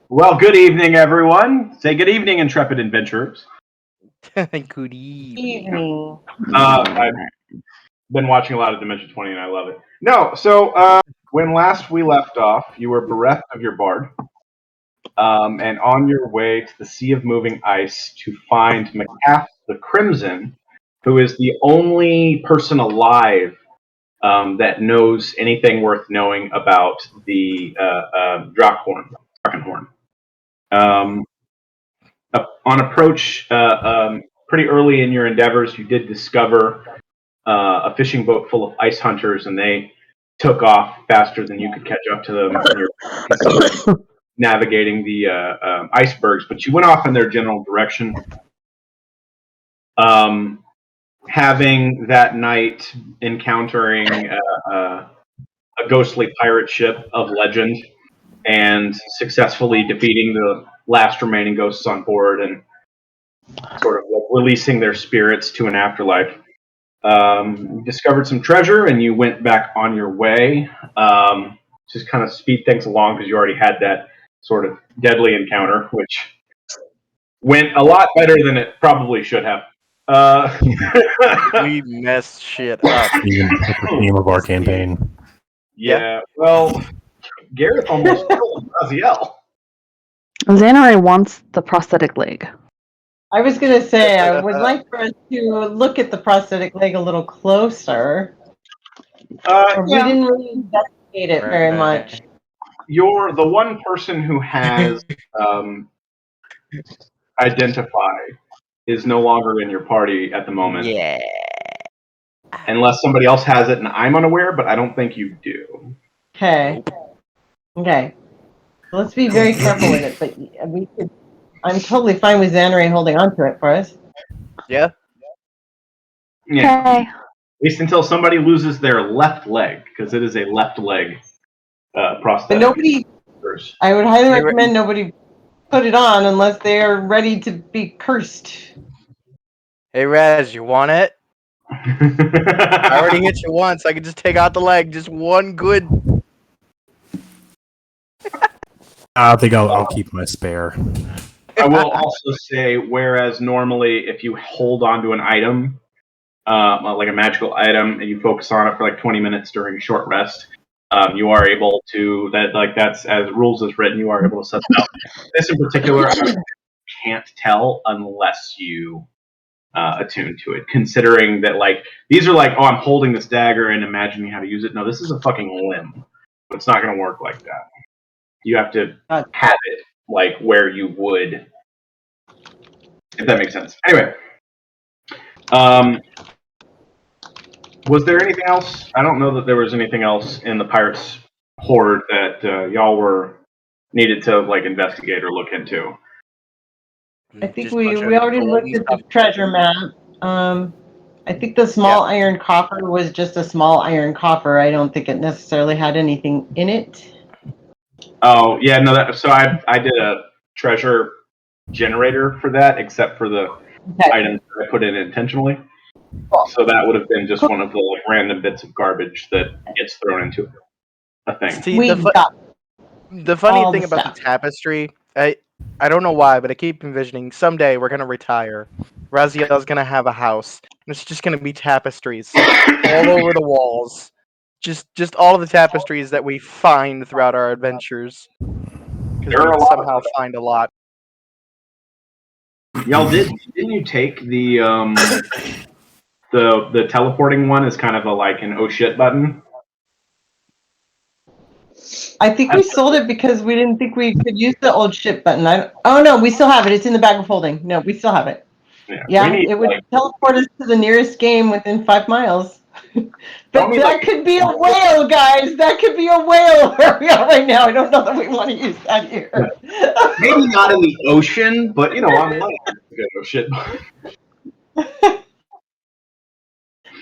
Well, good evening, everyone. Say good evening, intrepid adventurers. Good evening. I've been watching a lot of Dimension 20, and I love it. No, so when last we left off, you were bereft of your bard, and on your way to the Sea of Moving Ice to find Macath the Crimson, who is the only person alive that knows anything worth knowing about the Drakenhorn. On approach, pretty early in your endeavors, you did discover a fishing boat full of ice hunters, and they took off faster than you could catch up to them. And you're navigating the icebergs, but you went off in their general direction. Having that night encountering a ghostly pirate ship of legend and successfully defeating the last remaining ghosts on board and sort of like releasing their spirits to an afterlife. You discovered some treasure and you went back on your way. Just kind of speed things along because you already had that sort of deadly encounter, which went a lot better than it probably should have. We messed shit up. Even with the theme of our campaign. Yeah, well, Gareth almost killed Raziel. Xanari wants the prosthetic leg. I was going to say, I would like for us to look at the prosthetic leg a little closer. We didn't really investigate it very much. You're the one person who has identify is no longer in your party at the moment. Yeah. Unless somebody else has it and I'm unaware, but I don't think you do. Okay. Okay. Let's be very careful with it, but we could. I'm totally fine with Xanari holding on to it for us. Yeah. Yeah. Okay. At least until somebody loses their left leg, because it is a left leg prosthetic. But nobody. I would highly recommend nobody put it on unless they are ready to be cursed. Hey, Raz, you want it? I already hit you once. I can just take out the leg. Just one good. I think I'll keep my spare. I will also say, whereas normally if you hold onto an item, like a magical item, and you focus on it for like 20 minutes during a short rest, you are able to, that's as rules is written, you are able to set it up. This in particular, I can't tell unless you attune to it, considering that like these are like, oh, I'm holding this dagger and imagining how to use it. No, this is a fucking limb. It's not going to work like that. You have to have it like where you would, if that makes sense. Anyway, was there anything else? I don't know that there was anything else in the pirates' horde that y'all were needed to like investigate or look into. I think we already looked at the treasure map. I think the small iron coffer was just a small iron coffer. I don't think it necessarily had anything in it. Oh yeah, no. So I did a treasure generator for that, except for the items that I put in intentionally. So that would have been just one of the like random bits of garbage that gets thrown into a thing. See, the funny thing about the tapestry, I don't know why, but I keep envisioning someday we're gonna retire. Raziel's gonna have a house, and it's just gonna be tapestries all over the walls. Just all of the tapestries that we find throughout our adventures. Because we somehow find a lot. Y'all didn't you take the teleporting one as kind of a like an oh shit button? I think we sold it because we didn't think we could use the old shit button. Oh no, we still have it. It's in the bag of holding. No, we still have it. Yeah, it would teleport us to the nearest game within 5 miles. But that could be a whale, guys. That could be a whale where we are right now. I don't know that we want to use that here. Maybe not in the ocean, but you know, on land. Oh shit.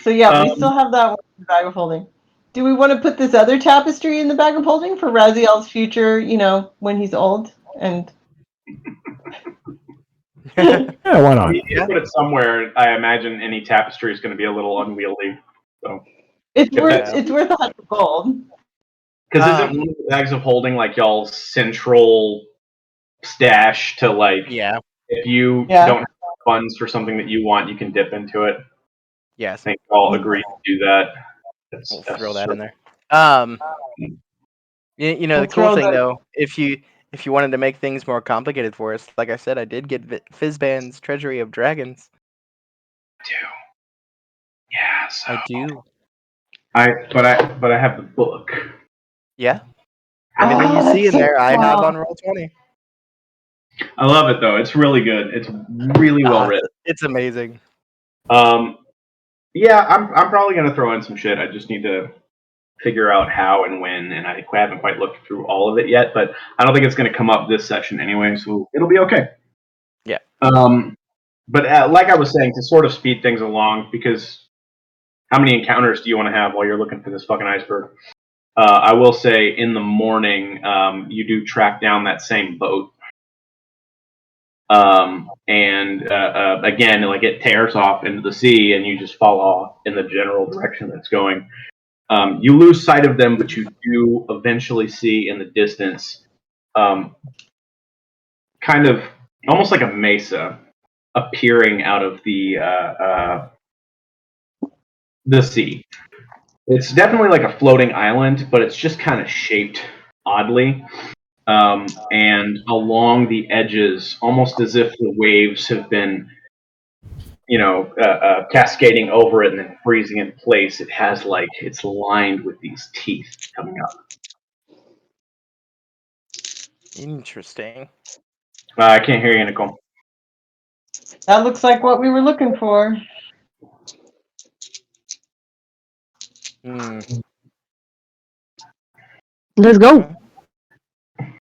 So yeah, we still have that one in the bag of holding. Do we want to put this other tapestry in the bag of holding for Raziel's future, you know, when he's old? And yeah, why not? You put it somewhere. I imagine any tapestry is going to be a little unwieldy. So it's worth 100 gold. Because isn't one of the bags of holding like y'all's central stash to like Yeah. if you don't have funds for something that you want, you can dip into it? Yes. I think all agree to do that. We'll throw that in there. You know, We'll the cool throw thing the- though, if you wanted to make things more complicated for us, like I said, I did get Fizzban's Treasury of Dragons. Yeah, so I do. but I have the book. Yeah. Everything you see in there, I have on Roll20. I love it though. It's really good. It's really well written. It's amazing. Yeah, I'm probably gonna throw in some shit. I just need to figure out how and when, and I haven't quite looked through all of it yet. But I don't think it's gonna come up this session anyway, so it'll be okay. Yeah. But like I was saying, to sort of speed things along, because how many encounters do you want to have while you're looking for this fucking iceberg? I will say in the morning, you do track down that same boat. And again, like it tears off into the sea, and you just fall off in the general direction that it's going. You lose sight of them, but you do eventually see in the distance, kind of almost like a mesa appearing out of the sea. It's definitely like a floating island, but it's just kind of shaped oddly. And along the edges, almost as if the waves have been, cascading over it and then freezing in place. It has like it's lined with these teeth coming up. Interesting. I can't hear you, Nicole. That looks like what we were looking for. Let's go.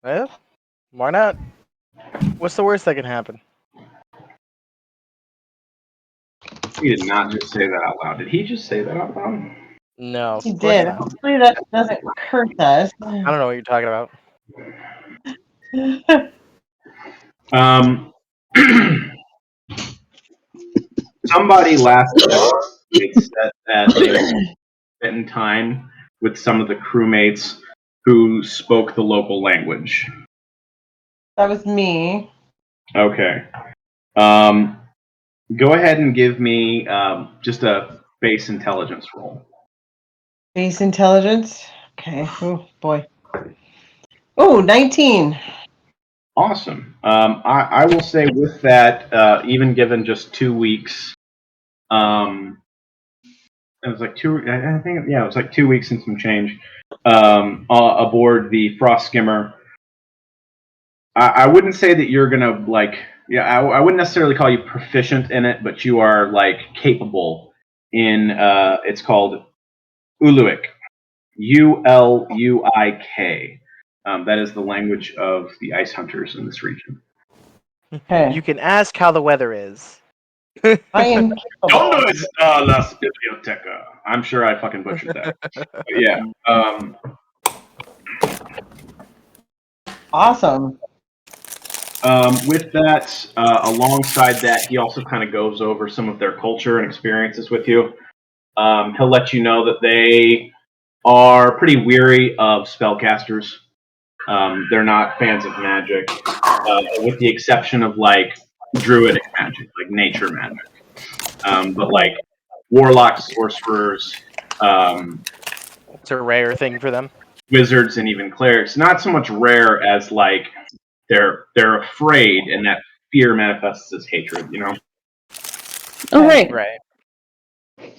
Well, why not? What's the worst that can happen? He did not just say that out loud. Did he just say that out loud? No. He of course did. not. Hopefully that doesn't hurt us. I don't know what you're talking about. Somebody last night said that they spent time with some of the crewmates who spoke the local language. That was me. Okay. Go ahead and give me just a base intelligence roll. Base intelligence. Okay. Oh boy. Oh, 19. Awesome. I will say with that, even given just 2 weeks, it was like it was like 2 weeks and some change aboard the Frost Skimmer. I wouldn't say that you're gonna I wouldn't necessarily call you proficient in it, but you are like capable in. It's called Uluik, Uluik. That is the language of the ice hunters in this region. Okay. You can ask how the weather is. I am capable. ¿Dónde está la biblioteca? I'm sure I fucking butchered that. But yeah. Awesome. With that, alongside that, he also kind of goes over some of their culture and experiences with you. He'll let you know that they are pretty weary of spellcasters. They're not fans of magic, with the exception of like druidic magic, like nature magic. But like warlocks, sorcerers, It's a rare thing for them. wizards, and even clerics, not so much rare as like they're afraid, and that fear manifests as hatred. Oh, right. Right.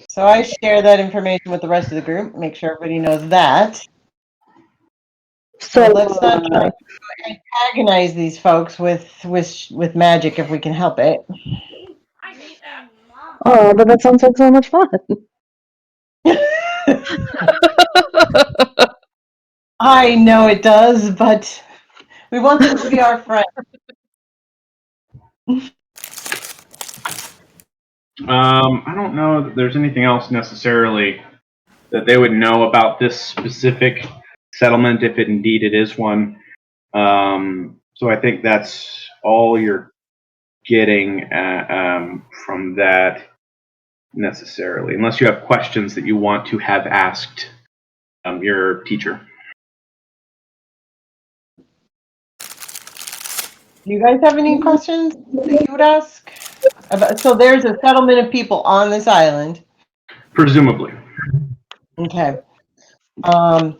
So I share that information with the rest of the group. Make sure everybody knows that. So let's not try to antagonize these folks with magic if we can help it. Oh, but that sounds like so much fun. I know it does, but we want them to be our friends. I don't know that there's anything else necessarily that they would know about this specific settlement, if indeed it is one. So I think that's all you're getting from that necessarily, unless you have questions that you want to have asked your teacher. Do you guys have any questions that you would ask? So there's a settlement of people on this island. Presumably. Okay. Do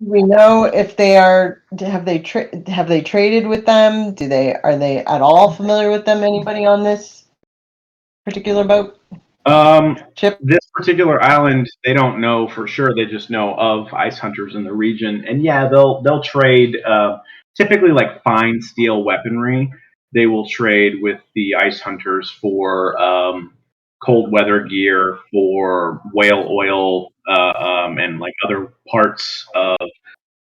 we know if they are? Have they traded with them? Are they at all familiar with them? Anybody on this particular boat? Ship? This particular island, they don't know for sure. They just know of ice hunters in the region, and yeah, they'll trade. Typically, like fine steel weaponry, they will trade with the ice hunters for cold weather gear, for whale oil, and like other parts of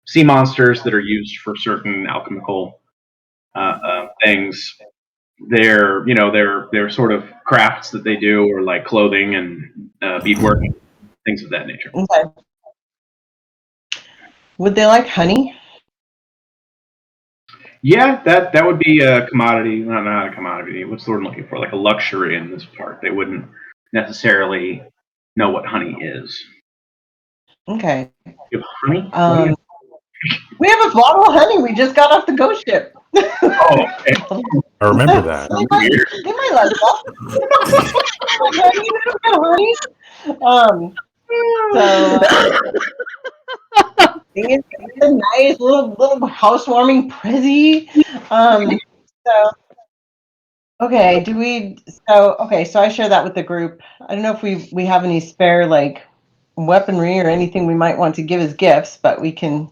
sea monsters that are used for certain alchemical things. They're sort of crafts that they do, or like clothing and beadwork, things of that nature. Okay. Would they like honey? Yeah, that would be a commodity. Not a commodity. What's the word I'm looking for? Like a luxury in this part. They wouldn't necessarily know what honey is. Okay. You have honey? We have a bottle of honey. We just got off the ghost ship. Oh, okay. I remember that. They might like that. It's a nice little housewarming prezi. So okay, so I share that with the group. I don't know if we have any spare like weaponry or anything we might want to give as gifts, but we can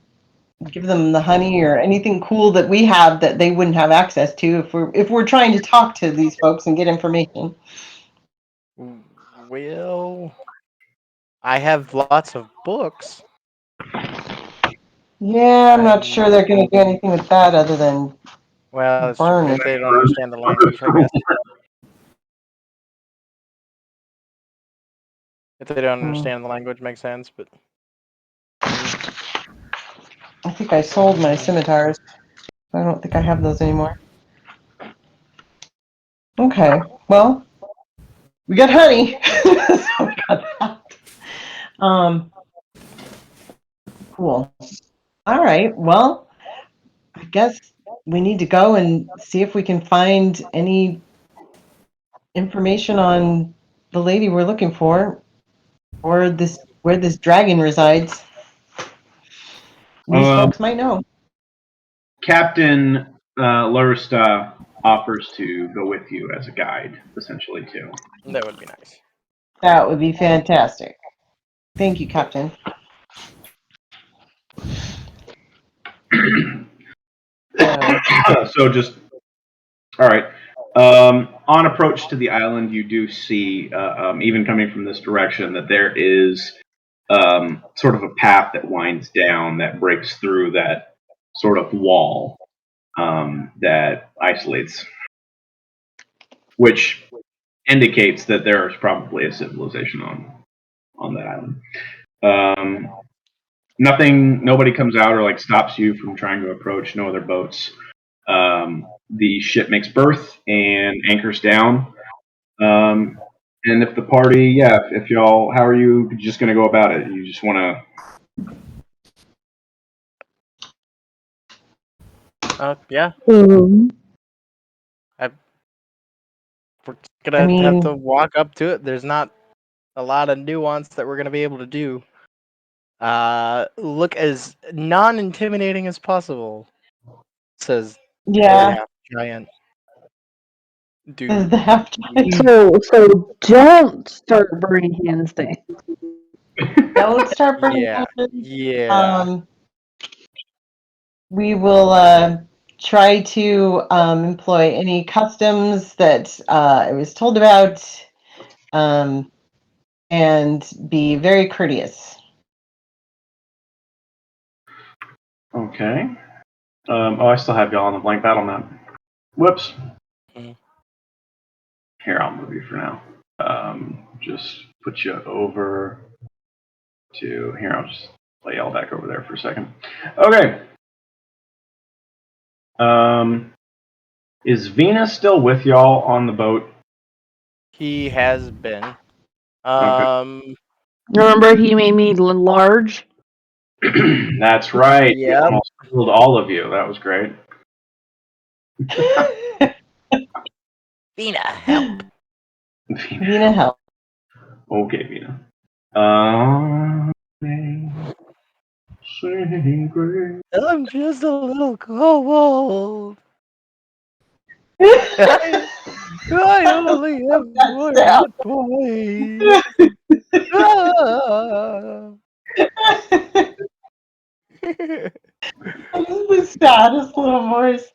give them the honey or anything cool that we have that they wouldn't have access to if we're trying to talk to these folks and get information. Well, I have lots of books. Yeah, I'm not sure they're going to do anything with that other than Well, that's burn true. it. If they don't understand the language, I guess. If they don't understand the language, makes sense. But I think I sold my scimitars. I don't think I have those anymore. Okay, well, we got honey. So we got that. Cool. All right. Well, I guess we need to go and see if we can find any information on the lady we're looking for, or where this dragon resides. These folks might know. Captain Lursta offers to go with you as a guide, essentially, too. that would be nice. That would be fantastic. Thank you, Captain. So just all right. On approach to the island, you do see, even coming from this direction, that there is sort of a path that winds down that breaks through that sort of wall that isolates, which indicates that there is probably a civilization on that island. Nobody comes out or like stops you from trying to approach. No other boats. The ship makes berth and anchors down. And if the party, if y'all, how are you just going to go about it? You just want to? Yeah. We're gonna have to walk up to it. There's not a lot of nuance that we're gonna be able to do. Look as non-intimidating as possible. Says yeah, giant dude. the half giant. So don't start burning hands thing. Don't start burning Yeah. hands. Yeah. We will try to employ any customs that I was told about, and be very courteous. Okay. I still have y'all on the blank battle map. Whoops. Here, I'll move you for now. Just put you over to here. I'll just lay y'all back over there for a second. Okay. Is Venus still with y'all on the boat? He has been. Okay. Remember, he made me large. That's right. Yep. He almost killed all of you. That was great. Vina, help. Vina, help. Okay, Vina. Sing great. I'm just a little kobold. I only have one toy. Ah. This is the saddest little voice.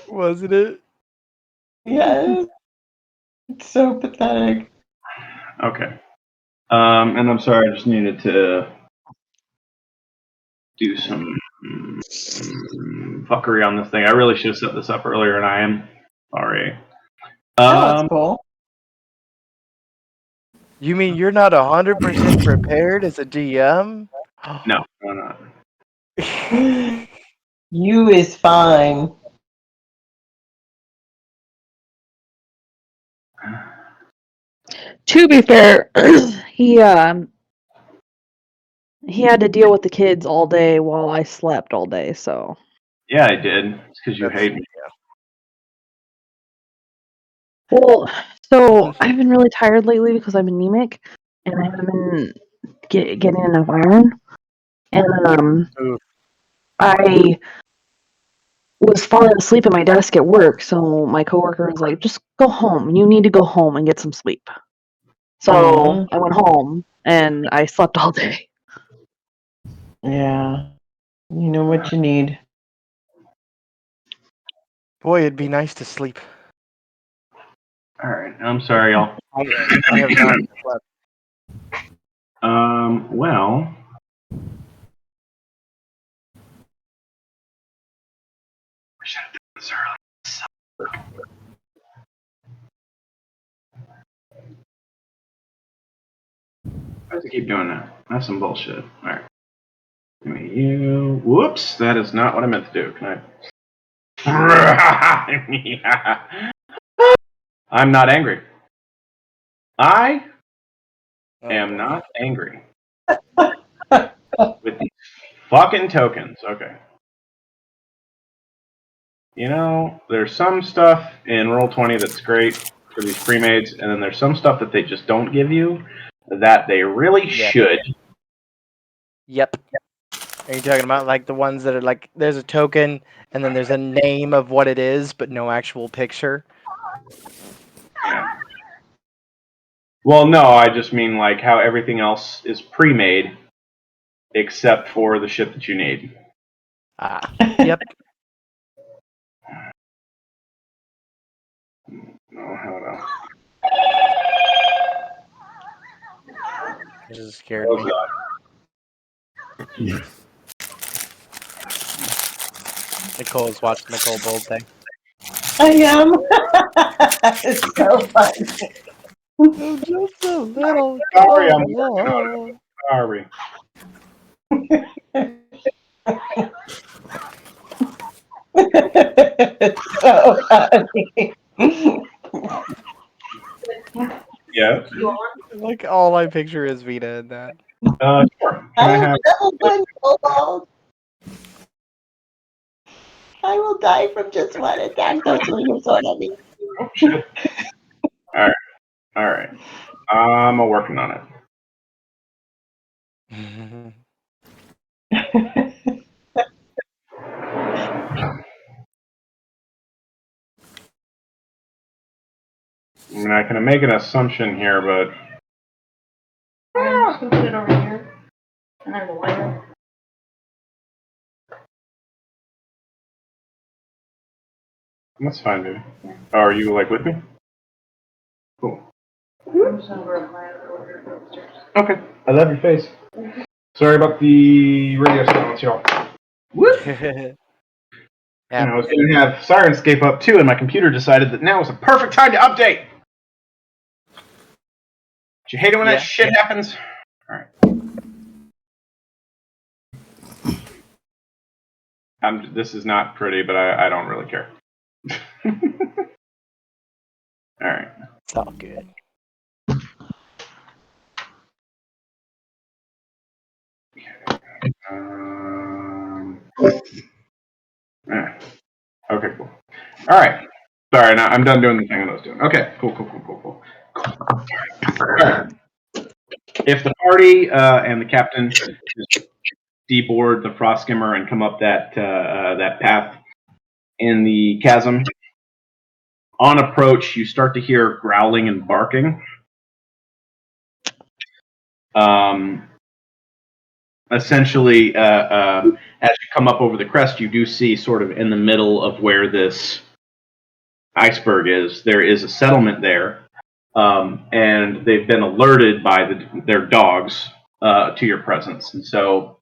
Wasn't it? Yes. It's so pathetic. Okay. And I'm sorry, I just needed to do some fuckery on this thing. I really should have set this up earlier, and I am sorry. Oh, that's cool. You mean you're not 100% prepared as a DM? No, I'm not. You is fine. To be fair, he had to deal with the kids all day while I slept all day. So Yeah, I did. It's because you That's- hate me. well, so I've been really tired lately because I'm anemic and I haven't been getting enough iron. And Oof. I was falling asleep at my desk at work, so my coworker was like, "Just go home. You need to go home and get some sleep." So I went home and I slept all day. Yeah. You know what you need. Boy, it'd be nice to sleep. All right, I'm sorry, y'all. I have not slept. Well, we should have done this early. Why does it keep doing that? That's some bullshit. All right. Give me you. Whoops, that is not what I meant to do. Can I? I'm not angry. I am not angry with these fucking tokens. Okay. You know, there's some stuff in Roll20 that's great for these pre-mades, and then there's some stuff that they just don't give you that they really should. Yep. Are you talking about like the ones that are like there's a token and then there's a name of what it is, but no actual picture? Yeah. Well, no, I just mean like how everything else is pre-made except for the shit that you need. Ah. Yep. No, how about This is scared me. Nicole's watching the Kobold thing. I am. It's so funny. I'm just a little Sorry, I'm working on it. Sorry. It's so funny. Yeah. Like all I picture is Vita in that. Sure. Can I have? I will die from just one attack. That's what you're sort of me. Oh, shit. All right. I'm working on it. I mean, I can make an assumption here, but I'm just gonna put it over here. And there's a lighter. that's fine, baby. Oh, are you like with me? Cool. I'm just gonna grab my other order and go upstairs. Okay. I love your face. Sorry about the radio silence, y'all. Whoop. And I was going to have Sirenscape up too, and my computer decided that now is a perfect time to update. Do you hate it when that shit happens? All right. This is not pretty, but I don't really care. All right. It's all good. Okay, cool. All right. Sorry, now I'm done doing the thing I was doing. Okay, cool. Right. If the party and the captain just deboard the frost skimmer and come up that path in the chasm, on approach, you start to hear growling and barking. Essentially, as you come up over the crest, you do see sort of in the middle of where this iceberg is, there is a settlement there, and they've been alerted by their dogs to your presence, and so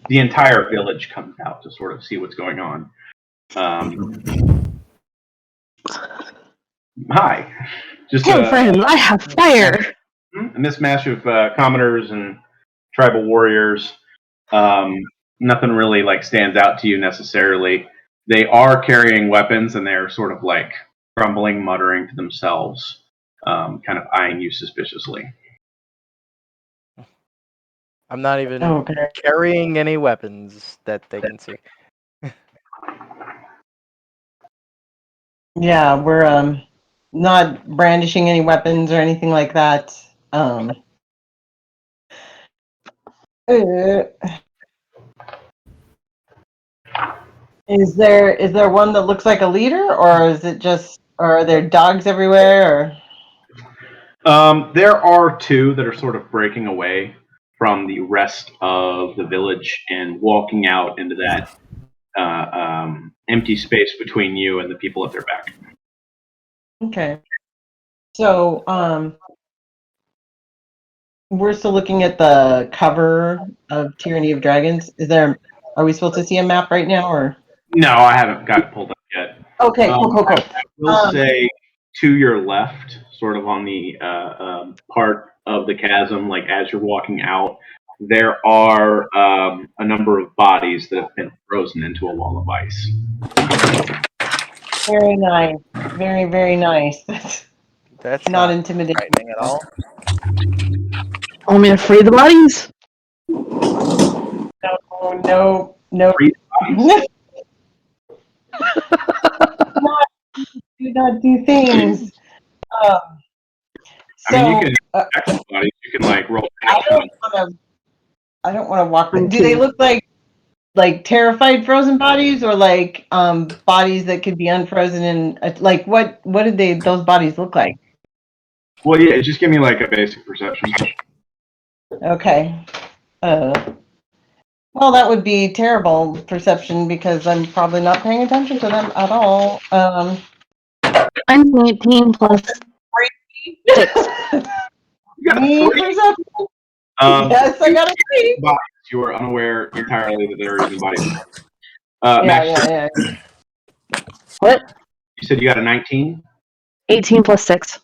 the entire village comes out to sort of see what's going on. Hi. Just Hey, friends, I have fire! a mismatch of commoners and tribal warriors. Nothing really like stands out to you necessarily. They are carrying weapons, and they're sort of like grumbling, muttering to themselves, kind of eyeing you suspiciously. I'm not even carrying any weapons that they can see. Yeah, we're not brandishing any weapons or anything like that. Is there one that looks like a leader, or is it just, or are there dogs everywhere? Or There are two that are sort of breaking away from the rest of the village and walking out into that empty space between you and the people at their back. okay, so we're still looking at the cover of Tyranny of Dragons. Are we supposed to see a map right now, or? No, I haven't got it pulled up yet. Okay, cool. I will say to your left, sort of on the part of the chasm, like as you're walking out, there are a number of bodies that have been frozen into a wall of ice. Very nice. Very, very nice. That's not intimidating frightening at all. Want me to free the bodies? No. Free bodies? Do not do things. I mean, you can check the bodies. You can like roll. I don't want to walk. Do they look like terrified frozen bodies, or like bodies that could be unfrozen? And like what did those bodies look like? Well, yeah, just give me like a basic perception. Okay. Well, that would be terrible perception because I'm probably not paying attention to them at all. I'm 18 plus 6. You got a 3? Perception? Yes, I got a 3. Bodies. You are unaware entirely that there are even bodies. Yeah. What? You said you got a 19? 18 plus 6.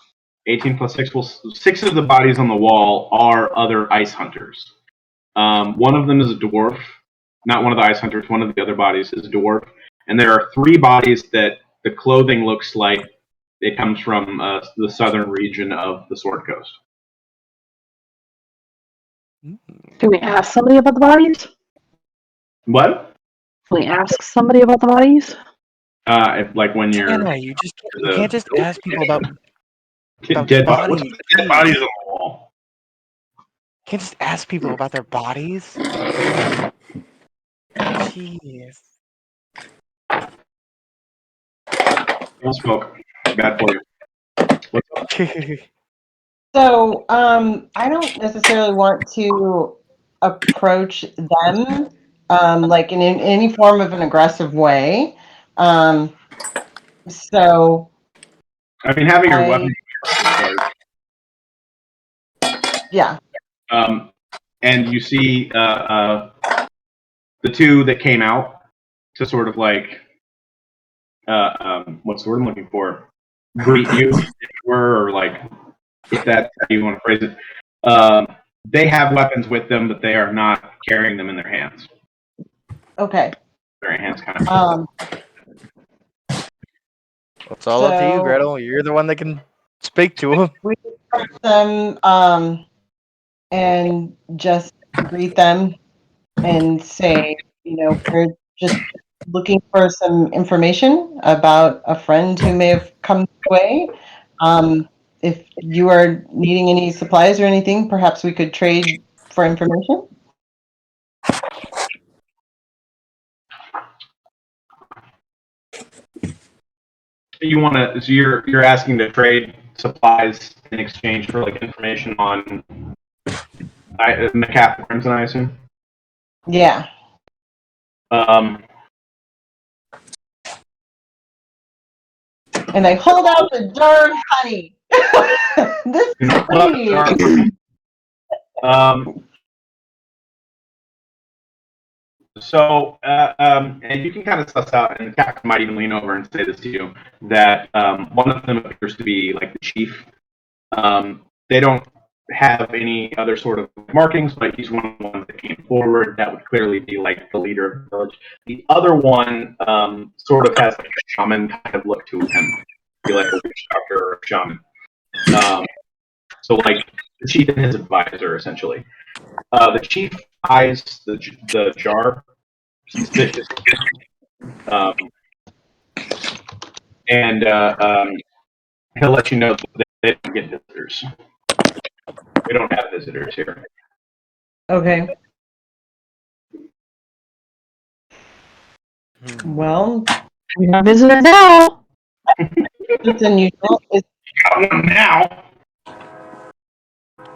18 plus 6. Well, 6 of the bodies on the wall are other ice hunters. One of them is a dwarf. Not one of the ice hunters. One of the other bodies is a dwarf. And there are 3 bodies that the clothing looks like it comes from the southern region of the Sword Coast. Can we ask somebody about the bodies? What? Can we ask somebody about the bodies? If, like when you're... You can't just ask people about dead bodies. Dead bodies on the wall. Can't just ask people about their bodies. Jeez. Don't smoke. Bad for you. What's up? So, I don't necessarily want to approach them, like in any form of an aggressive way. So. I mean, having your weapon. Yeah. And you see the 2 that came out to sort of like, what's the word I'm looking for? Greet you, if you were, or like, if that's how you want to phrase it. They have weapons with them, but they are not carrying them in their hands. Okay. Their hands kind of. It's all up to you, Gretel. You're the one that can speak to them. We approach them, and just greet them and say, we're just looking for some information about a friend who may have come this way. If you are needing any supplies or anything, perhaps we could trade for information. You want to? So you're asking to trade supplies in exchange for like information on McCaffrey Crimson, I assume. Yeah. And I hold out the jar of honey. This is honey. And you can kind of suss out, and the captain might even lean over and say this to you, that one of them appears to be like the chief. They don't have any other sort of markings, but he's one of the ones that came forward. That would clearly be like the leader of the village. The other one sort of has like a shaman kind of look to him, be like a witch doctor or a shaman. So like the chief and his advisor, essentially. The chief eyes the jar suspiciously, and he'll let you know that they don't get visitors. We don't have visitors here. Okay. Well, We have a visitor now. it's unusual. Got one now.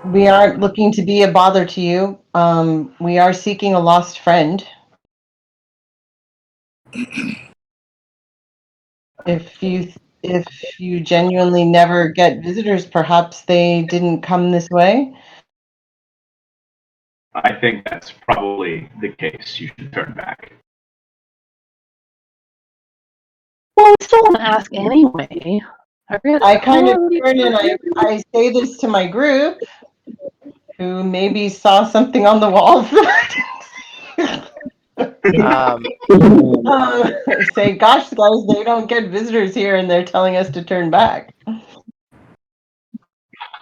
We aren't looking to be a bother to you. We are seeking a lost friend. If you genuinely never get visitors, perhaps they didn't come this way. I think that's probably the case. You should turn back. Well, we still want to ask anyway. I kind of turn and I say this to my group, who maybe saw something on the walls. Say, gosh, guys, they don't get visitors here, and they're telling us to turn back.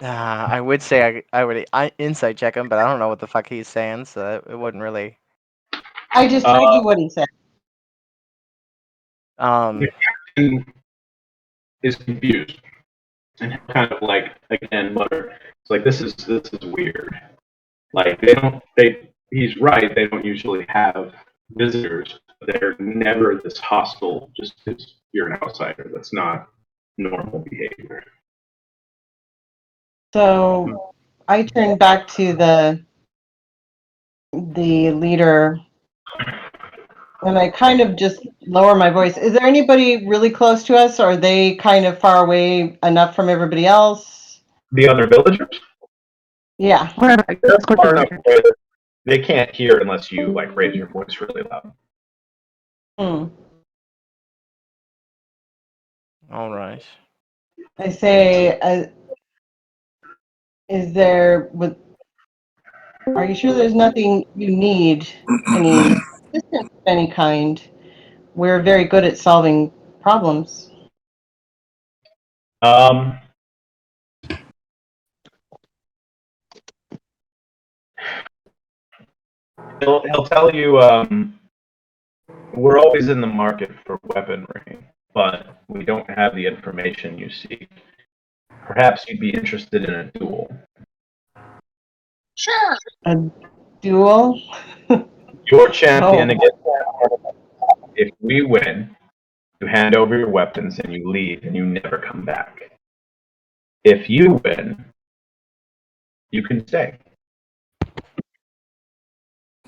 I would say I would insight check him, but I don't know what the fuck he's saying, so it wouldn't really. I just told you what he said. The captain is confused and kind of like again mutter. It's like this is weird. Like he's right. They don't usually have visitors. They're never this hostile just because you're an outsider. That's not normal behavior. So I turn back to the leader, and I kind of just lower my voice. Is there anybody really close to us, or are they kind of far away enough from everybody else? The other villagers? Yeah. They can't hear unless you like raise your voice really loud. All right. I say, is there? Are you sure there's nothing you need? Any assistance of any kind? We're very good at solving problems. He'll tell you we're always in the market for weaponry, but we don't have the information you seek. Perhaps you'd be interested in a duel. Sure. A duel? Your champion against if we win, you hand over your weapons and you leave and you never come back. If you win, you can stay.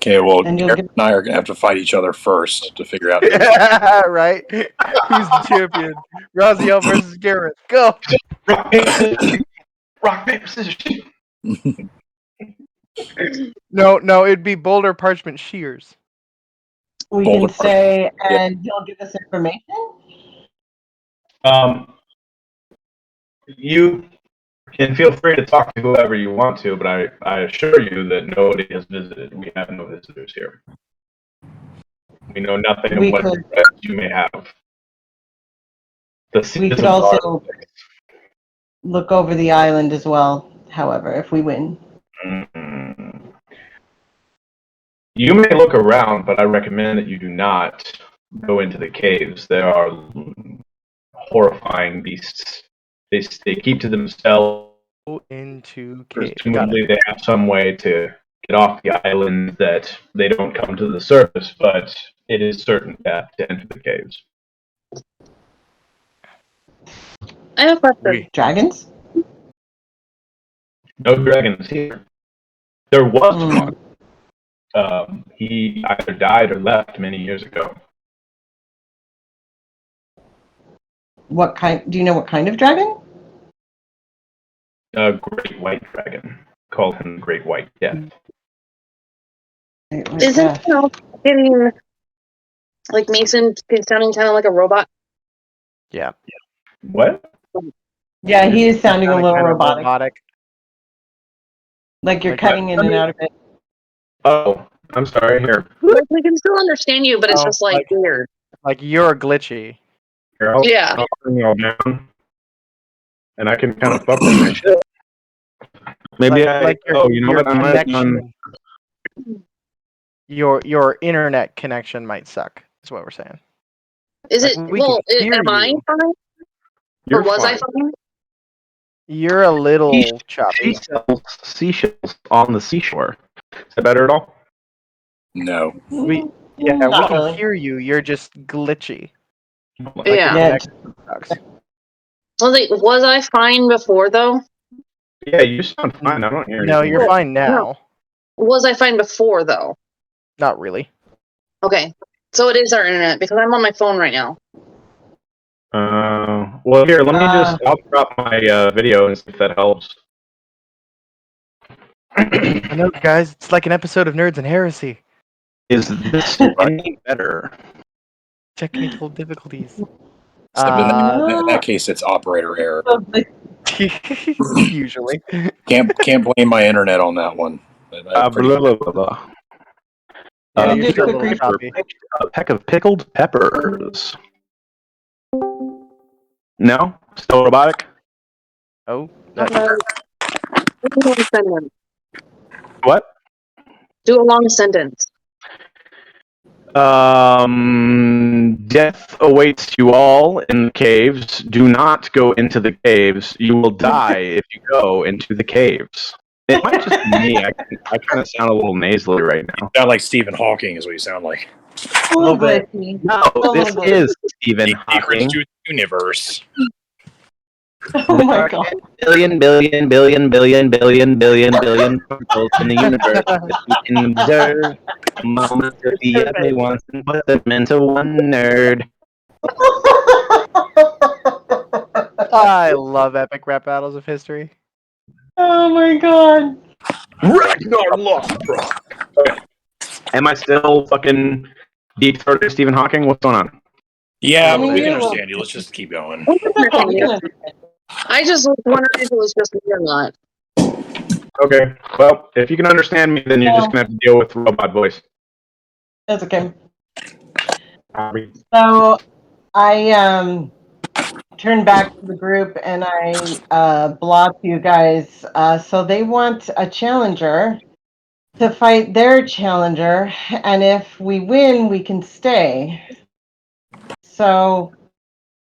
Okay, well, Garrett and I are going to have to fight each other first to figure out. Right? Who's the champion? Raziel versus Garrett. Go! Rock, paper, scissors, shoot. No, it'd be Boulder, Parchment, Shears. We Boulder, can say, and he'll give us information? You can feel free to talk to whoever you want to, but I assure you that nobody has visited. We have no visitors here. We know nothing of what you may have. We could also look over the island as well, however, if we win. You may look around, but I recommend that you do not go into the caves. They are horrifying beasts. They keep to themselves. Go into cave. Got Presumably, it. they have some way to get off the island that they don't come to the surface, but it is certain death to enter the caves. I have a question. Dragons? No dragons here. There was Hmm. one. He either died or left many years ago. What kind? Do you know what kind of dragon? A great white dragon. Called him Great White Death. Isn't getting like Mason sounding kind of like a robot? Yeah. What? Yeah, he is sounding a little Kind of robotic. Like you're Like cutting in and out of it. Oh, I'm sorry. Here. Like we can still understand you, but it's Oh, just like weird. Like you're glitchy. Here, I'll bring you all down. And I can kind of fuck with my shit. Maybe you know what? I might your internet connection might suck. That's what we're saying. Is it? We Well, can hear am I you. fine? You're Or was I fine. fine? You're a little choppy. She sells seashells on the seashore. Is that better at all? No. We Not can really. hear you. You're just glitchy. Yeah. Was I fine before though? Yeah, you sound fine. I don't hear anything. No, you're fine now. No. Was I fine before though? Not really. Okay. So it is our internet because I'm on my phone right now. Well, here, let me I'll drop my video and see if that helps. I know, guys. It's like an episode of Nerds and Heresy. Is this any better? Technical difficulties. In that case, it's operator error. Usually. Can't blame my internet on that one. Blah, blah, blah. You're still a little choppy. A peck of pickled peppers. No? Still robotic? Oh. What? Do a long sentence. Death awaits you all in the caves. Do not go into the caves. You will die if you go into the caves. It might just be me. I kind of sound a little nasally right now. You sound like Stephen Hawking is what you sound like. A little bit. No, this is Stephen Hawking. To universe. Oh my god. Billion particles in the universe that we can observe. Moments of the other ones and put them into one nerd. I love epic rap battles of history. Oh my god. Ragnar Lothbrok. Okay. Am I still fucking deep throated Stephen Hawking? What's going on? Yeah, we can understand you. Let's just keep going. I just was wondering if it was just me or not. Okay. Well, if you can understand me, then you're just gonna have to deal with robot voice. That's okay. So I turned back to the group and I blocked you guys. So they want a challenger to fight their challenger, and if we win, we can stay. So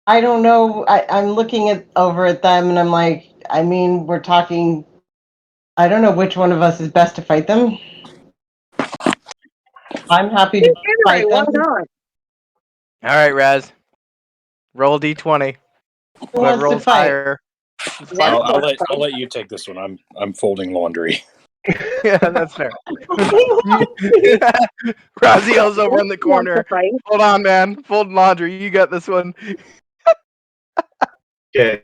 I don't know. I'm looking over at them, and I'm like, I mean, we're talking. I don't know which one of us is best to fight them. I'm happy to fight them. Why not? All right, Raz. Roll D20. Who wants to fight? I'll let you take this one. I'm folding laundry. Yeah, that's fair. Raziel's over in the corner. Hold on, man. Fold laundry. You got this one. Okay.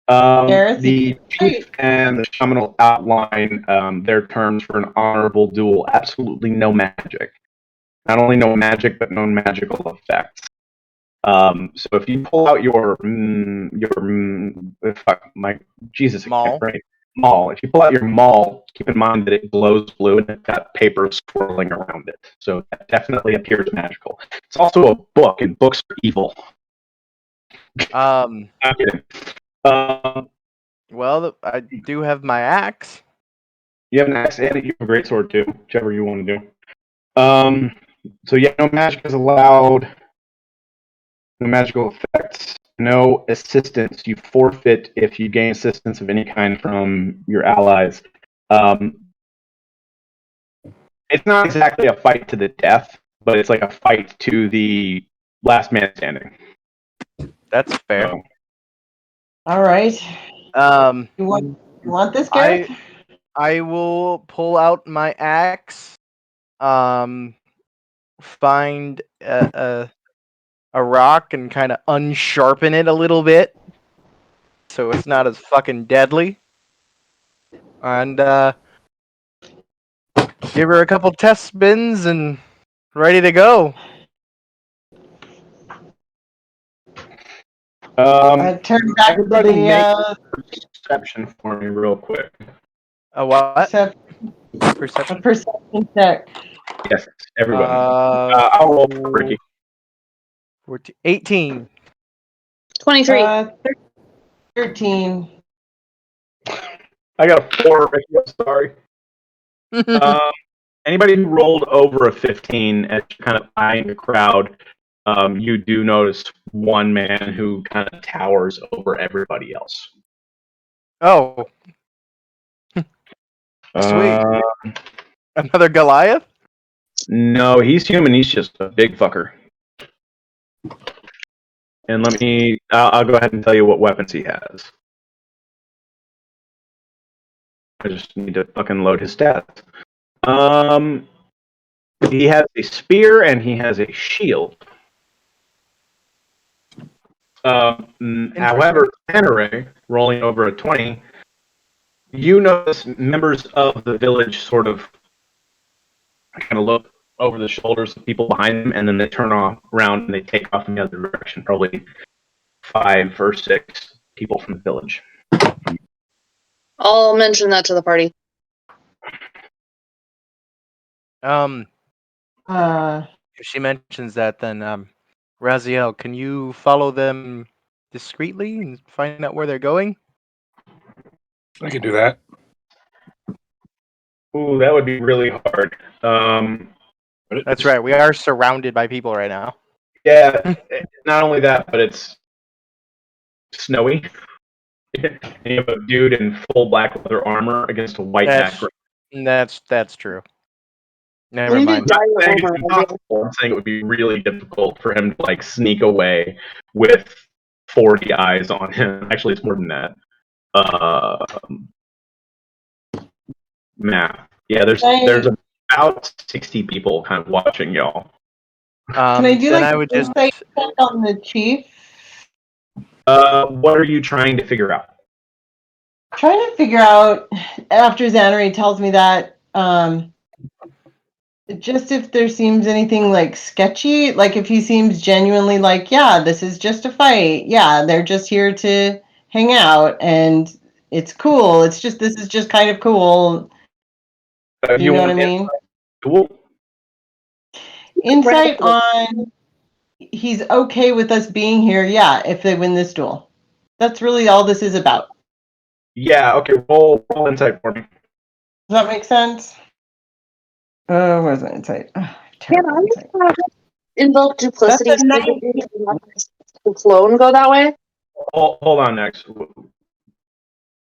The chief and the shaman will outline their terms for an honorable duel. Absolutely no magic. Not only no magic, but no magical effects. So if you pull out your Jesus, Maul. Maul. If you pull out your maul, keep in mind that it glows blue and it's got paper swirling around it. So that definitely appears magical. It's also a book, and books are evil. Well, I do have my axe. You have an axe and you have a greatsword too, whichever you want to do. So yeah, no magic is allowed. No magical effects. No assistance. You forfeit if you gain assistance of any kind from your allies. It's not exactly a fight to the death, but it's like a fight to the last man standing. That's fair. So, All right. You want this, Gareth? I will pull out my axe. Find a rock and kind of unsharpen it a little bit, so it's not as fucking deadly. And give her a couple test spins and ready to go. Turn back to everybody make the perception for me real quick. A what? a Perception? perception check. Yes, everybody. I'll roll for Ricky. 18. 23. 13. I got a 4, Ricky. I'm sorry. Anybody who rolled over a 15 as you're kind of eyeing the crowd, you do notice one man who kind of towers over everybody else. Oh. Sweet. Another Goliath? No, he's human. He's just a big fucker. And I'll go ahead and tell you what weapons he has. I just need to fucking load his stats. He has a spear and he has a shield. However, Tanneray, rolling over a 20, you notice members of the village sort of kind of look over the shoulders of people behind them, and then they turn around and they take off in the other direction. Probably 5 or 6 people from the village. I'll mention that to the party. If she mentions that, then Raziel, can you follow them discreetly and find out where they're going? I can do that. Ooh, that would be really hard. That's right. We are surrounded by people right now. Yeah, not only that, but it's snowy. You have a dude in full black leather armor against a white background. That's true. Never mind. I'm saying it's impossible. I'm saying it would be really difficult for him to like sneak away with 40 eyes on him. Actually, it's more than that. Math. Yeah, there's about 60 people kind of watching y'all. Can I do like an insight check on the chief? What are you trying to figure out? Trying to figure out after Xanary tells me that just if there seems anything like sketchy, like if he seems genuinely like, yeah, this is just a fight. Yeah, they're just here to hang out and it's cool. It's just, this is just kind of cool. You know what I mean? Cool. Insight on he's okay with us being here, yeah, if they win this duel. That's really all this is about. Yeah, okay, roll insight for me. Does that make sense? Where's the insight? Can I invoke duplicity? That's a The clone go that way? Hold on, next.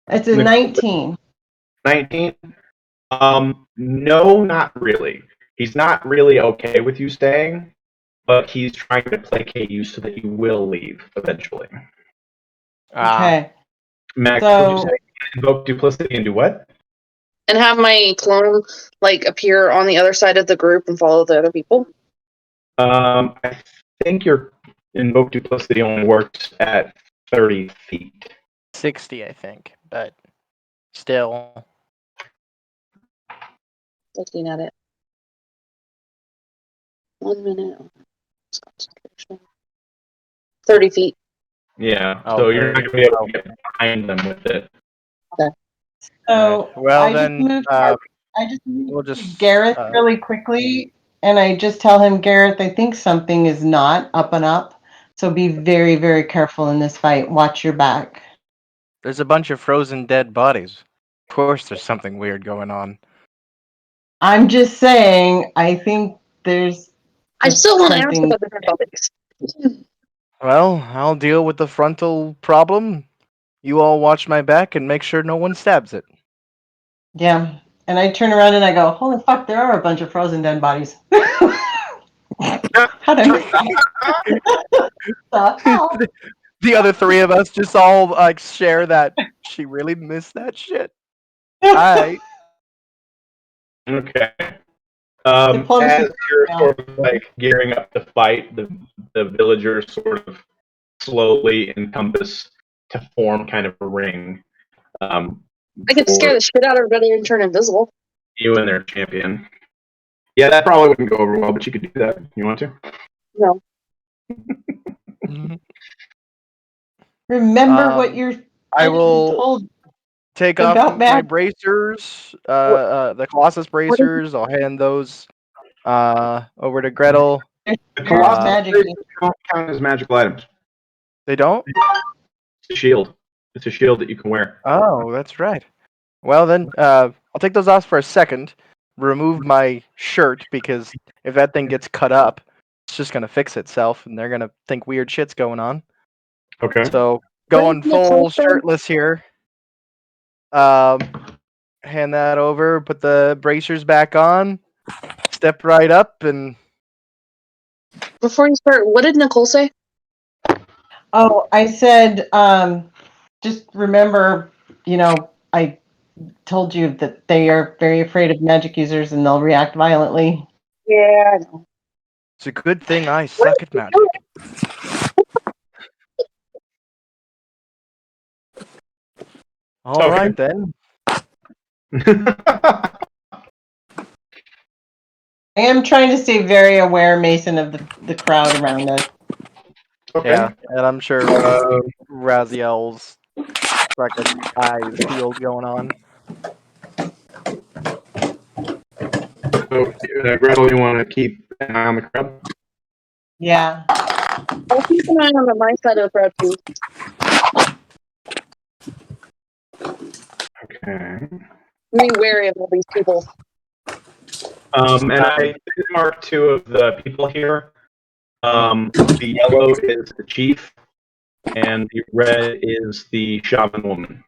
It's a 19. 19? No, not really. He's not really okay with you staying, but he's trying to placate you so that you will leave eventually. Okay. Max, would you say invoke duplicity and do what? And have my clone like appear on the other side of the group and follow the other people? I think your invoke duplicity only works at 30 feet. 60, I think, but still. Looking at it. 1 minute. 30 feet. Yeah, Oh, so you're not going to be able to get behind them with it. Okay. So well, I then just moved Gareth really quickly, and I just tell him, Gareth, I think something is not up and up. So be very, very careful in this fight. Watch your back. There's a bunch of frozen dead bodies. Of course, there's something weird going on. I'm just saying. I think there's. I still want to ask something. about the dead bodies. Well, I'll deal with the frontal problem. You all watch my back and make sure no one stabs it. Yeah. And I turn around and I go, holy fuck, there are a bunch of frozen dead bodies. How did I miss that? The other three of us just all like share that she really missed that shit. Alright. Okay. Diplomacy. As you're sort of like gearing up to fight, the villagers sort of slowly encompass to form kind of a ring. I could scare the shit out of everybody and turn invisible. You and their champion. Yeah, that probably wouldn't go over well, but you could do that. You want to? No. Remember what you're. I will told take about off my Matt. bracers, the Colossus bracers. I'll hand those over to Gretel. The Colossus bracers don't count as magical items. They don't? It's a shield. It's a shield that you can wear. Oh, that's right. Well then, I'll take those off for a second. Remove my shirt because if that thing gets cut up, it's just gonna fix itself, and they're gonna think weird shit's going on. Okay. So going full shirtless here. Hand that over. Put the bracers back on. Step right up and. Before you start, what did Nicole say? Oh, I said, just remember, I told you that they are very afraid of magic users and they'll react violently. Yeah, I know. It's a good thing I suck at magic. All right then. I am trying to stay very aware, Mason, of the crowd around us. Okay. Yeah, and I'm sure Raziel's fucking eyes peeled going on. So, Gretel, you want to keep an eye on the crowd? Yeah. I'll keep an eye on my side of the crowd too. Okay. Be wary of all these people. And I did mark 2 of the people here. The yellow is the chief, and the red is the shaman woman.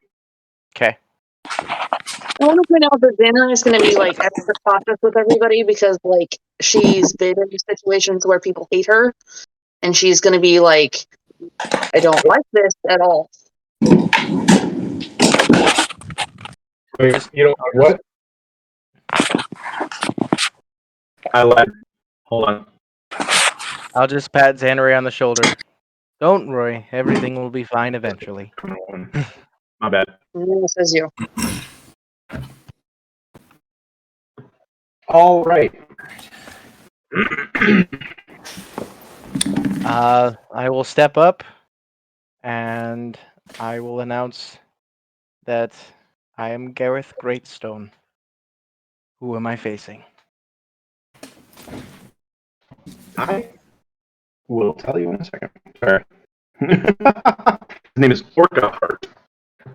Okay. I want to point out that Xana is going to be like extra cautious with everybody because like she's been in situations where people hate her, and she's going to be like, I don't like this at all. Wait, you know what? I lied. Hold on. I'll just pat Xanary on the shoulder. Don't worry, everything will be fine eventually. My bad. Says you. All right. I will step up, and I will announce that I am Gareth Greatstone. Who am I facing? I will tell you in a second. Sorry. His name is Orca Heart.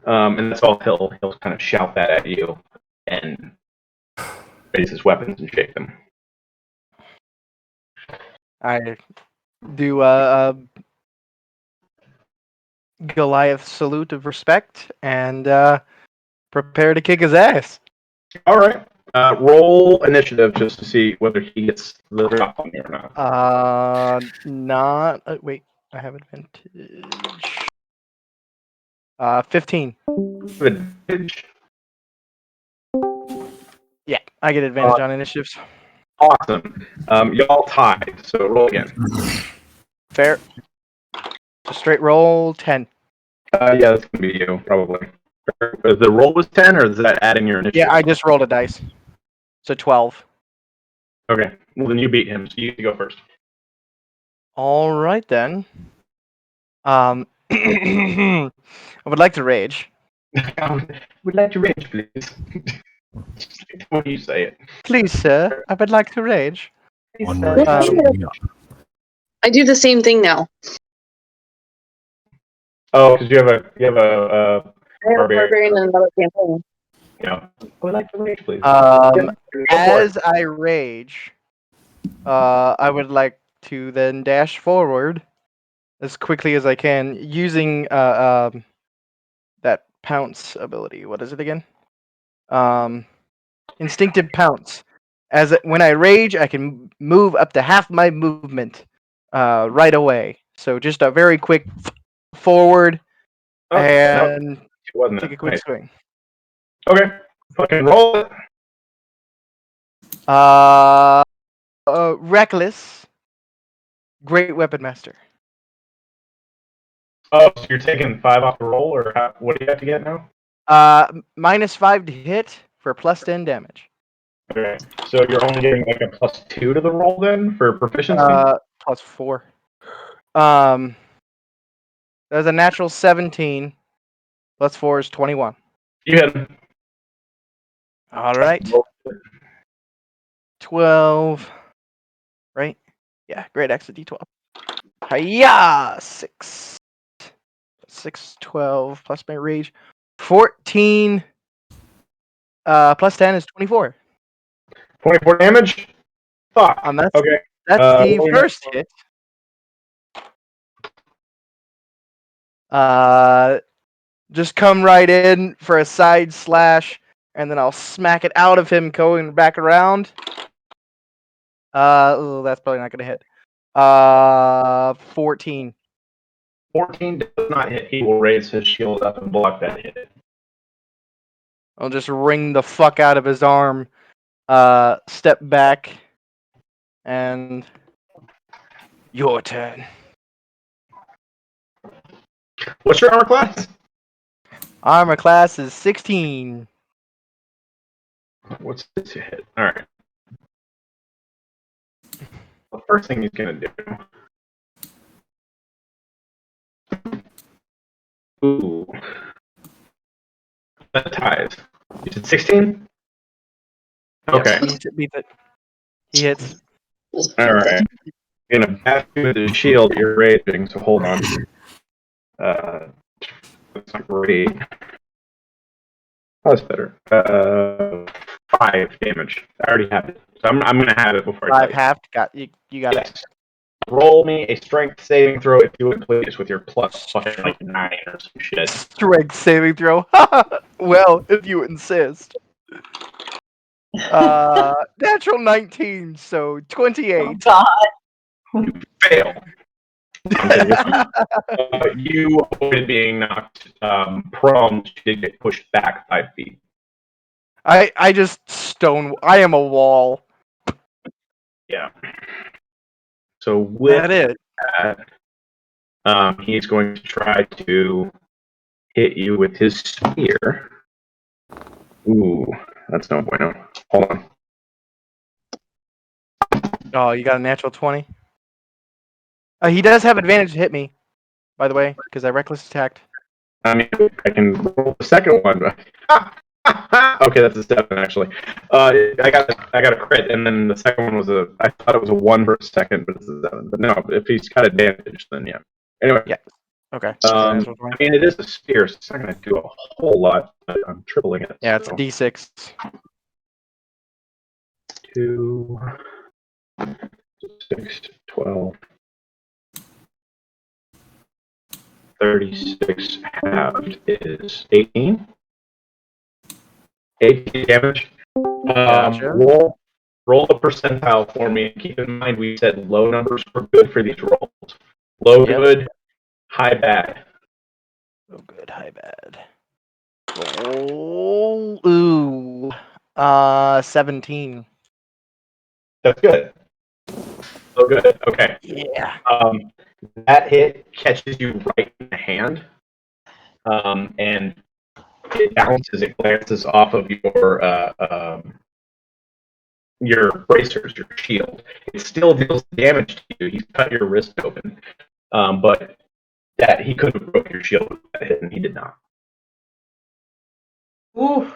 And that's all he'll kind of shout that at you and raise his weapons and shake them. I do a Goliath salute of respect and prepare to kick his ass. All right. Roll initiative just to see whether he gets the drop on you or not. Not. Wait, I have advantage. 15. Advantage. Yeah, I get advantage on initiatives. Awesome. Y'all tied, so roll again. Fair. So straight roll 10. Yeah, that's going to be you, probably. The roll was 10, or is that adding your initiative? Yeah, I just rolled a dice. So 12. Okay, well then you beat him, so you get to go first. All right then. I would like to rage. Would like to rage, please. When you say it. Please, sir, I would like to rage. One I do the same thing now. Oh, because you have a barbarian and another campaign. Yeah. I would like to rage, please. As I rage, I would like to then dash forward as quickly as I can using that pounce ability. What is it again? Instinctive pounce. When I rage, I can move up to half my movement right away. So just a very quick forward and take a quick swing. Okay, fucking roll it. Reckless, great weapon master. Oh, so you're taking 5 off the roll, or what do you have to get now? -5 to hit for +10 damage. Okay, so you're only getting like a +2 to the roll then for proficiency. +4. There's a natural 17. +4 is 21. You hit him. All right. 12. Right? Yeah, great X to D12. Hiya! 6. 6, 12, plus my rage. 14. +10 is 24. 24 damage? Fuck. Okay. That's the first hit. Just come right in for a side slash, and then I'll smack it out of him going back around. That's probably not gonna hit. 14. 14 does not hit. He will raise his shield up and block that hit. I'll just wring the fuck out of his arm. Step back, and your turn. What's your armor class? Armor class is 16. What's this hit? Alright. The first thing he's gonna do. Ooh. That ties. You said 16? Okay. Yes, he hits. Alright. You're gonna bash you with his shield, you're raging, so hold on. That's not great. Oh, that's better. 5 damage. I already have it. So I'm gonna have it before I 5 halved. You got it. Roll me a strength saving throw if you would please with your plus fucking like 9 or some shit. Strength saving throw. Well, if you insist. Natural 19, so 28. God. You fail. You avoided being knocked prone. You did get pushed back 5 feet. I just I am a wall. Yeah. So with that, he's going to try to hit you with his spear. Ooh, that's no bueno. Hold on. Oh, you got a natural 20? He does have advantage to hit me, by the way, because I reckless attacked. I mean, I can roll the second one. Okay, that's a 7 actually. I got a crit, and then the second one was I thought it was a 1 for a second, but it's a 7. But no, if he's got advantage, then yeah. Anyway. Yeah. Okay. I mean, it is a spear, so it's not going to do a whole lot, but I'm tripling it. Yeah, it's a D6. 2, 6, 12, 36 halved is 18. 18 damage. Gotcha. Roll the percentile for me. Keep in mind we said low numbers were good for these rolls. Low good, high bad. Low good, high bad. Oh, ooh. 17. That's good. So good. Okay. Yeah. That hit catches you right in the hand. And it bounces, it glances off of your bracers, your shield. It still deals damage to you. He's cut your wrist open. But that he could have broke your shield with that hit, and he did not. Ooh.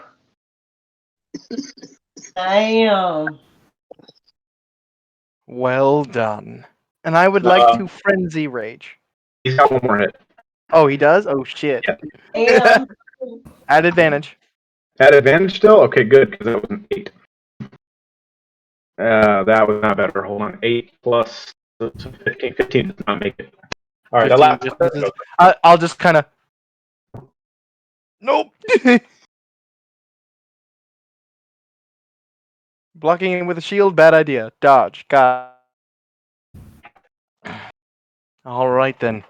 Damn. Well done. And I would like to frenzy rage. He's got one more hit. Oh, he does? Oh, shit. Damn. At advantage. At advantage still? Okay, good, because that was an 8. That was not better. Hold on. 8 plus 15. 15 does not make it. All right, 15 just misses. I'll just kind of. Nope. Blocking him with a shield, bad idea. Dodge. Got. All right then.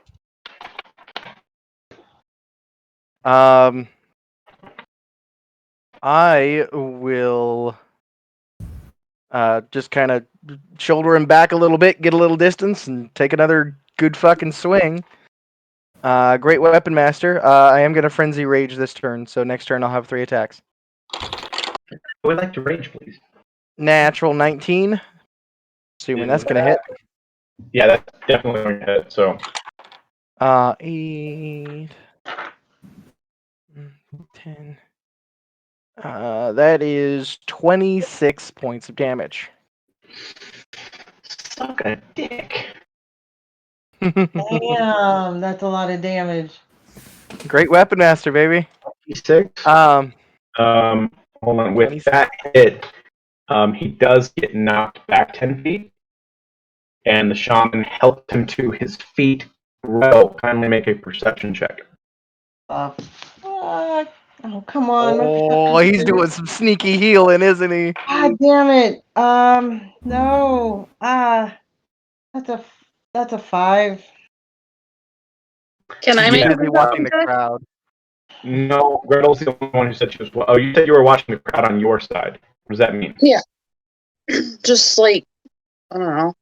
I will just kind of shoulder him back a little bit, get a little distance, and take another good fucking swing. Great weapon master. I am gonna frenzy rage this turn, so next turn I'll have 3 attacks. I would like to rage, please. Natural 19. Assuming that's gonna hit. Yeah, that's definitely going to hit. So 8, 10. That is 26 points of damage. suck a dick. Damn, that's a lot of damage. Great weapon master, baby. 26. Um, Hold on. With 26. that hit, he does get knocked back 10 feet, and the shaman helped him to his feet. Rel, kindly make a perception check. Fuck. Oh, come on. Oh, he's doing some sneaky healing, isn't he? God damn it. No. That's a 5. Can I He's make a busy watching the perception check? crowd. No, Gretel's the only one who said she was. Oh, you said you were watching the crowd on your side. What does that mean? Yeah. Just like, I don't know.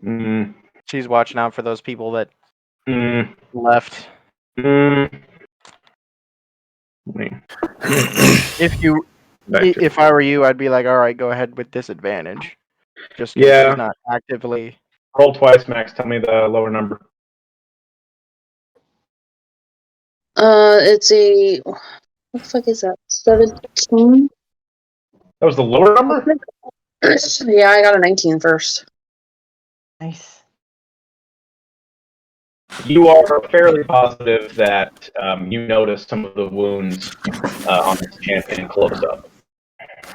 Mm, She's watching out for those people that mm, left. wait. If I were you, I'd be like, all right, go ahead with disadvantage. Just because Yeah. she's not actively. Roll twice, Max. Tell me the lower number. It's a, what the fuck is that? 17? That was the lower number? Yeah, I got a 19 first. Nice. You are fairly positive that you noticed some of the wounds on this champion close up.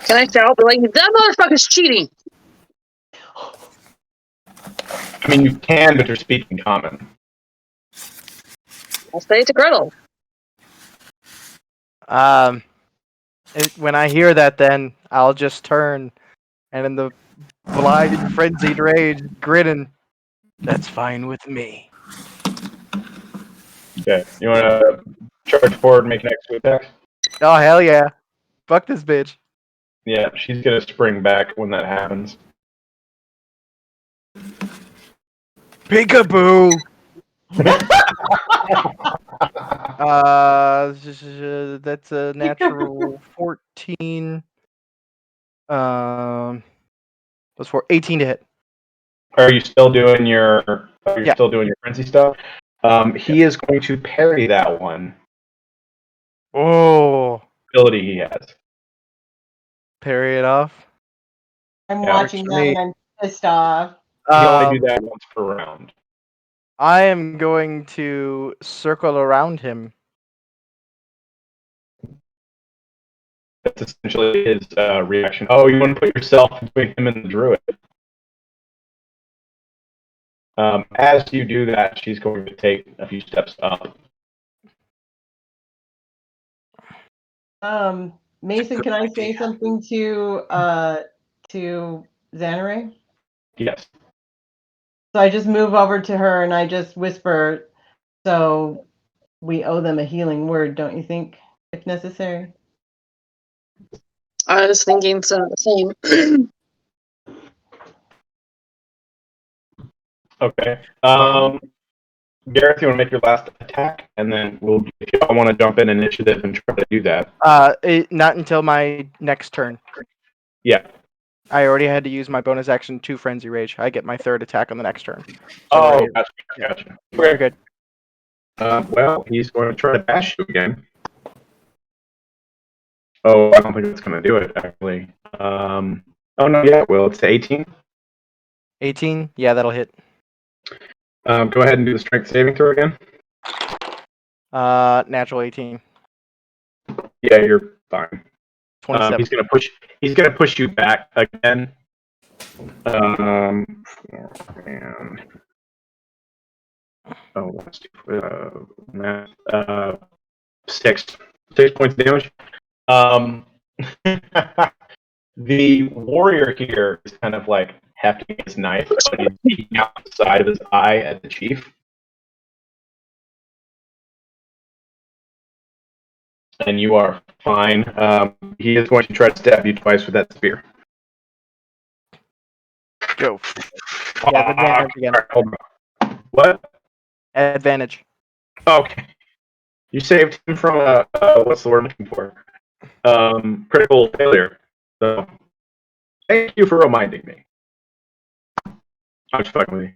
Can I shout? Like, that motherfucker's cheating! I mean, you can, but you're speaking common. I'll say it to Gretel. When I hear that, then I'll just turn, and in the blinded, frenzied rage, grinning. That's fine with me. Okay, you want to charge forward and make an extra attack? Oh hell yeah! Fuck this bitch. Yeah, she's gonna spring back when that happens. Peekaboo. That's a natural 14. Was for 18 to hit. Are you still doing your? Yeah. Still doing your frenzy stuff? He is going to parry that one. Oh, Ability he has. parry it off. I'm Yeah, watching that and I'm pissed off. You can only do that once per round. I am going to circle around him. That's essentially his reaction. Oh, you want to put yourself between him and the druid. As you do that, she's going to take a few steps up. Mason, can I say something to Xanare? Yes. So I just move over to her and I just whisper, so we owe them a healing word, don't you think, if necessary? I was thinking the same. Okay. Gareth, you want to make your last attack, and then if you all want to jump in initiative and try to do that. Not until my next turn. Yeah. I already had to use my bonus action to Frenzy Rage. I get my third attack on the next turn. So gotcha. Very good. Well, he's going to try to bash you again. Oh, I don't think that's going to do it, actually. Oh, no, yeah, it will. It's to 18. 18? Yeah, that'll hit. Go ahead and do the strength saving throw again. Natural 18. Yeah, you're fine. 27. He's gonna push you back again. Oh, let's do math. 6 points of damage. The warrior here is kind of like hefting his knife, but he's peeking out the side of his eye at the chief. And you are fine. He is going to try to stab you twice with that spear. Go. Yeah, advantage again. Right, hold on. What? Advantage. Okay. You saved him from what's the word I'm looking for? Critical failure. So, thank you for reminding me. I'm just fucking with you.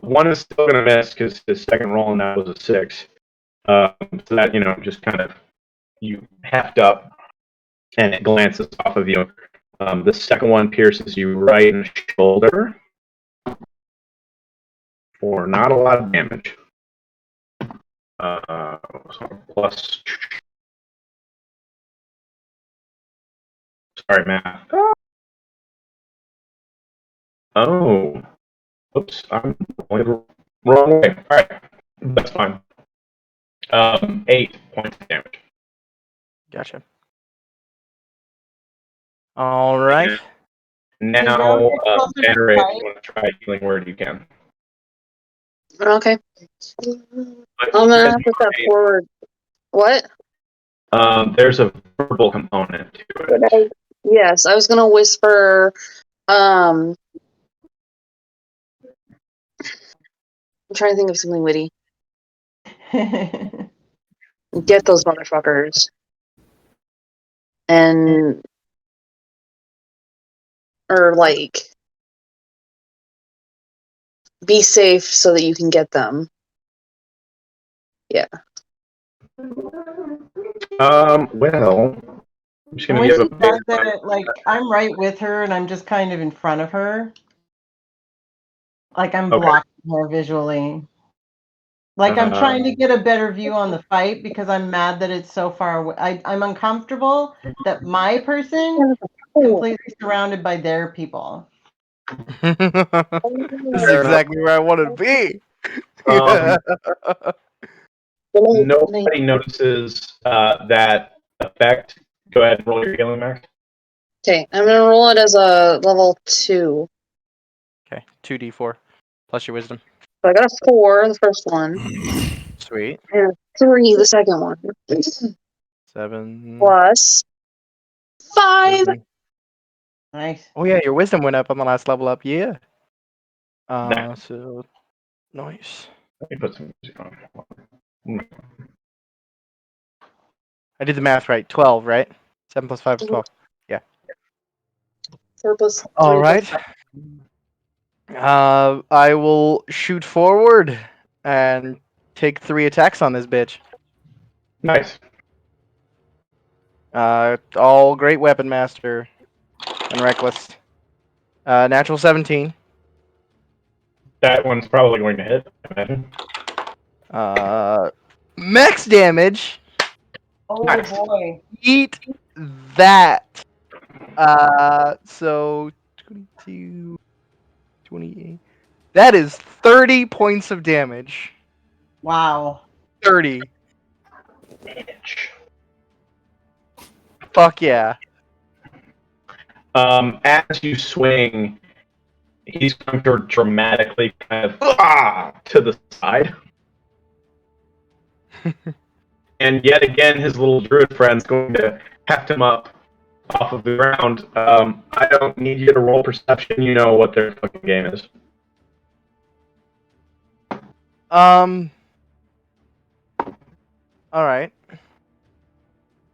One is still going to miss because his second roll on that was a 6. So that, just kind of, you heft up and it glances off of you. The second one pierces you right in the shoulder for not a lot of damage. Plus. Sorry, math. Oh. Oops, I'm going the wrong way. Alright, that's fine. 8 points of damage. Gotcha. All right. Now, Banner, if you want to try a healing word, you can. Okay. But I'm gonna have to step forward. What? There's a verbal component to it. Yes, I was gonna whisper. I'm trying to think of something witty. Get those motherfuckers. And or like be safe so that you can get them. Yeah. Well, I'm just gonna give a big like I'm right with her and I'm just kind of in front of her. Like I'm blocking her visually. Like I'm trying to get a better view on the fight because I'm mad that it's so far away. I'm uncomfortable that my person is completely surrounded by their people. This is exactly where I wanted to be. Nobody notices that effect. Go ahead and roll your healing, Max. Okay, I'm gonna roll it as a level 2. Okay, 2d4 plus your wisdom. So I got a 4, the first one. Sweet. And a 3, the second one. 7 Plus 5. Wisdom. Nice. Oh yeah, your wisdom went up on the last level up. Yeah. So nice. Let me put some music on. I did the math right. 12, right? 7 plus 5 is 12. Yeah. 4 plus 3. All right. I will shoot forward and take 3 attacks on this bitch. Nice. All great weapon master and reckless. Natural 17. That one's probably going to hit, I imagine. Max damage. Oh Nice. boy. Eat that. So 22, 28. That is 30 points of damage. Wow. 30. Fuck yeah. As you swing, he's going to dramatically kind of to the side. And yet again, his little druid friend's going to heft him up off of the ground. I don't need you to roll perception. You know what their fucking game is. Alright.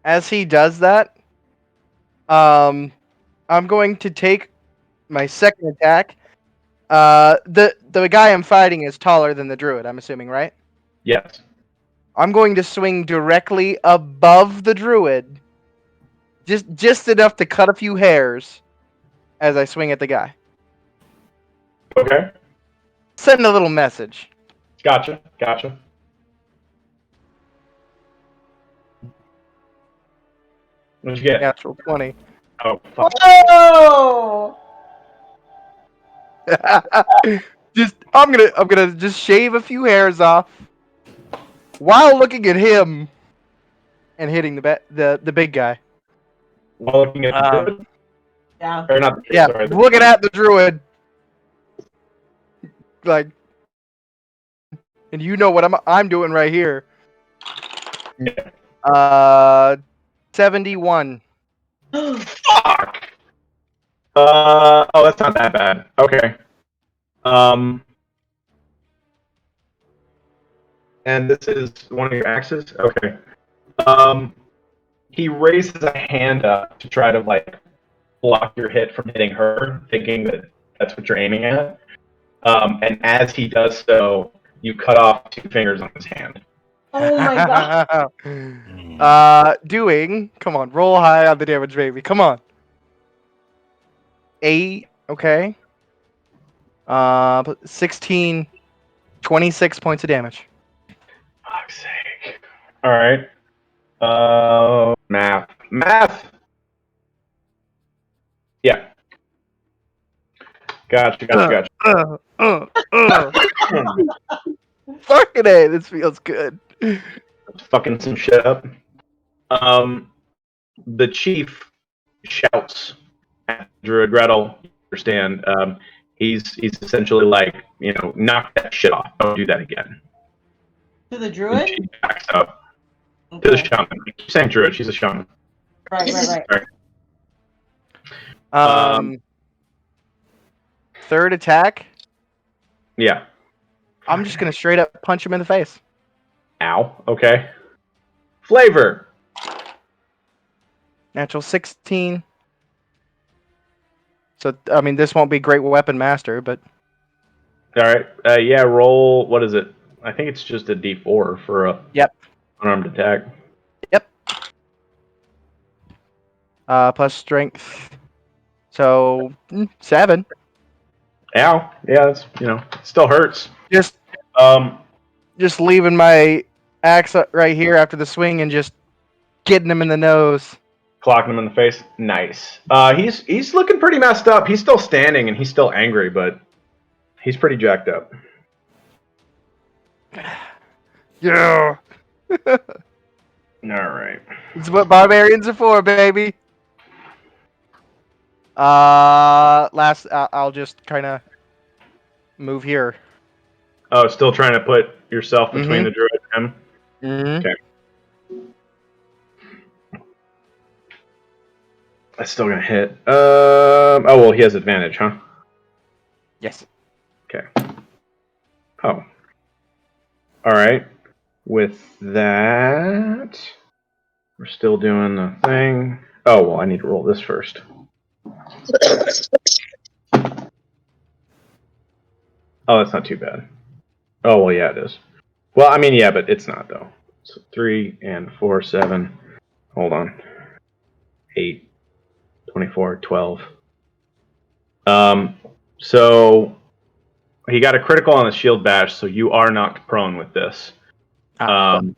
As he does that, I'm going to take my second attack. The guy I'm fighting is taller than the druid, I'm assuming, right? Yes. I'm going to swing directly above the druid. Just enough to cut a few hairs as I swing at the guy. Okay. Send a little message. Gotcha. What'd you get? Natural 20. Oh, fuck. Oh! I'm gonna just shave a few hairs off while looking at him and hitting the big guy. While looking at the druid? Yeah. Or not the druid, Yeah, sorry. looking at the druid. Like, and you know what I'm doing right here. Yeah. 71. Fuck! Oh, that's not that bad. Okay. And this is one of your axes? Okay. He raises a hand up to try to, like, block your hit from hitting her, thinking that that's what you're aiming at. And as he does so, you cut off 2 fingers on his hand. Oh my god. Come on, roll high on the damage, baby. Come on. 8, okay. 16, 26 points of damage. Fuck's sake. Alright. Math! Yeah. Gotcha. Fucking A, this feels good. Fucking some shit up. The chief shouts at Druid Gretel. You understand? He's essentially like, knock that shit off. Don't do that again. To the And druid? she backs up to Okay. the shaman. I keep saying Druid. She's a shaman. Right. Third attack. Yeah. I'm just gonna straight up punch him in the face. Ow. Okay. Flavor. Natural 16. So I mean, this won't be great weapon master, but All right. Yeah. Roll. What is it? I think it's just a D4 for a unarmed attack. Yep. Plus strength. So 7. Ow. Yeah. That's still hurts. Just leaving my axe right here after the swing and just getting him in the nose. Clocking him in the face. Nice. He's looking pretty messed up. He's still standing and he's still angry, but he's pretty jacked up. Yeah. All right. It's what barbarians are for, baby. I'll just kind of move here. Oh, still trying to put yourself between the druid and him? Mm-hmm. Okay. That's still gonna hit. Oh well, he has advantage, huh? Yes. Okay. Oh. All right. With that, we're still doing the thing. Oh well, I need to roll this first. Oh, that's not too bad. Oh well, yeah, it is. Well, I mean, yeah, but it's not though. So 3 and 4, 7. Hold on. 8. 24, 12. So he got a critical on the shield bash, so you are knocked prone with this. So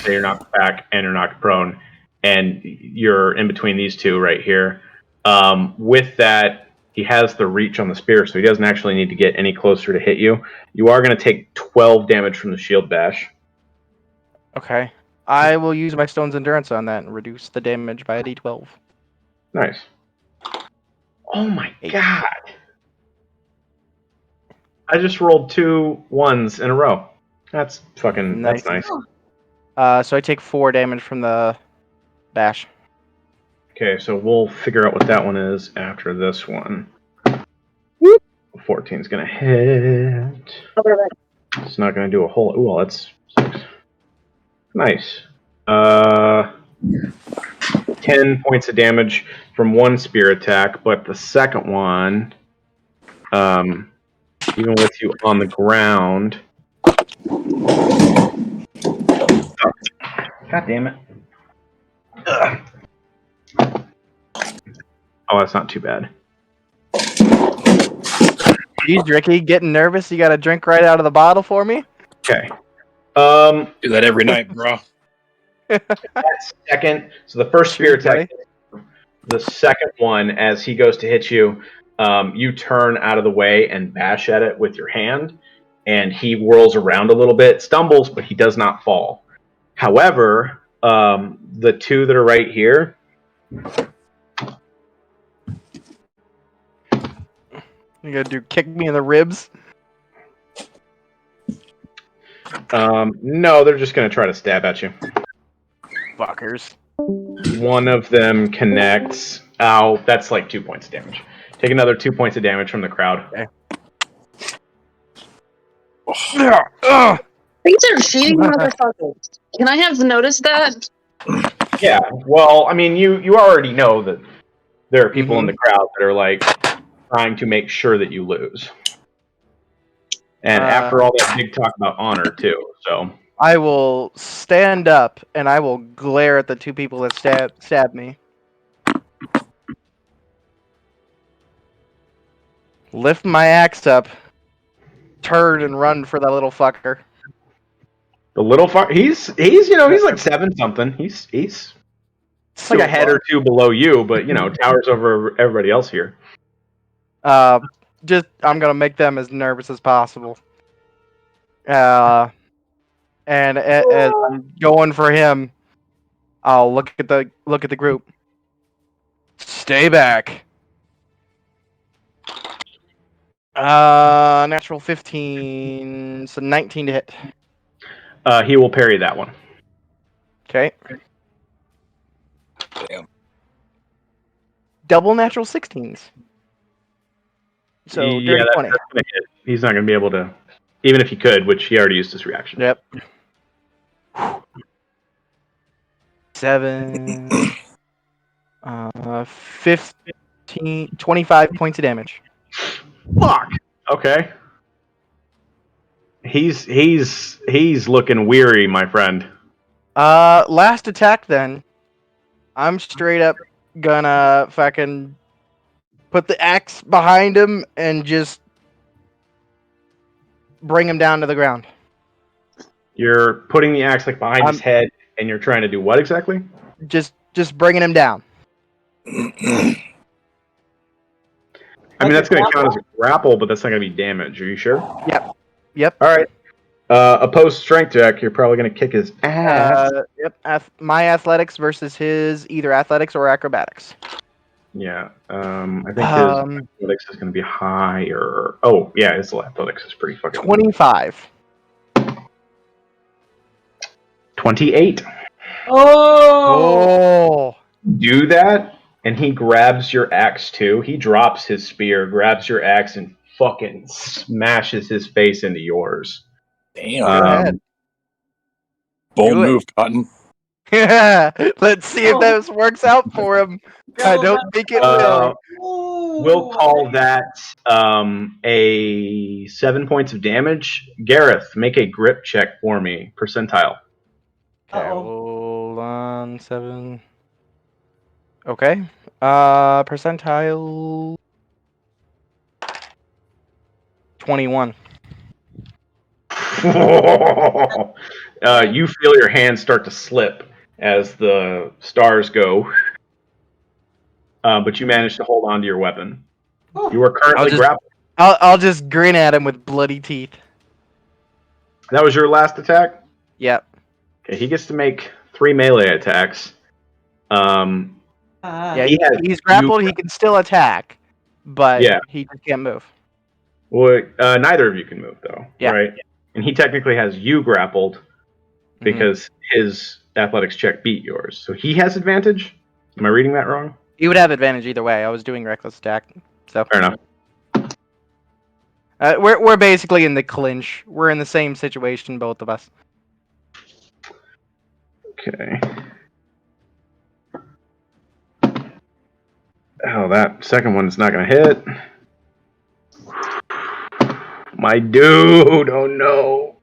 you're knocked back and you're knocked prone, and you're in between these two right here. With that, he has the reach on the spear, so he doesn't actually need to get any closer to hit you. You are going to take 12 damage from the shield bash. Okay. I will use my Stone's Endurance on that and reduce the damage by a d12. Nice. Oh my 8. god. I just rolled 2 1s in a row. That's fucking Nice. That's nice. So I take 4 damage from the bash. Okay, so we'll figure out what that one is after this one. 14's gonna hit. It's not gonna do a whole. Ooh, well, that's 6. Nice. 10 points of damage from one spear attack, but the second one, even with you on the ground. God damn it. Ugh. Oh, that's not too bad. Jeez, Ricky, getting nervous? You got a drink right out of the bottle for me? Okay. Do that every night, bro. Second, so the first spear attack, the second one, as he goes to hit you, You turn out of the way and bash at it with your hand, and he whirls around a little bit, stumbles, but he does not fall. However, the two that are right here. You gonna do kick me in the ribs? No, they're just gonna try to stab at you. Fuckers. One of them connects. Ow, that's like 2 points of damage. Take another 2 points of damage from the crowd. Okay. These are cheating motherfuckers. Can I have noticed that? Yeah, well, I mean, you already know that there are people in the crowd that are like trying to make sure that you lose. And after all that big talk about honor too, so I will stand up and I will glare at the two people that stabbed me. Lift my axe up, turn and run for that little fucker. the little fuck, he's he's like 7 something. He's like a head or two below you, but towers over everybody else here. I'm gonna make them as nervous as possible. And as I'm going for him, I'll look at the group. Stay back. Natural 15, so 19 to hit. He will parry that one. Okay. Damn. Double natural 16s. So yeah, dirty 20. That's gonna hit. He's not gonna be able to, even if he could, which he already used his reaction. Yep. 7. 15, 25 points of damage. Fuck. Okay. He's looking weary, my friend. Last attack then. I'm straight up gonna fucking put the axe behind him and just bring him down to the ground. You're putting the axe like behind his head, and you're trying to do what exactly? Just bringing him down. I mean, that's going to count as a grapple, but that's not going to be damage. Are you sure? Yep. All right. Opposed strength check. You're probably going to kick his ass. Yep. My athletics versus his either athletics or acrobatics. Yeah. I think his athletics is going to be higher. Oh, yeah. His athletics is pretty fucking 25. 28. Oh! Do that, and he grabs your axe too. He drops his spear, grabs your axe, and fucking smashes his face into yours. Damn. Bold move, Cotton. Yeah. Let's see if this works out for him. I don't think it will. We'll call that a 7 points of damage. Gareth, make a grip check for me. Percentile. Okay, hold on. 7. Okay. Percentile 21. You feel your hands start to slip as the stars go, but you manage to hold on to your weapon. You are currently grappled. I'll just grin at him with bloody teeth. That was your last attack? Yep. Okay, he gets to make 3 melee attacks. Yeah, he's grappled. He can still attack, but he just can't move. Well, neither of you can move, though, Yeah. right? And he technically has you grappled because his athletics check beat yours. So he has advantage? Am I reading that wrong? He would have advantage either way. I was doing reckless attack. So fair enough. We're basically in the clinch. We're in the same situation, both of us. Okay. Oh, that second one's not going to hit. My dude, oh no.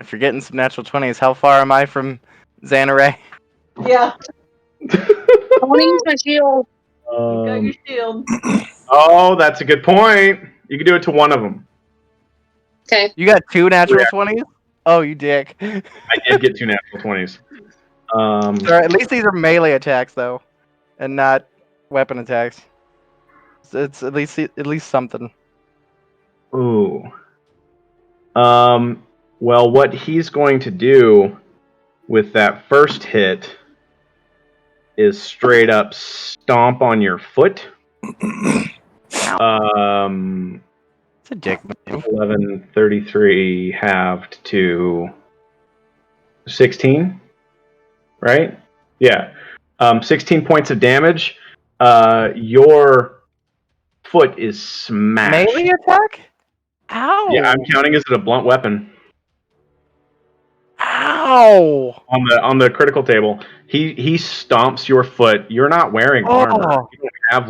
If you're getting some natural 20s, how far am I from Xanaray? Yeah. Owning my shield. You got your shield. Oh, that's a good point. You can do it to one of them. Okay. You got 2 natural 20s? Oh, you dick. I did get 2 natural 20s. Sorry, at least these are melee attacks, though, and not weapon attacks. It's at least something. Ooh. Well, what he's going to do with that first hit is straight up stomp on your foot. It's a dick move. 1133 halved to 16, right? Yeah. 16 points of damage. Your foot is smashed. Melee attack? Ow! Yeah, I'm counting as it a blunt weapon. Ow! On the critical table, he stomps your foot. You're not wearing armor. You don't have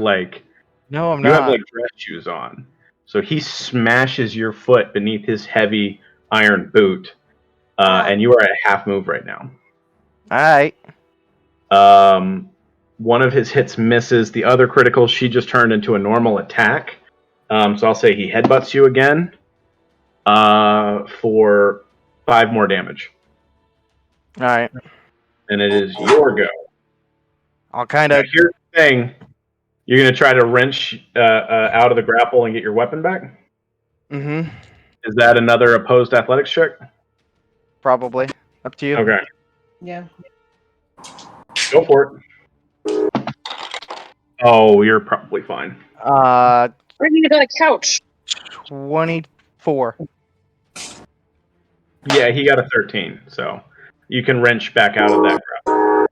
No, I'm you have not. dress shoes on. So he smashes your foot beneath his heavy iron boot, and you are at half move right now. Alright. One of his hits misses. The other critical, she just turned into a normal attack. So I'll say he headbutts you again for 5 more damage. Alright. And it is your go. I'll kind of... Here's the thing. You're going to try to wrench out of the grapple and get your weapon back? Mm-hmm. Is that another opposed athletics check? Probably. Up to you. Okay. Yeah. Go for it. Oh, you're probably fine. Where do you got a couch? 24. Yeah, he got a 13, so you can wrench back out of that grapple.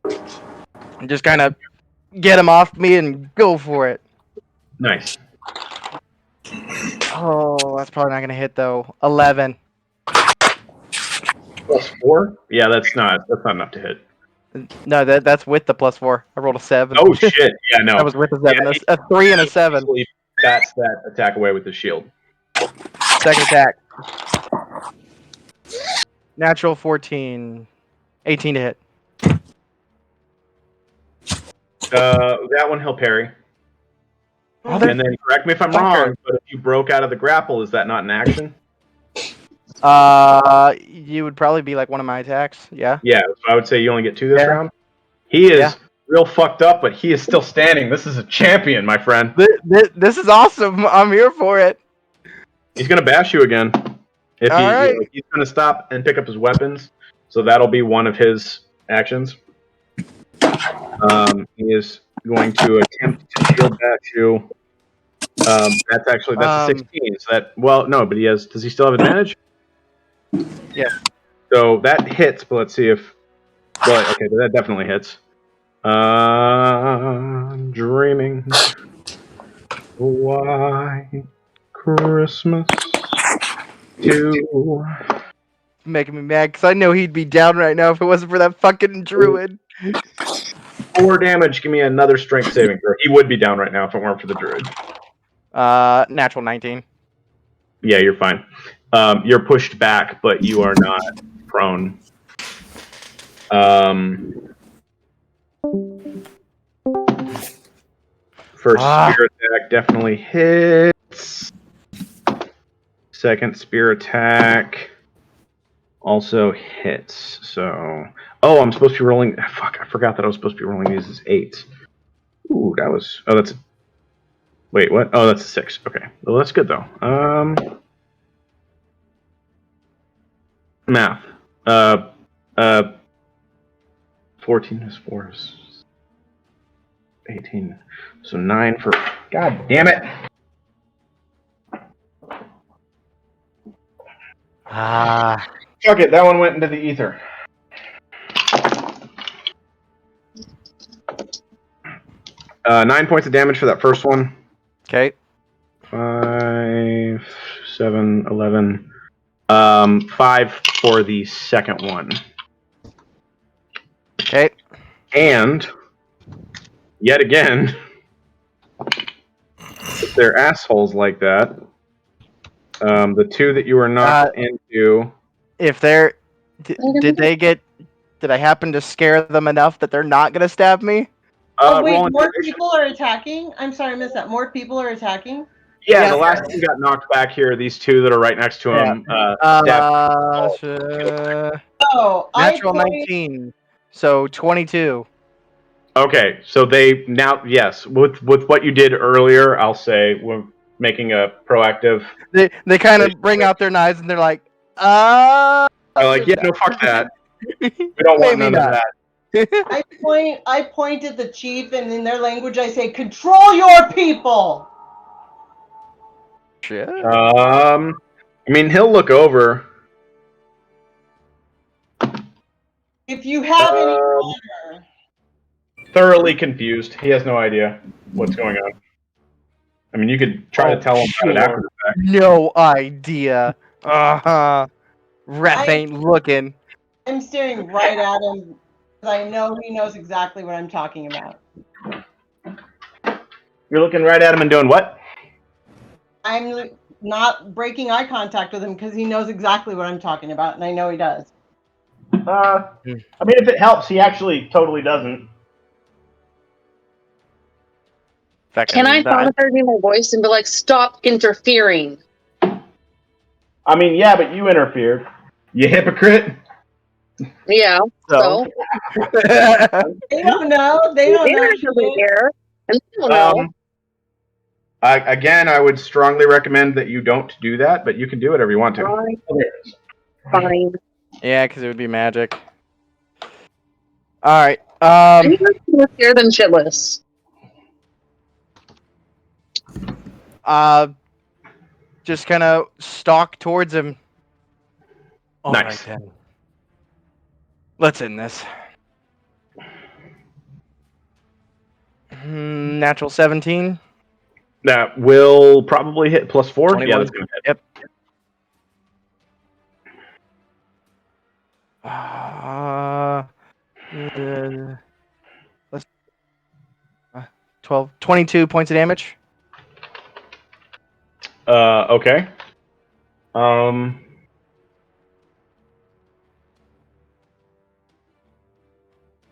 Just kind of get him off me and go for it. Nice. Oh, that's probably not going to hit, though. 11. +4? Yeah, that's not enough to hit. No, that's with the +4. I rolled a 7. Oh, shit. Yeah, no. That was with a 7. Yeah, A 3 and a 7. He bats that attack away with the shield. Second attack. Natural 14. 18 to hit. That one he'll parry. And then, correct me if I'm wrong, but if you broke out of the grapple, is that not an action? You would probably be like one of my attacks. Yeah. Yeah, so I would say you only get 2 this round. He is real fucked up, but he is still standing. This is a champion, my friend. This is awesome. I'm here for it. He's gonna bash you again. He's gonna stop and pick up his weapons, so that'll be one of his actions. He is going to attempt to shield bash you. That's a 16. So no, but does he still have advantage? Yeah. So that hits, but let's see if. Well, okay, that definitely hits. Dreaming. Why Christmas? Making me mad because I know he'd be down right now if it wasn't for that fucking druid. 4 damage. Give me another strength saving throw. He would be down right now if it weren't for the druid. Natural 19. Yeah, you're fine. You're pushed back, but you are not prone. First spear attack definitely hits. Second spear attack also hits. So, I'm supposed to be rolling. Fuck, I forgot that I was supposed to be rolling these as 8s. Ooh, that was. Oh, that's. Wait, what? Oh, that's a 6. Okay, well, that's good though. Math. 14 is 4 is 18. So 9 for. God damn it! Fuck it, that one went into the ether. Uh, 9 points of damage for that first one. Okay. 5, 7, 11. 5 for the second one. Okay. And, yet again, if they're assholes like that, the 2 that you were knocked into... If they're... Did I happen to scare them enough that they're not going to stab me? Wait, more people are attacking? I'm sorry, I missed that. More people are attacking? Yeah, the last one got knocked back here. These 2 that are right next to him. Natural 19. So 22. Okay, so they now, yes, with what you did earlier, I'll say we're making a proactive. They kind of bring out their knives and they're like, They're like, yeah, no, fuck that. We don't want Maybe none of not. that. I point at the chief, and in their language, I say, "Control your people." Shit. I mean, he'll look over. If you have any honor. Thoroughly confused. He has no idea what's going on. I mean, you could try to tell him about it after the fact. No idea. Rep ain't looking. I'm staring right at him because I know he knows exactly what I'm talking about. You're looking right at him and doing what? I'm not breaking eye contact with him because he knows exactly what I'm talking about, and I know he does. I mean, if it helps, he actually totally doesn't. Can I thaumaturgy my voice and be like, stop interfering? I mean, yeah, but you interfered. You hypocrite. Yeah, so? They don't know. They don't know. Here, and they don't know. Again, I would strongly recommend that you don't do that, but you can do whatever you want to. Fine. Yeah, because it would be magic. All right. I'm more scared than shitless. Just kind of stalk towards him. All Nice. right, then. Let's end this. Natural 17. That will probably hit +4. 21. Yeah, that's going to hit. Yep. Let's 22 points of damage. Okay.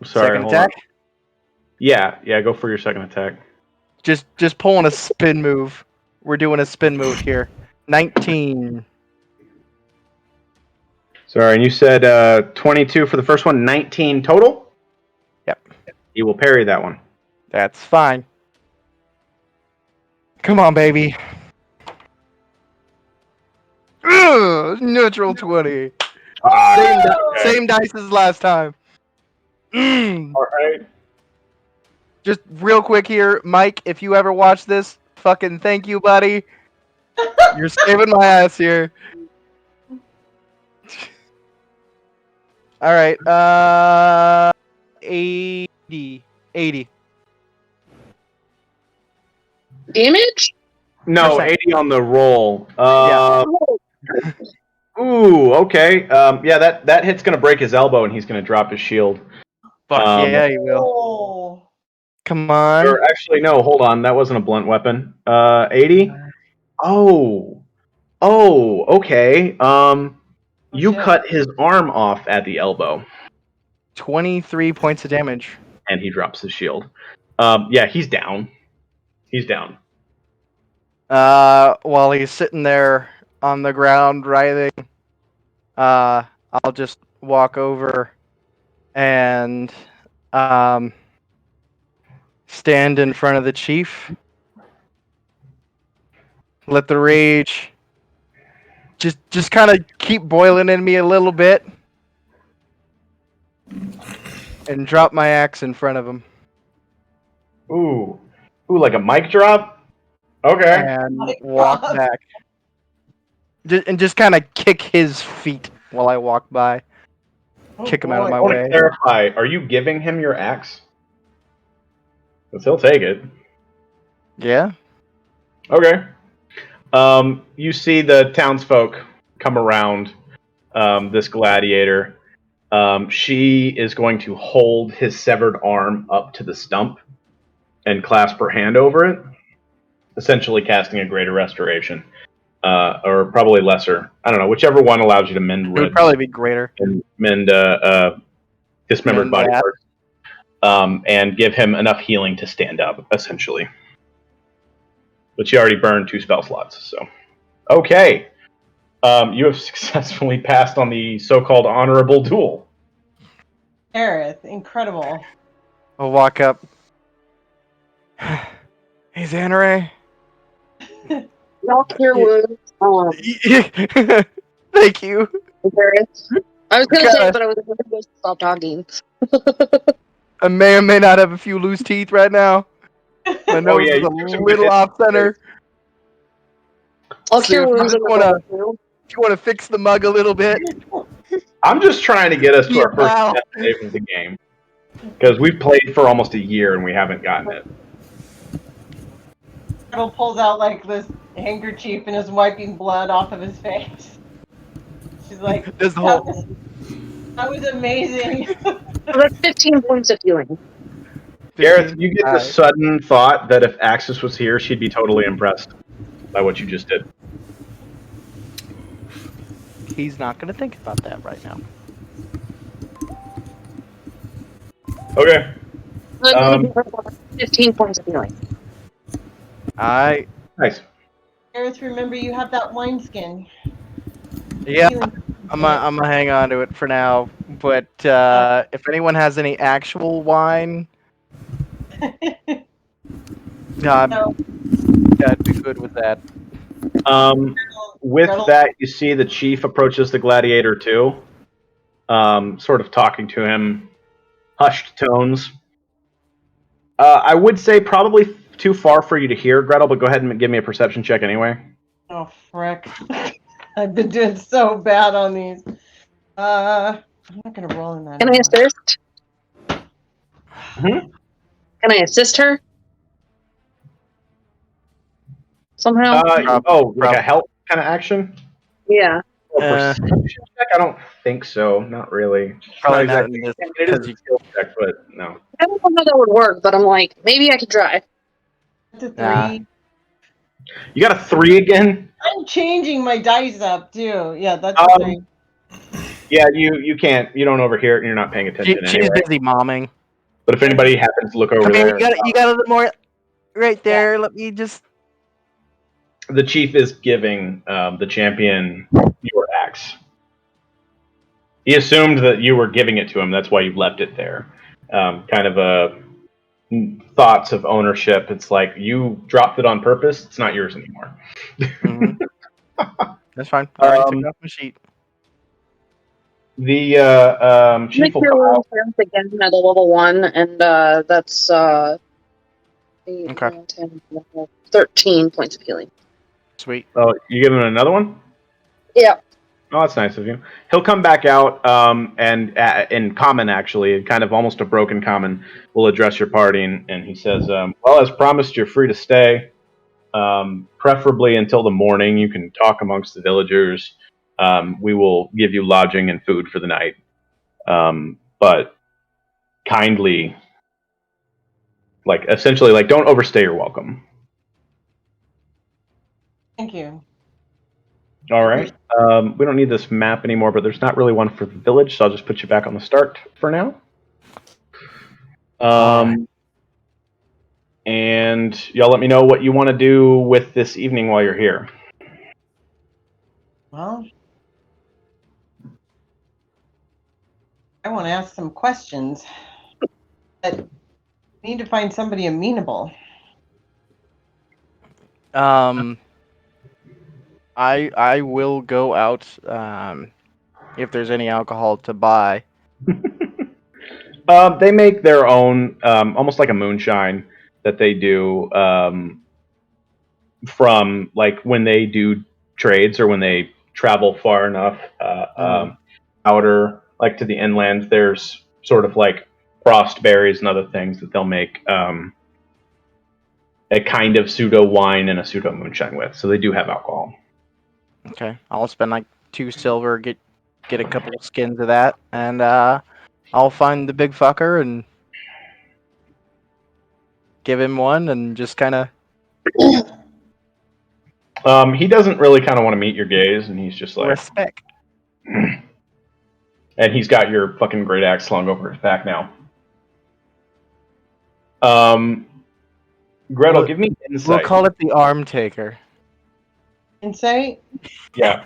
Sorry, Second hold attack. on. Yeah, go for your second attack. Just pulling a spin move. We're doing a spin move here. 19. Sorry, and you said 22 for the first one, 19 total? Yep. You will parry that one. That's fine. Come on, baby. Ugh, natural 20. Same dice as last time. All right. Just real quick here, Mike, if you ever watch this, fucking thank you, buddy. You're saving my ass here. All right. 80. Damage? No, Percent. 80 on the roll. Yeah. Ooh, okay. Yeah, that hit's going to break his elbow, and he's going to drop his shield. Fuck yeah, you will. Oh. Come on. Or actually, no, hold on. That wasn't a blunt weapon. 80? Oh, okay. You cut his arm off at the elbow. 23 points of damage. And he drops his shield. Yeah, he's down. He's down. While he's sitting there on the ground writhing, I'll just walk over and stand in front of the chief. Let the rage just kind of keep boiling in me a little bit. And drop my axe in front of him. Ooh, like a mic drop? Okay. And walk back. Just kind of kick his feet while I walk by. Kick him out of my I want to way. clarify, are you giving him your axe? Because he'll take it. Yeah? Okay. You see the townsfolk come around this gladiator. She is going to hold his severed arm up to the stump and clasp her hand over it, essentially casting a greater restoration. Or probably lesser. I don't know, whichever one allows you to mend It ribs. would probably be greater. And mend dismembered body parts. And give him enough healing to stand up, essentially. But she already burned 2 spell slots, so. Okay. You have successfully passed on the so-called honorable duel. Aerith, incredible. I'll walk up. Hey, Xanare. Y'all cure wounds. Thank you. I was gonna say Gotta- it, but I was supposed to stop talking. I may or may not have a few loose teeth right now. My nose yeah, is you a took some little good off center. I'll So cure if you wounds just in the wanna- hole, too. If you want to fix the mug a little bit, I'm just trying to get us to Yeah, our first pal. save of the game. Because we've played for almost a year and we haven't gotten it. Gretel pulls out like this handkerchief and is wiping blood off of his face. She's like, There's the that whole. was amazing. So that's 15 points of healing. Gareth, you get the Alright. sudden thought that if Axis was here, she'd be totally impressed by what you just did. He's not gonna think about that right now. Okay. 15 points of healing. I Nice. Gareth, remember you have that wineskin. yeah. Healing. I'm gonna hang on to it for now. But if anyone has any actual wine, No. I'd be good with that. With Gretel- that, you see the chief approaches the gladiator too, sort of talking to him, hushed tones. I would say probably too far for you to hear, Gretel, but go ahead and give me a perception check anyway. Oh, frick. I've been doing so bad on these. I'm not going to roll in that. Can I assist? Mhm. Can I assist her? Somehow? Like a help kind of action? Yeah. Or perception check? I don't think so. Not really. Probably Not not exactly. in this It is because a you. skill check, but no. I don't know how that would work, but I'm like, maybe I could try. That's a 3. Nah. You got a 3 again? I'm changing my dice up, too. Yeah, that's a 3. Yeah, you can't. You don't overhear it, and you're not paying attention She's anyway. busy momming. But if anybody happens to look over Come here, there, you got a little more right there. Let me just. the chief is giving the champion your axe. He assumed that you were giving it to him. That's why you left it there. Kind of a thoughts of ownership. It's like you dropped it on purpose. It's not yours anymore. Mhm. That's fine. I already took it off my sheet. The chief Make will your come wounds out. again at a level 1, and that's 8, Okay. 9, 10, 11, 13 points of healing. Sweet. Oh, you give him another one? Yeah. Oh, that's nice of you. He'll come back out and in common, actually, kind of almost a broken common, will address your party, and he says, well, as promised, you're free to stay, preferably until the morning. You can talk amongst the villagers. We will give you lodging and food for the night. But kindly, essentially, don't overstay your welcome. Thank you. All right. We don't need this map anymore, but there's not really one for the village, so I'll just put you back on the start for now. Alright. And y'all let me know what you want to do with this evening while you're here. Well, I want to ask some questions. But we need to find somebody amenable. I will go out if there's any alcohol to buy. They make their own, almost like a moonshine that they do from when they do trades or when they travel far enough outer, to the inland. There's sort of frost berries and other things that they'll make a kind of pseudo wine and a pseudo moonshine with. So they do have alcohol. Okay, I'll spend 2 silver, get a couple of skins of that, and I'll find the big fucker and give him one, and just kind of. He doesn't really kind of want to meet your gaze, and he's just like respect. And he's got your fucking great axe slung over his back now. Gretel, give me insight. We'll call it the arm taker. Insight? Yeah.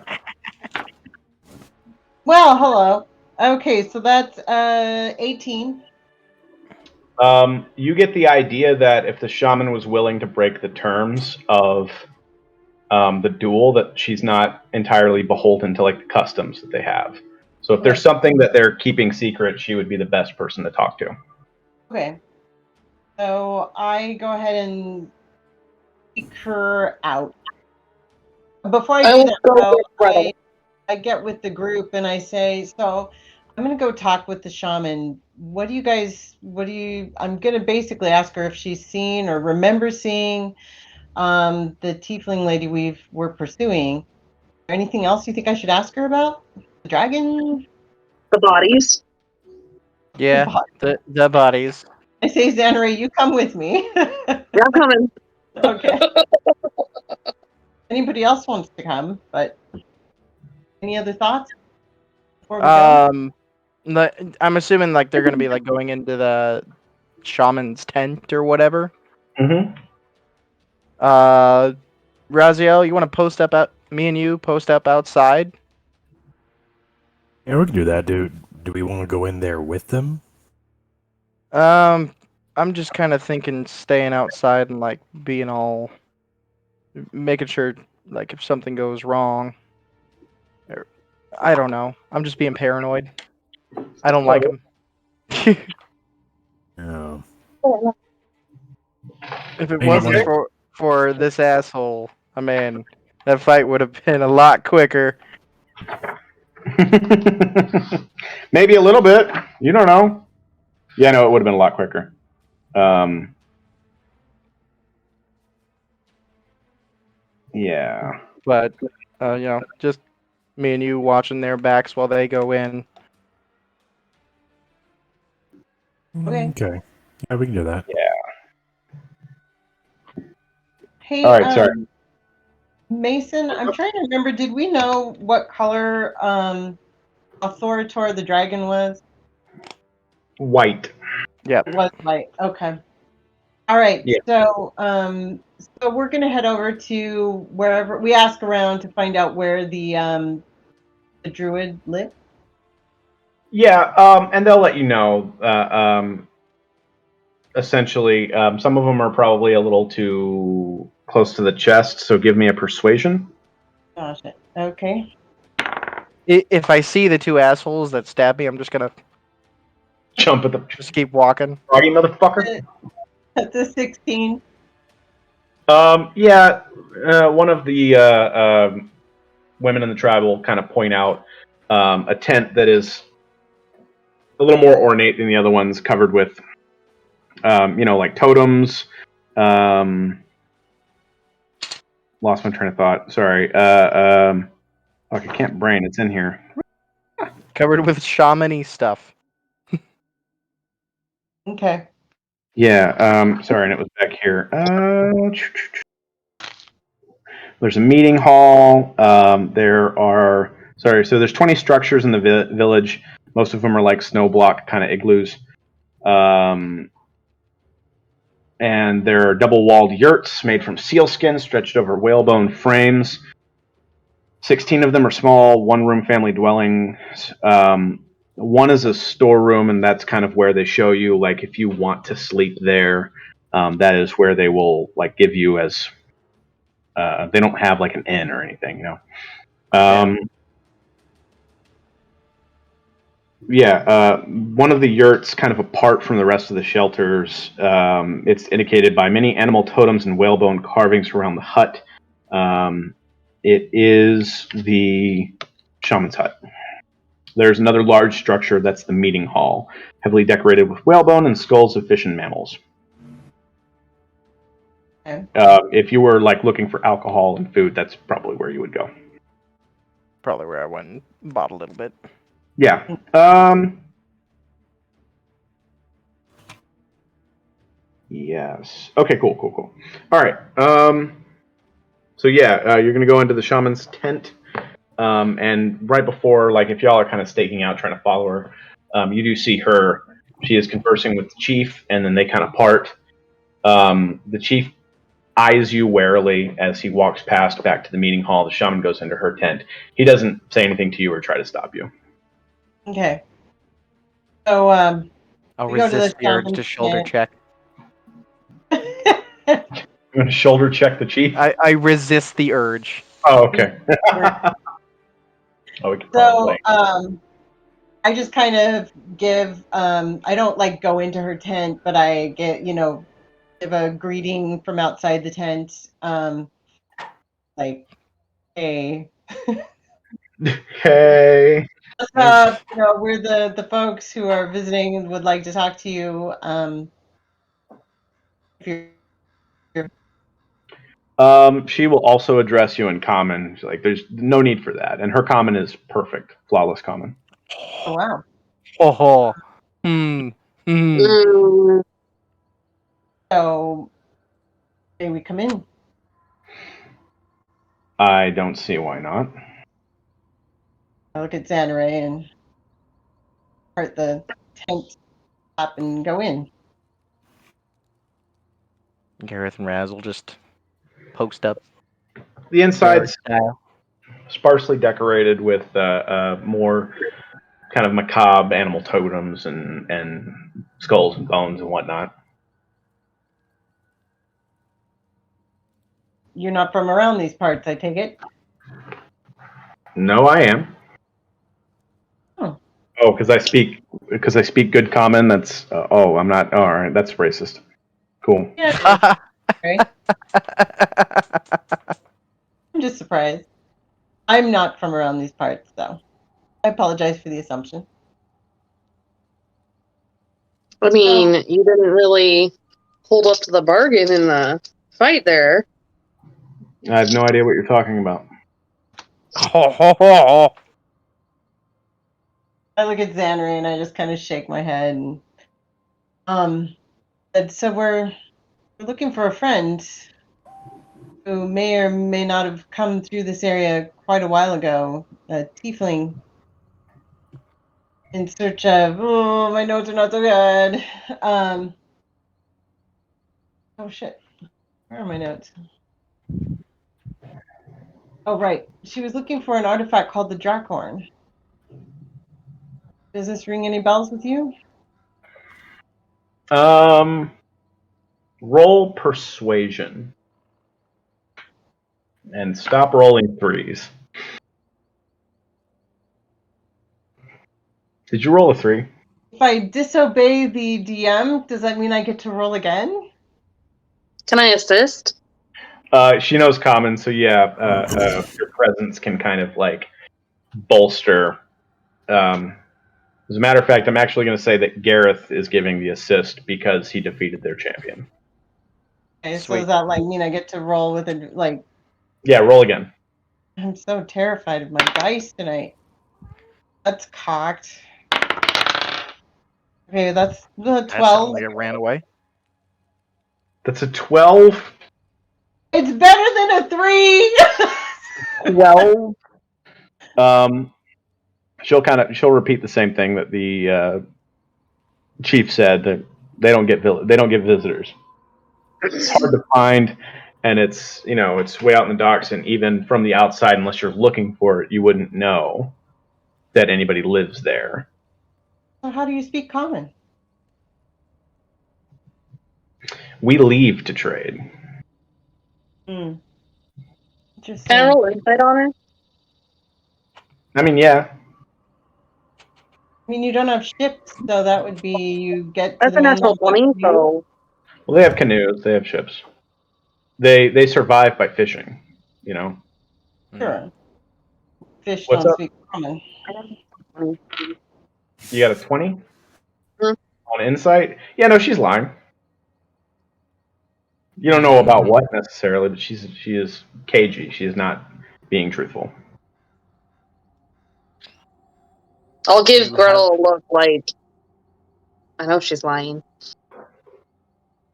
Well, hello. Okay, so that's 18. You get the idea that if the shaman was willing to break the terms of the duel, that she's not entirely beholden to like the customs that they have. So if there's something that they're keeping secret, she would be the best person to talk to. Okay. So I go ahead and seek her out. Before I do that, though, I get with the group and I say, so I'm going to go talk with the shaman. I'm going to basically ask her if she's seen or remembers seeing the tiefling lady we're pursuing. Anything else you think I should ask her about? The dragon? The bodies? Yeah, the bodies. I say, Xanary, you come with me. Yeah, I'm coming. Okay. Anybody else wants to come, but any other thoughts before we go? I'm assuming like they're gonna be like going into the shaman's tent or whatever. Mm-hmm. Raziel, you want to post up me and you post up outside? Yeah, we can do that. Do we want to go in there with them? I'm just kind of thinking staying outside and like being all, making sure like if something goes wrong. Or, I don't know. I'm just being paranoid. I don't like him. No. If it Hey, wasn't for this asshole, man, that fight would have been a lot quicker. Maybe a little bit. You don't know. Yeah, no, it would have been a lot quicker. Yeah. But just me and you watching their backs while they go in. Okay. Yeah, we can do that. Yeah. Hey, All right, sorry. Mason, I'm trying to remember, did we know what color Authoritor the dragon was? White. Yeah. It was white. Okay. All right. Yeah. So we're gonna head over to wherever we ask around to find out where the druid lived. Yeah, and they'll let you know. Essentially, some of them are probably a little too close to the chest, so give me a persuasion. Gosh, okay. If I see the two assholes that stab me, I'm just gonna jump at them. Just keep walking. Froggy motherfucker. That's a 16. Yeah. One of the women in the tribe will kind of point out a tent that is a little more ornate than the other ones, covered with, like totems. Lost my train of thought. Sorry. I can't brain. It's in here. Covered with shaman-y stuff. Okay. Yeah. Sorry, and it was back here. There's a meeting hall. So there's 20 structures in the village. Most of them are like snow block kind of igloos. And there are double-walled yurts made from sealskin stretched over whalebone frames. 16 of them are small, one-room family dwellings. One is a storeroom, and that's kind of where they show you, like, if you want to sleep there, that is where they will, like, give you as... they don't have, like, an inn or anything, you know? One of the yurts, kind of apart from the rest of the shelters, it's indicated by many animal totems and whalebone carvings around the hut. It is the shaman's hut. There's another large structure that's the meeting hall, heavily decorated with whalebone and skulls of fish and mammals. Okay. If you were like looking for alcohol and food, that's probably where you would go. Probably where I went and bought a little bit. Yeah. Yes. Okay, cool. All right. So yeah, you're going to go into the shaman's tent. And right before, like, if y'all are kind of staking out, trying to follow her, you do see her. She is conversing with the chief, and then they kind of part. The chief eyes you warily as he walks past back to the meeting hall. The shaman goes into her tent. He doesn't say anything to you or try to stop you. Okay. So I'll We go to the resist the urge to shaman shoulder tent. check. You want to shoulder check the chief? I resist the urge. Oh, okay. Oh, we could So, probably. I just kind of give, I don't like go into her tent, but I give a greeting from outside the tent. Like, hey, Hey. what's up? We're the folks who are visiting and would like to talk to you. If you're She will also address you in common. She's like, there's no need for that, and her common is perfect, flawless common. oh wow. Oh. Hmm. So, may we come in? I don't see why not. I look at Xanare and part the tent up and go in. Gareth and Raz will just post up. The inside's Gareth. sparsely decorated with more kind of macabre animal totems and skulls and bones and whatnot. You're not from around these parts, I take it. No, I am. Oh. Oh, because I speak good common. That's I'm not. Oh, all right, that's racist. Cool. Yeah. Right? I'm just surprised. I'm not from around these parts, though. I apologize for the assumption. I mean, you didn't really hold up to the bargain in the fight there. I have no idea what you're talking about. I look at Xanary and I just kind of shake my head. And so we're looking for a friend who may or may not have come through this area quite a while ago. A tiefling in search of. Oh, my notes are not so good. Oh shit. Where are my notes? Oh, right. She was looking for an artifact called the Drakhorn. Does this ring any bells with you? Roll persuasion. And stop rolling threes. Did you roll a 3? If I disobey the DM, does that mean I get to roll again? Can I assist? She knows common, so yeah, your presence can kind of like bolster. As a matter of fact, I'm actually going to say that Gareth is giving the assist because he defeated their champion. Okay, so Sweet. does that mean I get to roll with a Yeah, roll again. I'm so terrified of my dice tonight. That's cocked. Okay, that's the That sounds 12. like it ran away. That's a 12. It's better than a 3. Well, She'll repeat the same thing that the chief said, that they don't get visitors. It's hard to find, and it's way out in the docks, and even from the outside, unless you're looking for it, you wouldn't know that anybody lives there. So how do you speak common? We leave to trade. Hmm. Interesting. Can I roll insight on her? I mean, yeah. I mean, you don't have ships, so that would be you get to That's the a natural mainland. 20, so. Well, they have canoes. They have ships. They survive by fishing. Sure. Fish What's don't up? speak common. You got a 20 Mhm. on insight? Yeah, no, she's lying. You don't know about what necessarily, but she is cagey. She is not being truthful. I'll give Gretel a look like, I know she's lying.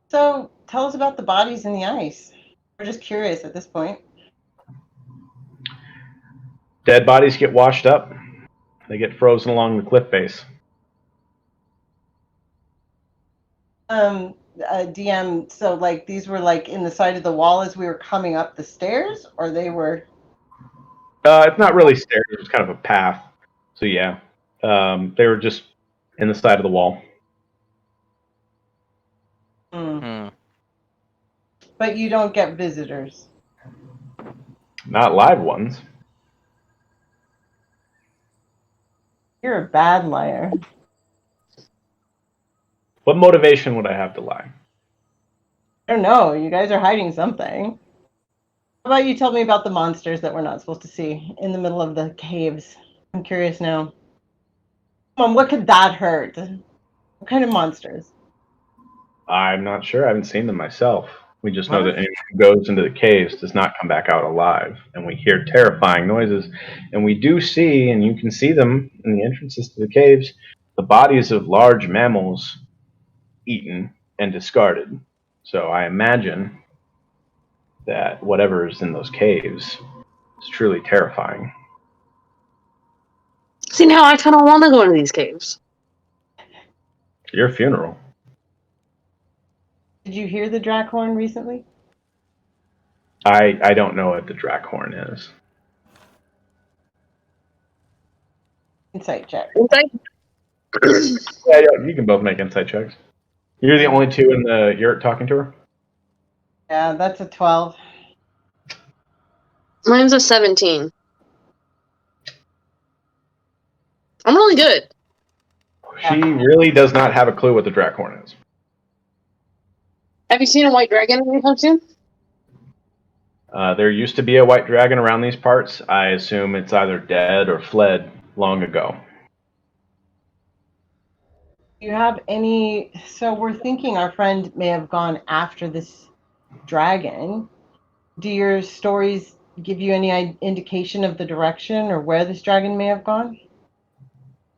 So tell us about the bodies in the ice. We're just curious at this point. Dead bodies get washed up. They get frozen along the cliff face. DM, so like these were like in the side of the wall as we were coming up the stairs, or they were. It's not really stairs. It's kind of a path. So yeah, they were just in the side of the wall. But you don't get visitors. Not live ones. You're a bad liar. What motivation would I have to lie? I don't know. You guys are hiding something. How about you tell me about the monsters that we're not supposed to see in the middle of the caves? I'm curious now. Come on, what could that hurt? What kind of monsters? I'm not sure. I haven't seen them myself. We just know What? that anyone who goes into the caves does not come back out alive. And we hear terrifying noises. And we do see, and you can see them in the entrances to the caves, the bodies of large mammals eaten and discarded. So I imagine that whatever is in those caves is truly terrifying. See, now I kind of want to go into these caves. Your funeral. Did you hear the Drakhorn recently? I don't know what the Drakhorn is. Insight check. Yeah, you can both make insight checks. You're the only two in the. You're talking to her? Yeah, that's a 12. Mine's a 17. I'm really good. She really does not have a clue what the Drakhorn is. Have you seen a white dragon anytime soon? There used to be a white dragon around these parts. I assume it's either dead or fled long ago. Do you have any? So we're thinking our friend may have gone after this dragon. Do your stories give you any indication of the direction or where this dragon may have gone?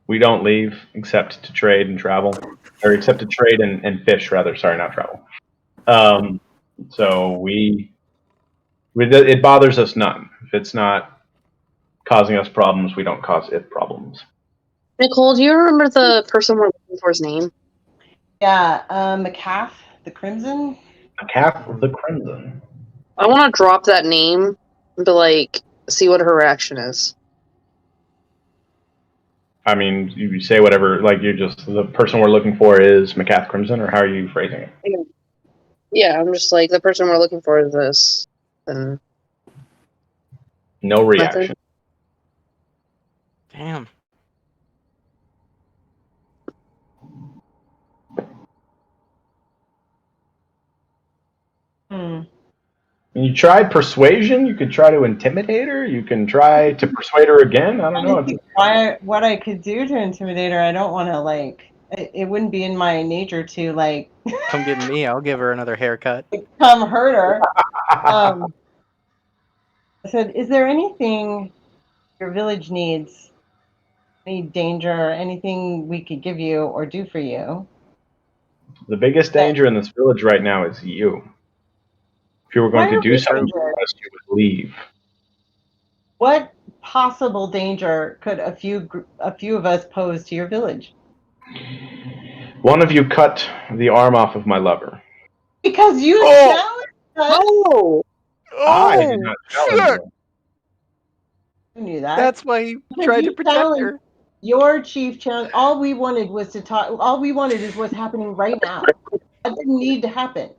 We don't leave except to trade and travel, or except to trade and fish, rather. Sorry, not travel. So it bothers us none. If it's not causing us problems, we don't cause it problems. Nicole, do you remember the person we're looking for's name? Yeah, McCaff, the Crimson. McCaff of the Crimson. I want to drop that name and see what her reaction is. I mean, you say whatever, you're just, the person we're looking for is McCaff Crimson, or how are you phrasing it? Yeah, I'm just like, the person we're looking for is this. And no reaction. Damn. You tried persuasion. You could try to intimidate her. You can try to persuade her again. I don't know. What I could do to intimidate her, I don't want to it wouldn't be in my nature to come get me. I'll give her another haircut. Come hurt her. I said, is there anything your village needs? Any danger, anything we could give you or do for you? The biggest danger in this village right now is you. If you were going to do something for us, you would leave. What possible danger could a few of us pose to your village? One of you cut the arm off of my lover. Because you challenged us. I did not challenge you. You knew that. That's why he tried to protect her. Your chief challenge. All we wanted was to talk. All we wanted is what's happening right now. That didn't need to happen.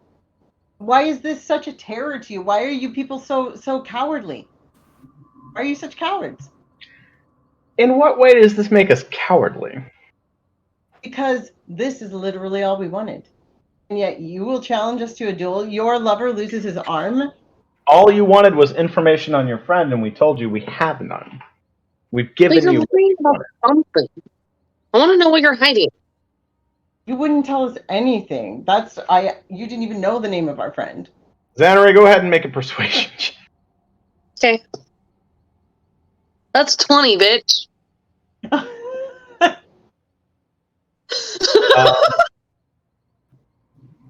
Why is this such a terror to you? Why are you people so cowardly? Why are you such cowards? In what way does this make us cowardly? Because this is literally all we wanted. And yet you will challenge us to a duel. Your lover loses his arm. All you wanted was information on your friend, and we told you we have none. We've given you something. I want to know what you're hiding. You wouldn't tell us anything. You didn't even know the name of our friend. Xanary, go ahead and make a persuasion. Okay. That's 20, bitch.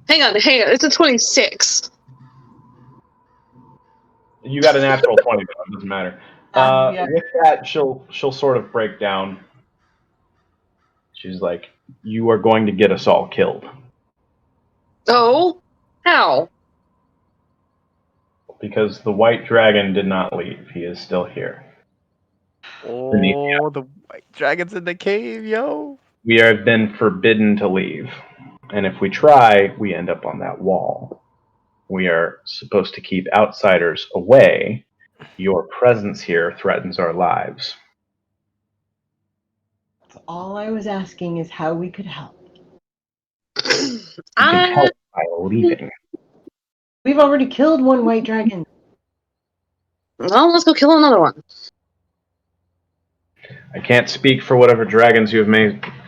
Hang on. It's a 26. You got a natural 20, but it doesn't matter. With that, she'll sort of break down. She's like, "You are going to get us all killed." Oh? How? Because the white dragon did not leave. He is still here. Oh, the white dragon's in the cave, yo. We have been forbidden to leave. And if we try, we end up on that wall. We are supposed to keep outsiders away. Your presence here threatens our lives. All I was asking is how we could help. You can help by leaving. We've already killed one white dragon. Well, let's go kill another one. I can't speak for whatever dragons you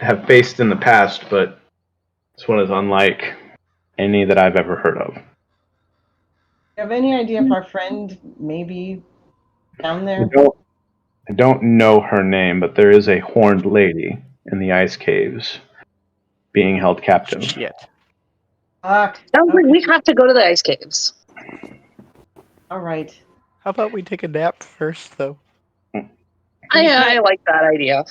have faced in the past, but this one is unlike any that I've ever heard of. Do you have any idea if our friend may be down there? I don't know her name, but there is a horned lady in the ice caves being held captive. Shit. Sounds like we have to go to the ice caves. All right. How about we take a nap first, though? I like that idea.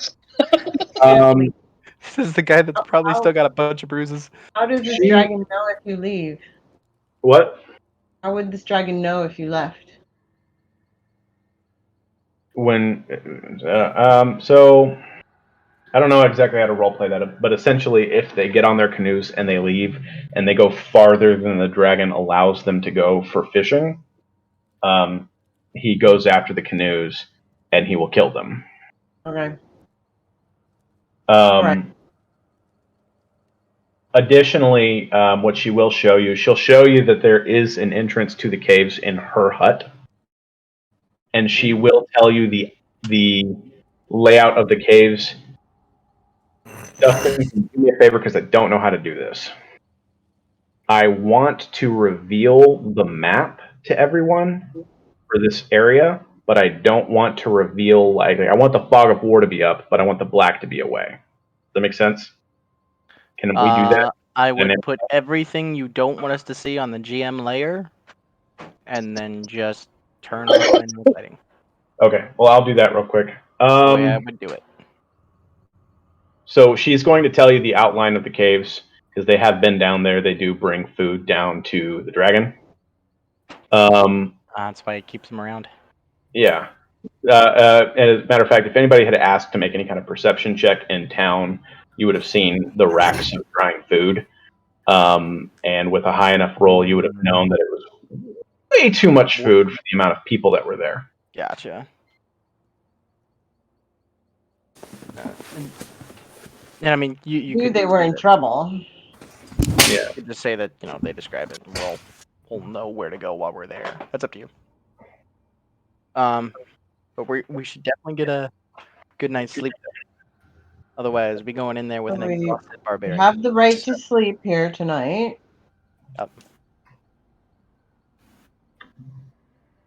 This is the guy that's probably still got a bunch of bruises. How does this dragon know if you leave? What? How would this dragon know if you left? So I don't know exactly how to roleplay that, but essentially, if they get on their canoes and they leave, and they go farther than the dragon allows them to go for fishing, he goes after the canoes and he will kill them. Okay. Right. Additionally, what she will show you, she'll show you that there is an entrance to the caves in her hut, and she will tell you the layout of the caves. Dustin, can you do me a favor because I don't know how to do this. I want to reveal the map to everyone for this area, but I don't want to reveal, I want the fog of war to be up, but I want the black to be away. Does that make sense? Can we do that? I would put everything you don't want us to see on the GM layer, and then just turn off manual lighting. Okay, well, I'll do that real quick. The way I would do it. So she's going to tell you the outline of the caves, because they have been down there. They do bring food down to the dragon. That's why it keeps them around. Yeah. And as a matter of fact, if anybody had asked to make any kind of perception check in town, you would have seen the racks of drying food. And with a high enough roll, you would have known that it was way too much food for the amount of people that were there. Gotcha. And I mean, you knew they were in trouble. Yeah. You could just say that, they describe it, and we'll know where to go while we're there. That's up to you. But we should definitely get a good night's sleep. Otherwise, we going in there with an exhausted barbarian. You have the right to sleep here tonight. Yep.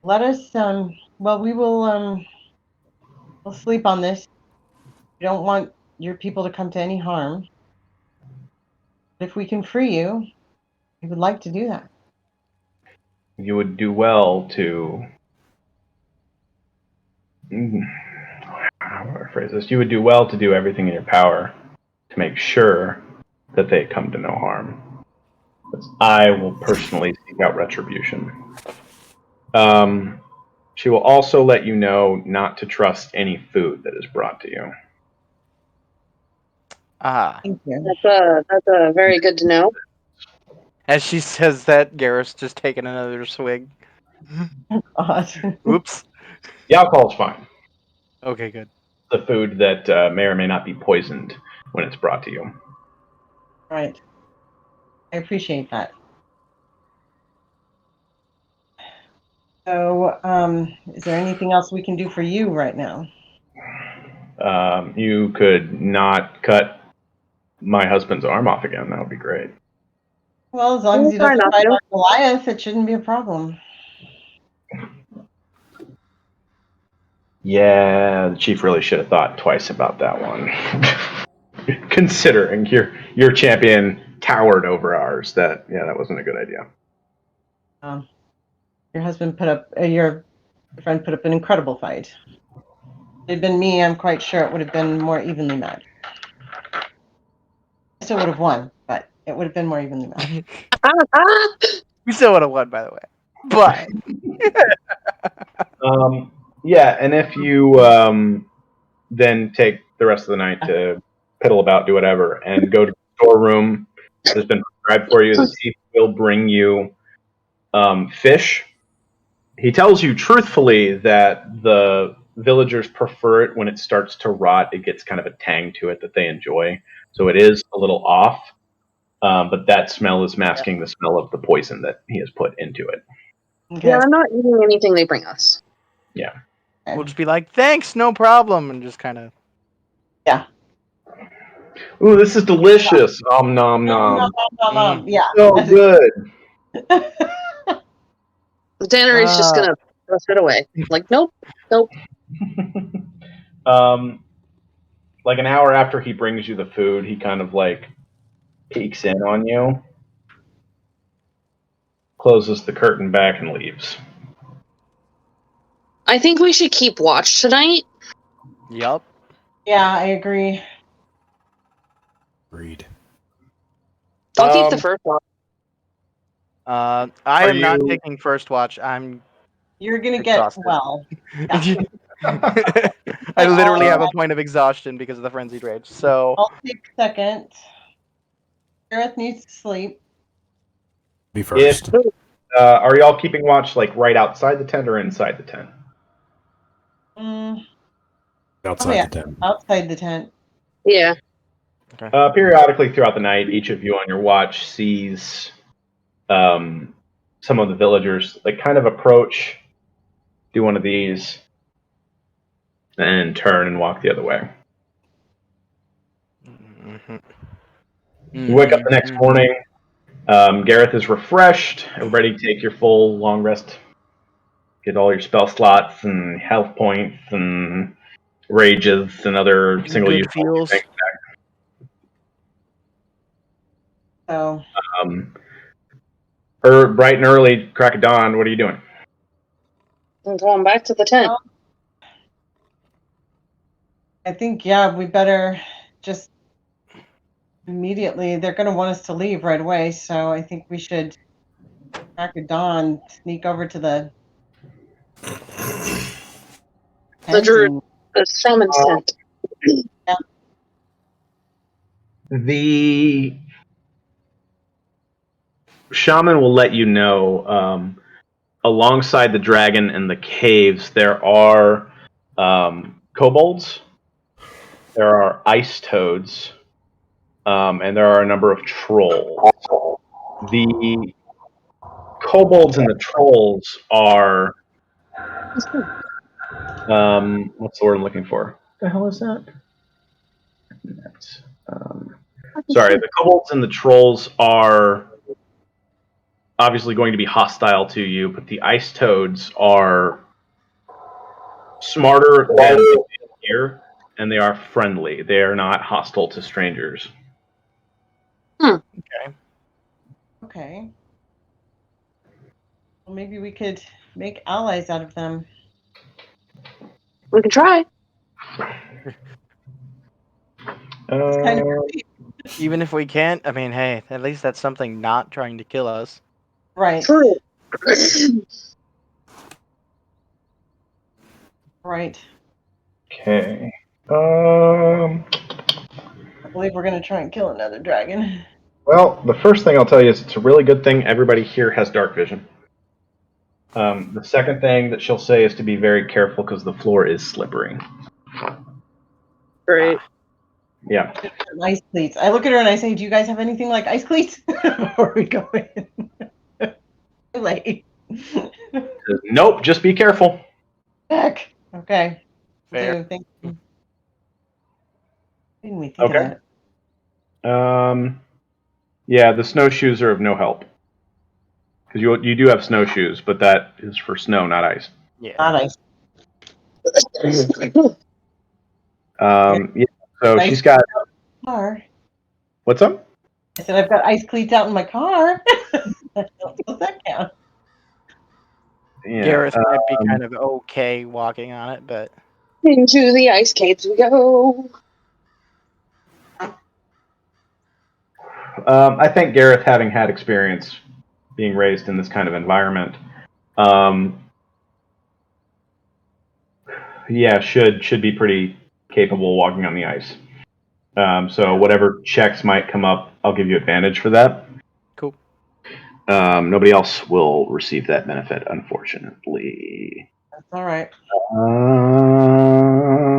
Let us, well, we will, we'll sleep on this. We don't want your people to come to any harm. If we can free you, we would like to do that. You would do well to... How do I phrase this? You would do well to do everything in your power to make sure that they come to no harm. Because I will personally seek out retribution. She will also let you know not to trust any food that is brought to you. Thank you. That's a very good to know. As she says that, Gareth's just taking another swig. Oops. The alcohol's fine. Okay, good. The food that may or may not be poisoned when it's brought to you. Right. I appreciate that. So, is there anything else we can do for you right now? You could not cut my husband's arm off again. That would be great. Well, as long as he doesn't fight on Goliath, it shouldn't be a problem. Yeah, the chief really should have thought twice about that one. Considering your champion towered over ours, that wasn't a good idea. Your husband put up, your friend put up an incredible fight. If it had been me, I'm quite sure it would have been more evenly matched. I still would have won, but it would have been more evenly matched. We still would have won, by the way. But yeah, and if you then take the rest of the night to piddle about, do whatever, and go to the storeroom has been prescribed for you. The thief will bring you fish. He tells you truthfully that the villagers prefer it when it starts to rot. It gets kind of a tang to it that they enjoy. So it is a little off, but that smell is masking the smell of the poison that he has put into it. Okay. Yeah, I'm not eating anything they bring us. Yeah. We'll just be like, thanks, no problem, and just kind of. Yeah. Ooh, this is delicious. Nom nom nom. Yeah. So good. The Tannery's just gonna brush it away. Like, nope. Like an hour after he brings you the food, he kind of like peeks in on you, closes the curtain back, and leaves. I think we should keep watch tonight. Yup. Yeah, I agree. Read. I'll keep the first watch. I Are am not you- taking first watch. I'm. You're gonna Exhausted. get well. I literally have a point of exhaustion because of the frenzied rage. So I'll take second. Gareth needs to sleep. Be first. Are y'all keeping watch like right outside the tent or inside the tent? Outside the tent. Outside the tent. Yeah. Periodically throughout the night, each of you on your watch sees some of the villagers like kind of approach, do one of these, and turn and walk the other way. You wake up the next morning. Gareth is refreshed. Everybody take your full long rest. Get all your spell slots and health points and rages and other single-use feels. things. So. Bright and early, crack of dawn. What are you doing? I'm going back to the tent. I think, we better just immediately. They're going to want us to leave right away, so I think we should crack of dawn, sneak over to the shaman's tent. The shaman will let you know. Alongside the dragon and the caves, there are kobolds, there are ice toads, and there are a number of trolls. The kobolds and the trolls are what's the word I'm looking for? What the hell is that? Sorry, the kobolds and the trolls are obviously going to be hostile to you, but the ice toads are smarter than here, and they are friendly. They are not hostile to strangers. Okay. Well, maybe we could make allies out of them. We can try. It's kind of Even if we can't, I mean, hey, at least that's something not trying to kill us. right. True. Right. Okay. I believe we're going to try and kill another dragon. Well, the first thing I'll tell you is it's a really good thing everybody here has dark vision. The second thing that she'll say is to be very careful because the floor is slippery. Great. Yeah. Ice cleats. I look at her and I say, "Do you guys have anything like ice cleats before we go in?" Too late. Nope. Just be careful. Heck. Okay. Fair. Thank you. Didn't we think of that? Yeah, the snowshoes are of no help because you do have snowshoes, but that is for snow, not ice. Yeah. Not ice. Yeah. So Ice she's got. Car. What's up? I said I've got ice cleats out in my car. Does that count? Yeah. Gareth might be kind of okay walking on it, but Into the ice caves we go. I think Gareth, having had experience being raised in this kind of environment, should be pretty capable walking on the ice. So whatever checks might come up, I'll give you advantage for that. Cool. Nobody else will receive that benefit, unfortunately. That's all right.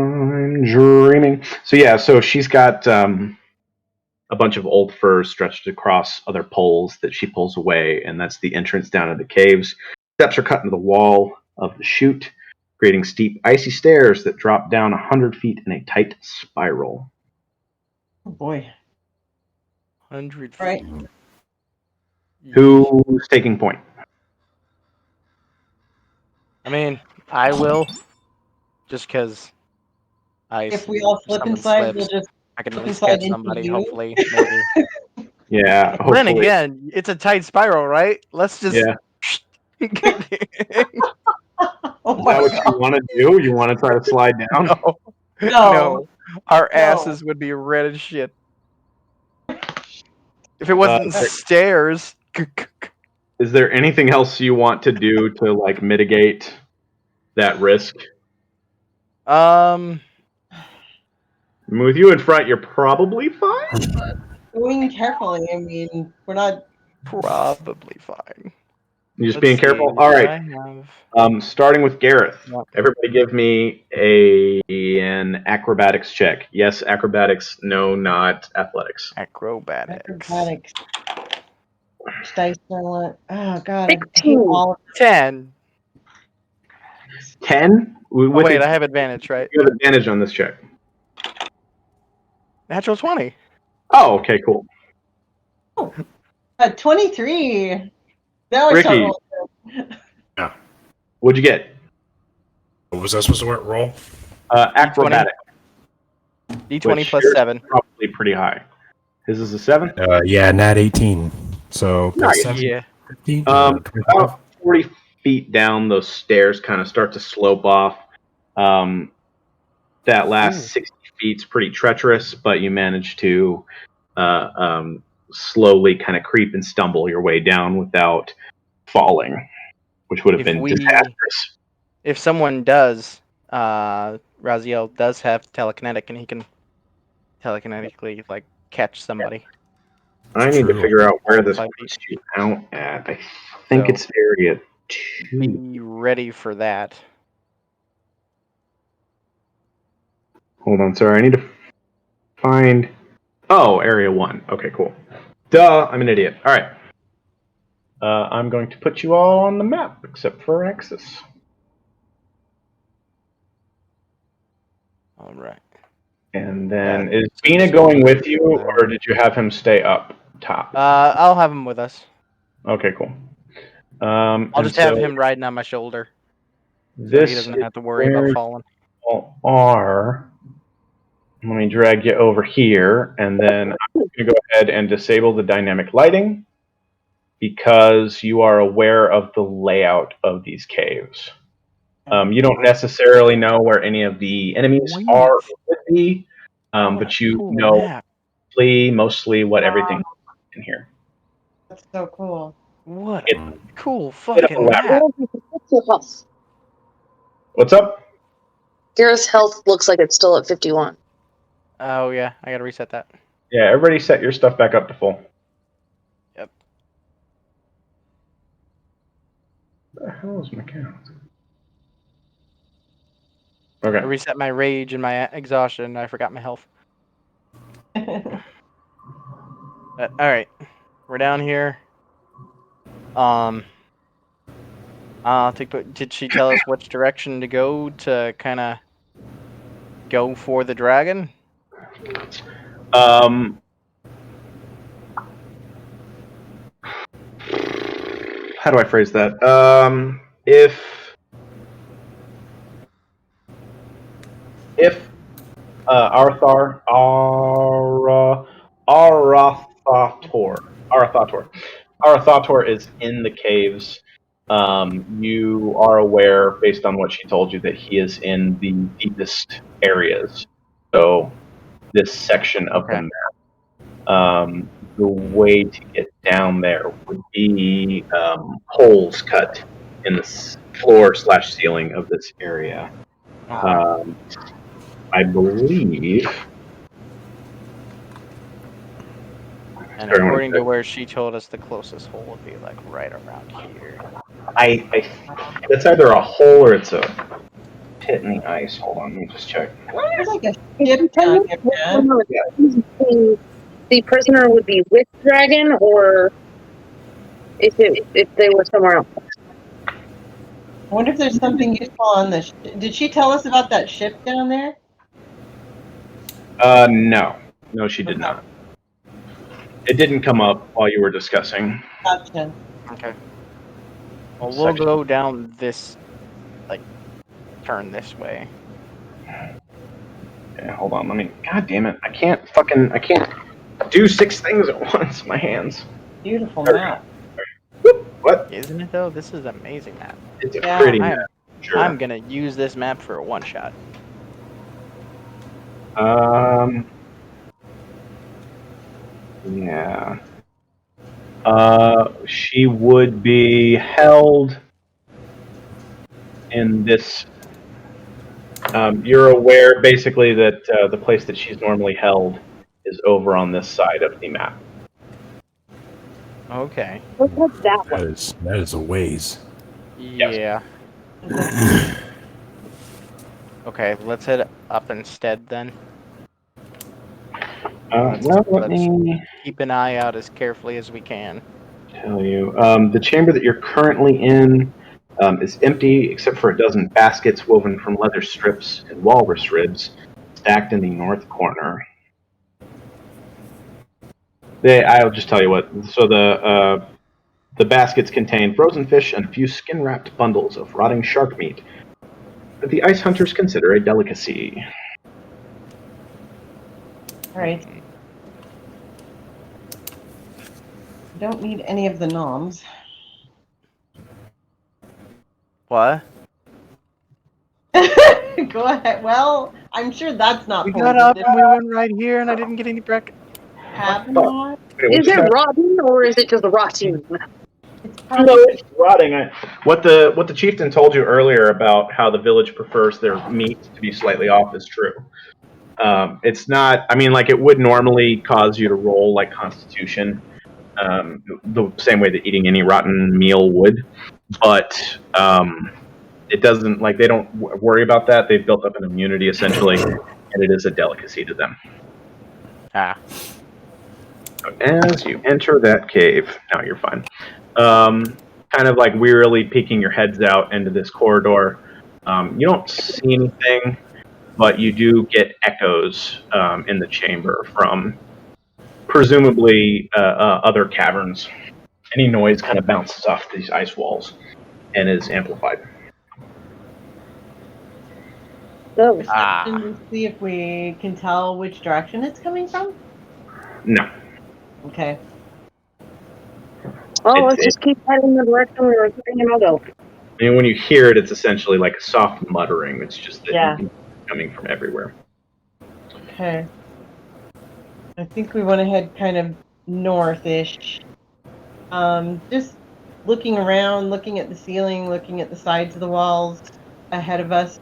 I'm dreaming. So yeah, so she's got a bunch of old furs stretched across other poles that she pulls away, and that's the entrance down to the caves. Steps are cut into the wall of the chute, creating steep, icy stairs that drop down 100 feet in a tight spiral. Oh boy. 100 feet. Right. Who's taking point? I mean, I will. Just because If we all slip someone and slide, slips, we'll just I can at slip and least slide catch into somebody, you. hopefully, maybe. Yeah, But then hopefully. again, it's a tight spiral, right? Let's just. Yeah. Oh Is my that what god. you want to do? You want to try to slide down? No. No. Our No. asses would be red as shit. If it wasn't stairs. Is there anything else you want to do to like mitigate that risk? I mean, with you in front, you're probably fine. Going carefully. I mean, we're not. Probably fine. You just Let's being see, careful. what All do right. I have? Starting with Gareth. Yep. Everybody, give me an acrobatics check. Yes, acrobatics. No, not athletics. Acrobatics. Which dice do I want? Oh god. I hate 16. all of 10. 10. Oh, wait, I have advantage, right? You have advantage on this check. Natural 20. Oh, okay, cool. 23. Now I Ricky. start rolling. Yeah. What'd you get? What was I supposed to roll? Acrobatic. D20 which plus yours is 7. Probably pretty high. His is a 7? Yeah, nat 18. So Nice. 7, Yeah. 15, About 40 feet down, those stairs kind of start to slope off. That last 60 feet's pretty treacherous, but you manage to slowly kind of creep and stumble your way down without falling, which would have been disastrous. If someone does, Raziel does have telekinetic, and he can telekinetically like catch somebody. I need to figure out where this 5 puts you out at. I think it's area 2. Be ready for that. Hold on, sorry. I need to find... Oh, area 1. Okay, cool. Duh, I'm an idiot. All right. I'm going to put you all on the map, except for Nexus. All right. And then, is Bina going with you, or did you have him stay up top? I'll have him with us. Okay, cool. I'll just have him riding on my shoulder, so he doesn't have to worry about falling. Let me drag you over here, and then I'm going to go ahead and disable the dynamic lighting, because you are aware of the layout of these caves. You don't necessarily know where any of the enemies are or would be, but you know mostly what everything is in here. That's so cool. What a cool fucking map. What's up? Gareth's health looks like it's still at 51. Oh yeah, I gotta reset that. Yeah, everybody set your stuff back up to full. Yep. What the hell is my count? I Okay. reset my rage and my exhaustion, and I forgot my health. Alright. We're down here. Did she tell us which direction to go to kind of go for the dragon? How do I phrase that? If Arathator is in the caves, you are aware, based on what she told you, that he is in the deepest areas. So this section of the map. The way to get down there would be holes cut in the floor/ceiling of this area. I believe And according to where she told us, the closest hole would be like right around here. It's either a hole or it's a pit in the ice. Hold on, let me just check. There's like a ship down here, man. The prisoner would be with Dragon, or if they were somewhere else. I wonder if there's something useful on the Did she tell us about that ship down there? No, she did not. It didn't come up while you were discussing. Gotcha. Okay. Well, we'll go down this, like, turn this way. Yeah, hold on. God damn it! I can't do 6 things at once. My hands. Beautiful map. What? Isn't it though? This is an amazing map. It's a pretty I'm, map. Sure. I'm gonna use this map for a one shot. Yeah. She would be held in this. You're aware, basically, that the place that she's normally held is over on this side of the map. Okay. What's that one? That is a ways. Yeah. Okay, let's head up instead then. Let me keep an eye out as carefully as we can. tell you. The chamber that you're currently in is empty, except for a dozen baskets woven from leather strips and walrus ribs, stacked in the north corner. I'll just tell you what. So the baskets contain frozen fish and a few skin-wrapped bundles of rotting shark meat that the ice hunters consider a delicacy. All right. Don't need any of the noms. What? Go ahead. Well, I'm sure that's not. We got up and we went right here, and I didn't get any breakfast. Have not. Is it rotting or is it just rotting? No, it's rotting. What the chieftain told you earlier about how the village prefers their meat to be slightly off is true. It's not. I mean, like it would normally cause you to roll like Constitution, the same way that eating any rotten meal would, but it doesn't. Like they don't worry about that. They've built up an immunity essentially, and it is a delicacy to them. Ah. As you enter that cave, now you're fine. Kind of like wearily peeking your heads out into this corridor. You don't see anything, but you do get echoes in the chamber from presumably other caverns. Any noise kind of bounces off these ice walls and is amplified. To see if we can tell which direction it's coming from? No. Okay. Oh, let's just keep heading the direction we were thinking I'll go. I mean, when you hear it, it's essentially like a soft muttering. It's just that it's coming from everywhere. Okay. I think we want to head kind of north-ish. Just looking around, looking at the ceiling, looking at the sides of the walls ahead of us.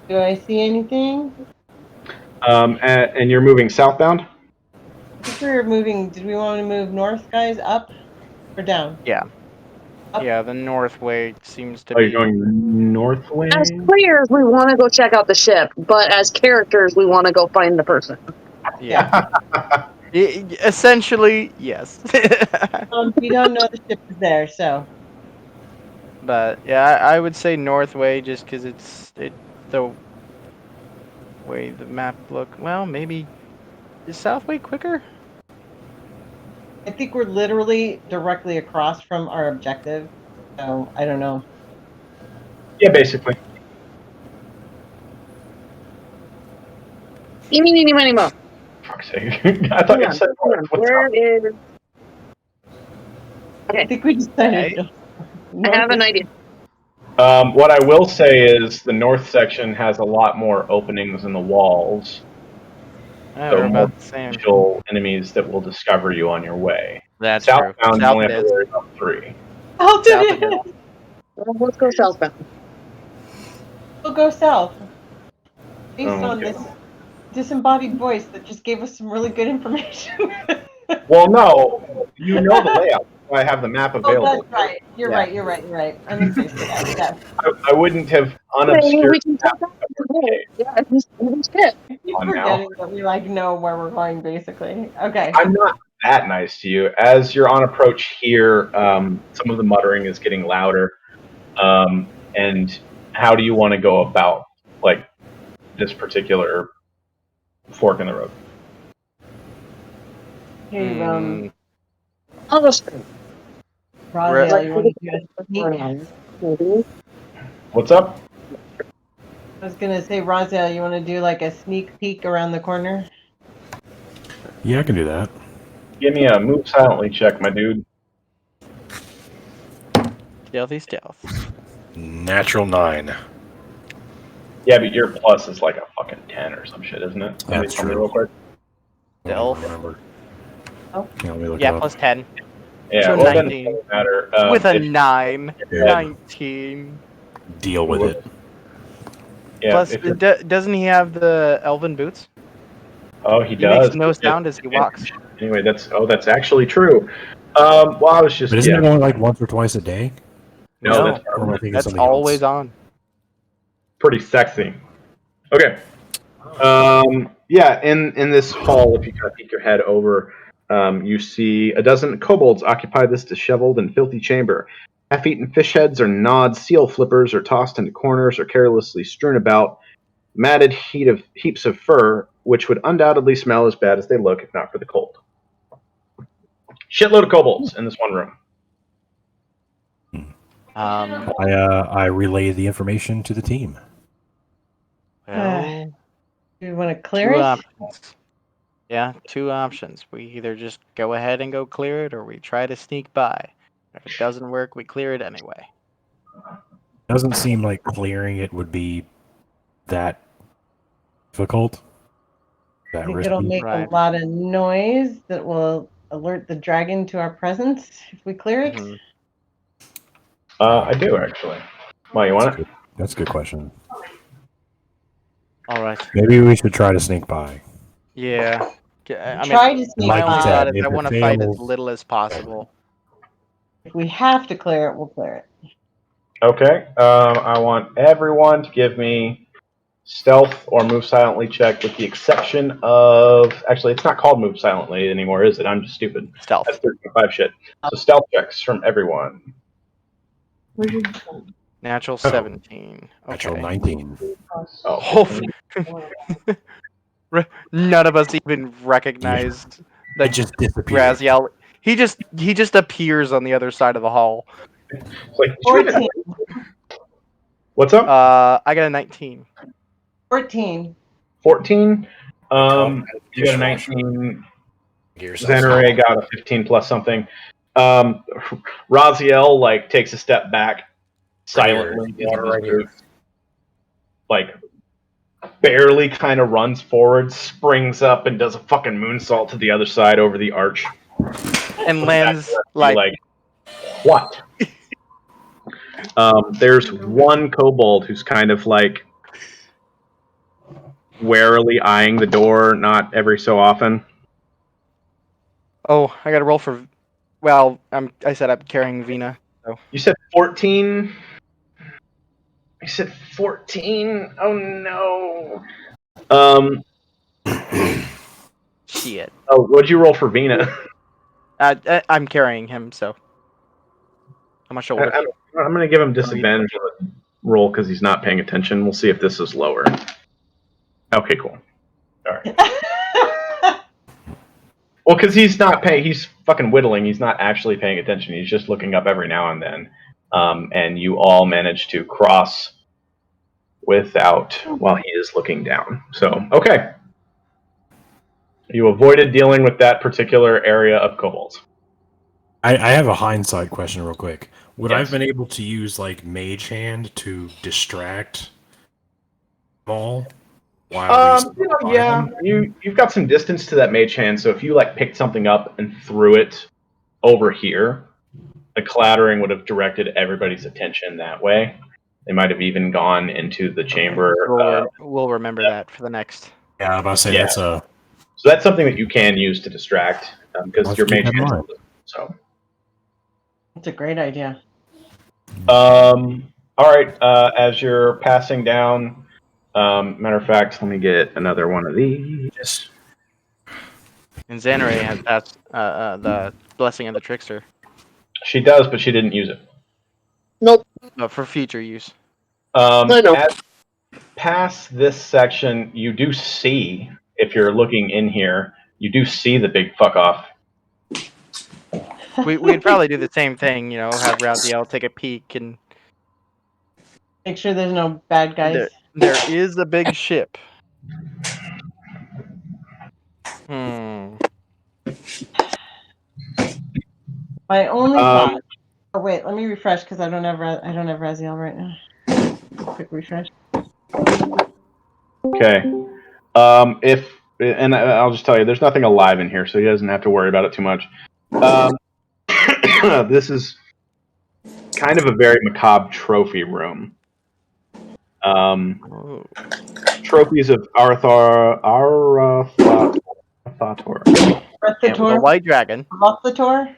Do I see anything? And you're moving southbound? I think we were moving. Did we want to move north, guys? Up or down? Yeah. Up. Yeah, the north way seems to be... Oh, you're going north way? As players, we want to go check out the ship, but as characters, we want to go find the person. Yeah. Essentially, yes. We don't know the ship is there, so. But yeah, I would say north way just because it's the way the map look. Well, maybe is south way quicker? I think we're literally directly across from our objective, so I don't know. Yeah, basically. Eeny, meeny, miny, mo. Fuck's sake. I thought you said where is... Okay. I think we decided. Okay. I have an idea. What I will say is the north section has a lot more openings in the walls. So more potential enemies that will discover you on your way. That's southbound, true. you only have to worry about 3. Well, let's go southbound. We'll go south. Based on this disembodied voice that just gave us some really good information. Well, no, you know the layout. That's why I have the map available. Oh, that's right. You're right. I'm a space cadet. Yes. I wouldn't have Maybe unobscured we can talk about it. Yeah, it's good. I keep On now. forgetting that we know where we're going, basically. Okay. I'm not that nice to you. As you're on approach here, some of the muttering is getting louder. And how do you want to go about like this particular fork in the road? Hey, I'll just Raziel, you want to do a sneak? What's up? I was gonna say, Raziel, you want to do like a sneak peek around the corner? Yeah, I can do that. Give me a move silently check, my dude. Stealth. Natural 9. Yeah, but your plus is like a fucking 10 or some shit, isn't it? That's Tell me true. real quick. I don't Stealth. remember. Oh. Yeah, let me look it Yeah, up. plus 10. Yeah, So well, then it 19. doesn't matter. With a if- 9. Yeah. 19. Deal with it. Yeah, Plus, if you're- doesn't he have the elven boots? oh, he He does. makes no sound as he walks. Anyway, that's actually true. Well, I was just But isn't it only like once or twice a day? No, No, that's Or am I thinking that's something always else? on. pretty sexy. Okay. Yeah, in this hall, if you kind of peek your head over, you see a dozen kobolds occupy this disheveled and filthy chamber. Half-eaten fish heads or gnawed seal flippers are tossed into corners or carelessly strewn about. Matted heaps of fur, which would undoubtedly smell as bad as they look if not for the cold. Shitload of kobolds in this one room. I relay the information to the team. Well, Do you want to clear two it? options. Yeah, two options. We either just go ahead and go clear it, or we try to sneak by. If it doesn't work, we clear it anyway. Doesn't seem like clearing it would be that difficult. I That think risky. it'll make Right. a lot of noise that will alert the dragon to our presence if we clear it. Mhm. I do actually. Why you want it? That's a good question. All right. Maybe we should try to sneak by. Yeah. I mean, Try to sneak my only you by. thought said, is if I it want to fight as fails- little as possible. If we have to clear it, we'll clear it. Okay. I want everyone to give me stealth or move silently check, with the exception of actually, it's not called move silently anymore, is it? I'm just stupid. Stealth. That's 13.5 shit. So stealth checks from everyone. Natural 17. Natural Okay. 19. Oh, None of us even recognized It just disappeared. Raziel. He just appears on the other side of the hall. it's like, 14. what's up? I got a 19. 14. 14. You got a 19. Zenere got a 15 plus something. Raziel like takes a step back silently, like barely kind of runs forward, springs up, and does a fucking moonsault to the other side over the arch, And lands like what? There's one kobold who's kind of like warily eyeing the door, not every so often. Oh, I got to roll for. Well, I said I'm carrying Vina. So. You said 14. I said 14. Oh no. Shit. Oh, what'd you roll for Vina? I'm carrying him, so. On my shoulder. I'm going to give him disadvantage on the roll because he's not paying attention. We'll see if this is lower. Okay, cool. All right. Well, because he's not paying. He's fucking whittling. He's not actually paying attention. He's just looking up every now and then. And you all manage to cross without while he is looking down. So, okay. You avoided dealing with that particular area of kobolds. I have a hindsight question real quick. Would I Yes. have been able to use like Mage Hand to distract them all? Yeah, you've got some distance to that mage hand, so if you like picked something up and threw it over here, the clattering would have directed everybody's attention that way. They might have even gone into the chamber. We'll remember that for the next. Yeah, I was about to say Yeah. that's a. So that's something that you can use to distract. because your mage hand. So. That's a great idea. All right. As you're passing down, matter of fact, let me get another one of these. And Xanare has passed the blessing of the Trickster. She does, but she didn't use it. Nope. No, for future use. I know. As past this section, you do see, if you're looking in here, you do see the big fuck off. We'd probably do the same thing, you know, have Raziel take a peek and Make sure there's no bad guys. there is a big ship. Hmm. My only thought. Oh wait, let me refresh because I don't have Raziel right now. Quick refresh. Okay. I'll just tell you, there's nothing alive in here, so he doesn't have to worry about it too much. This is kind of a very macabre trophy room. Trophies of Arthator. The white dragon. Rothator?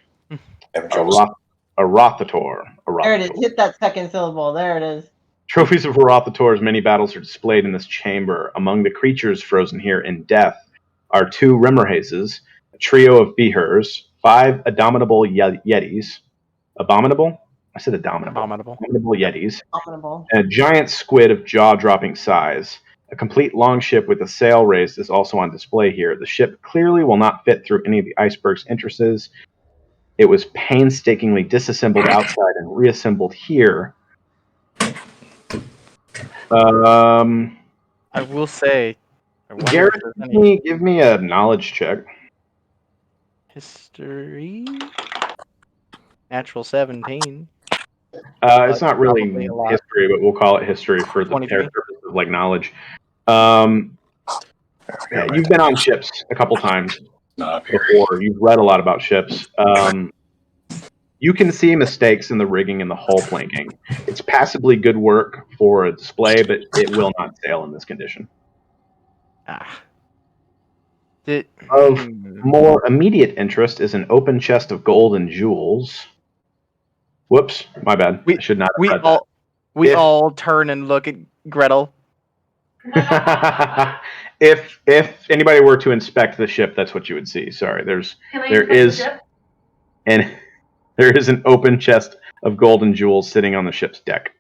Rothator. There it is. Hit that second syllable. There it is. Trophies of Rothator's many battles are displayed in this chamber. Among the creatures frozen here in death are 2 Rimmerhazes, a trio of Beehers, 5 abominable Yetis. Abominable? I said abominable. Abominable Yetis. Abominable. And a giant squid of jaw-dropping size. A complete longship with a sail raised is also on display here. The ship clearly will not fit through any of the iceberg's entrances. It was painstakingly disassembled outside and reassembled here. I will say, Garrett, give me a knowledge check. History. Natural 17. It's not really history, but we'll call it history for the purposes of like knowledge. You've been on ships a couple times before. You've read a lot about ships. You can see mistakes in the rigging and the hull planking. It's passably good work for a display, but it will not sail in this condition. Of more immediate interest is an open chest of gold and jewels. Whoops, my bad. I should not have read that. We all turn and look at Gretel. If anybody were to inspect the ship, that's what you would see. Sorry, there is an open chest of gold and jewels sitting on the ship's deck.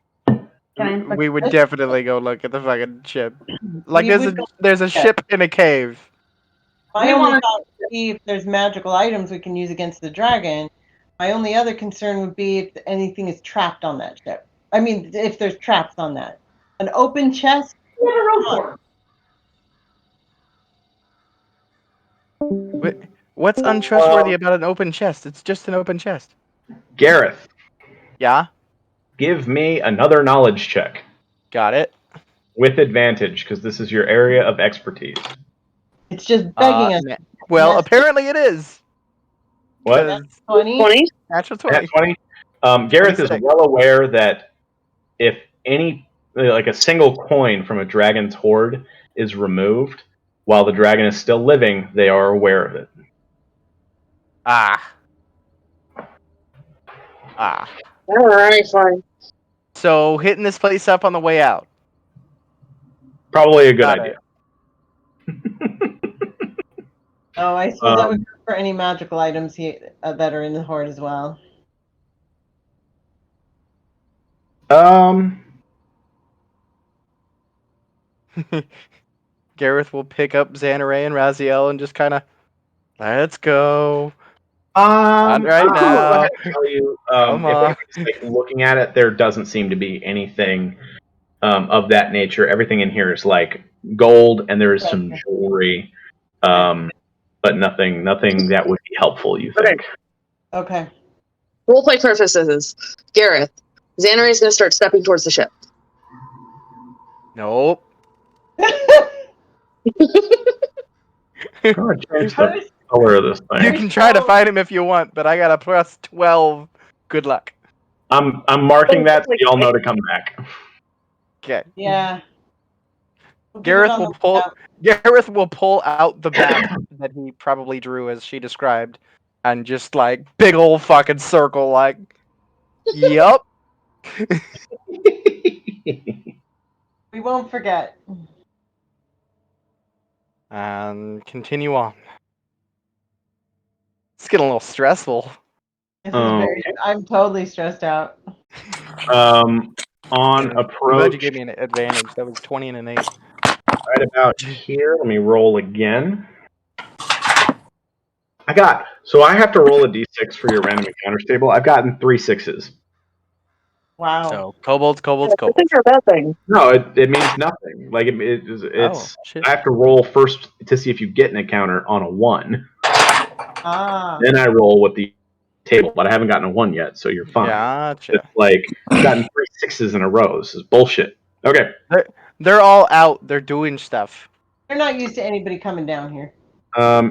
We would definitely go look at the fucking ship. Like there's a ship in a cave. My only thought would be if there's magical items we can use against the dragon. My only other concern would be if anything is trapped on that ship. I mean, if there's traps on that. An open chest? What's untrustworthy about an open chest? It's just an open chest. Gareth. Yeah? Give me another knowledge check. Got it. With advantage, because this is your area of expertise. It's just begging us. Well, apparently it is. What? 20? Natural 20. 20? Gareth is well aware that if any, like a single coin from a dragon's hoard is removed, while the dragon is still living, they are aware of it. Alright, fine. So, hitting this place up on the way out. Probably a good idea. Oh, I suppose that would go for any magical items that are in the hoard as well. Gareth will pick up Xanare and Raziel and just kind of, let's go. Not right now. I tell you, if anybody's looking at it, there doesn't seem to be anything of that nature. Everything in here is like gold, and there is some jewelry, but nothing that would be helpful. You think? Okay. Roleplay purposes, Gareth, Xanare is going to start stepping towards the ship. Nope. God, change the color of this thing. You can try to fight him if you want, but I got a plus 12. Good luck. I'm marking that so y'all know to come back. Okay. Yeah. Gareth will pull out the back that he probably drew as she described, and just like big old fucking circle, like, yup. We won't forget. And continue on. It's getting a little stressful. This is very. I'm totally stressed out. On I'm glad approach, you gave me an advantage. That was 20 and an 8. right about here. Let me roll again. So I have to roll a d6 for your random encounters table. I've gotten 3 6s. Wow. So kobolds. I think you're a bad thing. No, it means nothing. Like it's shit. I have to roll first to see if you get an encounter on a 1. Ah. Then I roll with the table, but I haven't gotten a 1 yet, so you're fine. Gotcha. It's like I've gotten 3 6s in a row. This is bullshit. Okay. They're all out. They're doing stuff. They're not used to anybody coming down here.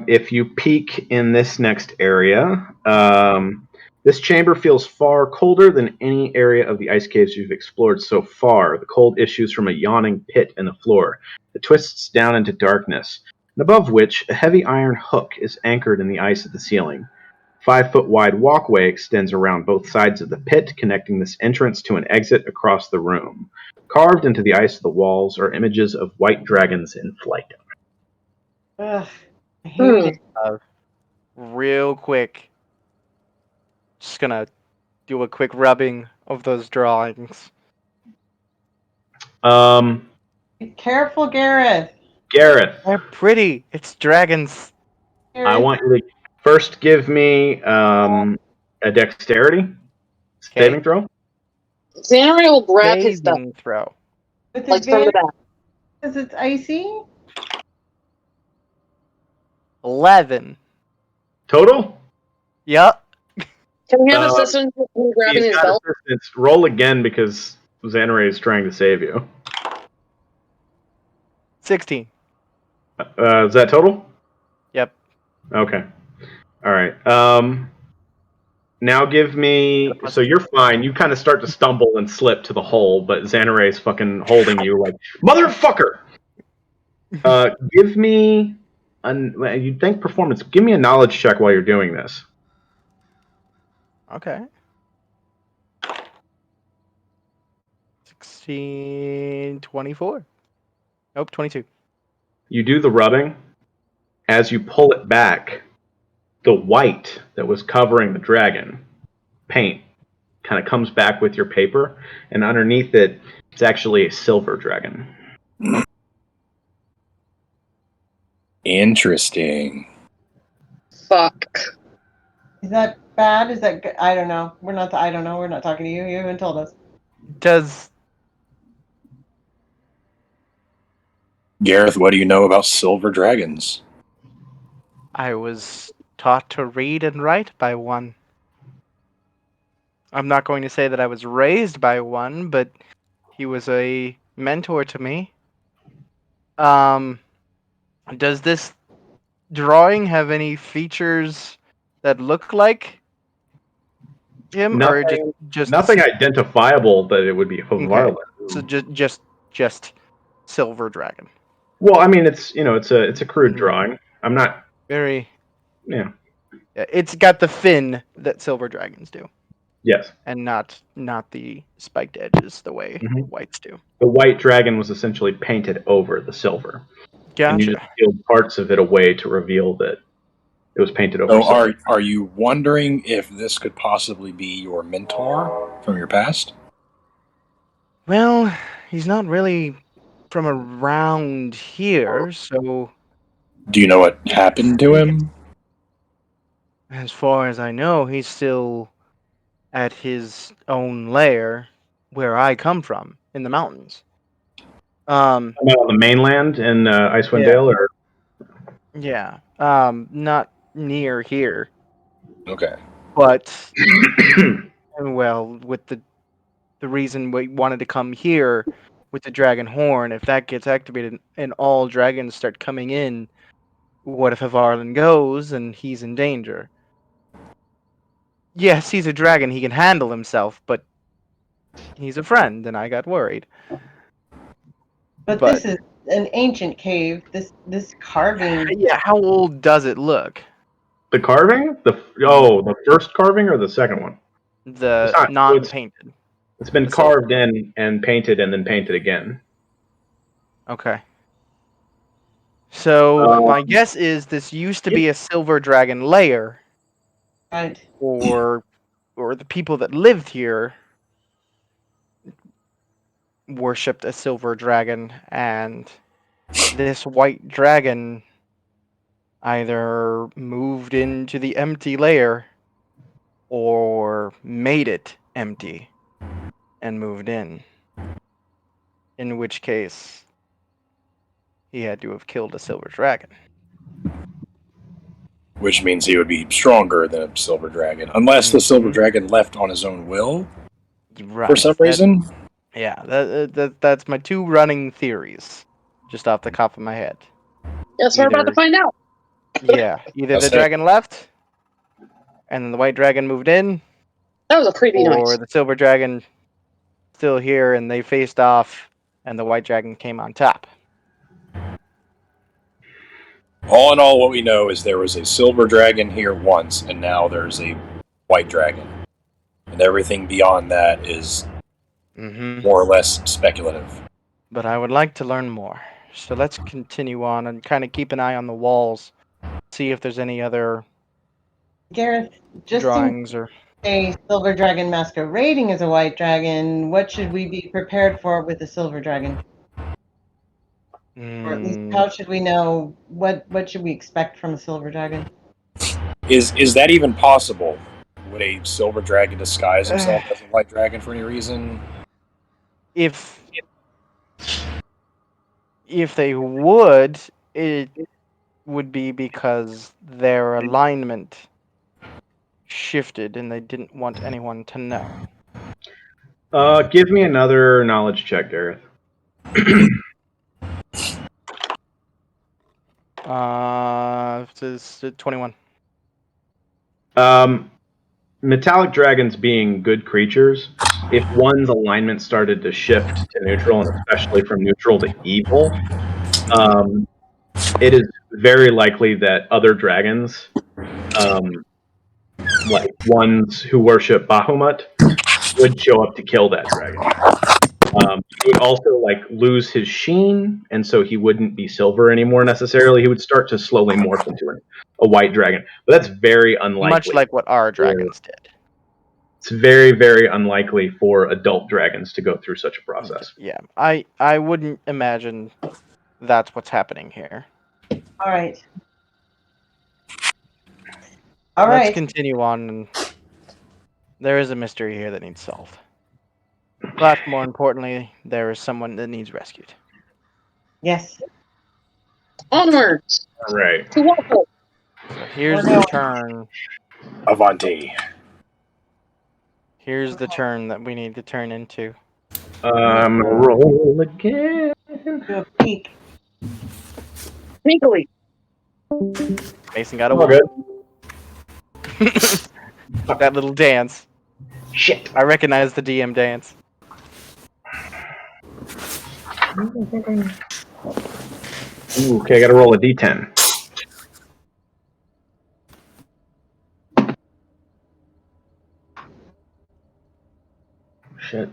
If you peek in this next area, this chamber feels far colder than any area of the ice caves you've explored so far. The cold issues from a yawning pit in the floor that twists down into darkness, and above which a heavy iron hook is anchored in the ice at the ceiling. 5-foot wide walkway extends around both sides of the pit, connecting this entrance to an exit across the room. Carved into the ice of the walls are images of white dragons in flight. Ugh. I hate it. Real quick. Just gonna do a quick rubbing of those drawings. Be careful, Gareth. Gareth. They're pretty. It's dragons. Gareth. I want you to first give me a dexterity saving throw. Xanary will grab his stuff, Saving throw. With like from the advantage back. because it's icy. 11. Total? Yup. Can we have assistance with grabbing He's his got belt? assistance. Roll again because Xanare is trying to save you. 16. Is that total? Yep. Okay. All right. Now give me. So you're fine. You kind of start to stumble and slip to the hole, but Xanare is fucking holding you like motherfucker. Give me. You'd think performance. Give me a knowledge check while you're doing this. Okay. 16, 24. Nope, 22. You do the rubbing. As you pull it back, the white that was covering the dragon paint kind of comes back with your paper, and underneath it, it's actually a silver dragon. Interesting. Fuck. Is that bad? Is that good? I don't know. We're not. I don't know. We're not talking to you. You haven't told us. Does Gareth, what do you know about silver dragons? I was taught to read and write by one. I'm not going to say that I was raised by one, but he was a mentor to me. Does this drawing have any features that look like him, or just Nothing identifiable that it would be Varla. So just silver dragon. Well, I mean, it's it's a crude drawing. I'm not very. Yeah. It's got the fin that silver dragons do. Yes. And not the spiked edges the way whites do. The white dragon was essentially painted over the silver. Gotcha. And you just peeled parts of it away to reveal that it was painted over. So are you wondering if this could possibly be your mentor from your past? Well, he's not really from around here, so... Do you know what happened to him? As far as I know, he's still at his own lair where I come from, in the mountains. On the mainland in Icewind Dale, or yeah, not near here. Okay, but well, with the reason we wanted to come here with the dragon horn, if that gets activated and all dragons start coming in, what if Varlin goes and he's in danger? Yes, he's a dragon; he can handle himself, but he's a friend, and I got worried. But this is an ancient cave. This carving. Yeah, how old does it look? The carving? The first carving or the second one? The It's not- non-painted. It's been The silver. carved in and painted and then painted again. Okay. So my guess is this used to be a silver dragon lair, Right. or the people that lived here worshipped a silver dragon, and this white dragon either moved into the empty lair or made it empty and moved in. In which case, he had to have killed a silver dragon. Which means he would be stronger than a silver dragon, unless the silver dragon left on his own will Right. for some reason. That's my two running theories, just off the top of my head. Yes, we're about to find out. Yeah, either the dragon left, and then the white dragon moved in, That was a creepy or noise. the silver dragon still here, and they faced off, and the white dragon came on top. All in all, what we know is there was a silver dragon here once, and now there's a white dragon. And everything beyond that is more or less speculative. But I would like to learn more. So let's continue on and kind of keep an eye on the walls, see if there's any other Gareth, just drawings or a silver dragon masquerading as a white dragon. What should we be prepared for with a silver dragon? Or at least, how should we know what should we expect from a silver dragon? Is that even possible? Would a silver dragon disguise himself as a white dragon for any reason? If they would, it would be because their alignment shifted and they didn't want anyone to know. Give me another knowledge check, Gareth. It's 21. Metallic dragons being good creatures, if one's alignment started to shift to neutral, and especially from neutral to evil, it is very likely that other dragons, like ones who worship Bahamut, would show up to kill that dragon. He would also lose his sheen, and so he wouldn't be silver anymore necessarily. He would start to slowly morph into a white dragon. But that's very unlikely. Much like what our dragons did. It's very, very unlikely for adult dragons to go through such a process. Yeah, I wouldn't imagine that's what's happening here. All right. Let's continue on. And there is a mystery here that needs solved. But more importantly, there is someone that needs rescued. Yes. Onwards. All right. To what hope? So here's the turn. Avanti. Here's the turn that we need to turn into. Roll again. Do a peek. Sneakily. Mason got a All one. good. That little dance. Shit. I recognize the DM dance. Ooh, okay, I gotta roll a d10. Shit.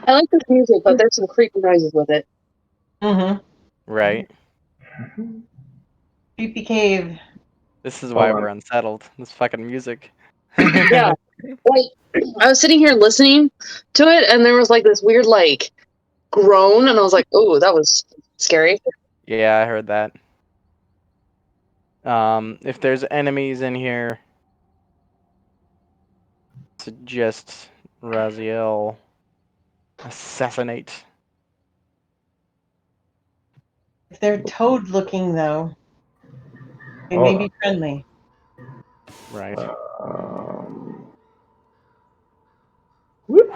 I like this music, but there's some creepy noises with it. Mm-hmm. Right. Creepy cave. This is why we're unsettled. This fucking music. Yeah. I was sitting here listening to it, and there was this weird groan, and I was like, "Oh, that was scary." Yeah, I heard that. If there's enemies in here, suggest Raziel assassinate. If they're toad-looking, though, they may be friendly. Right. Whoop.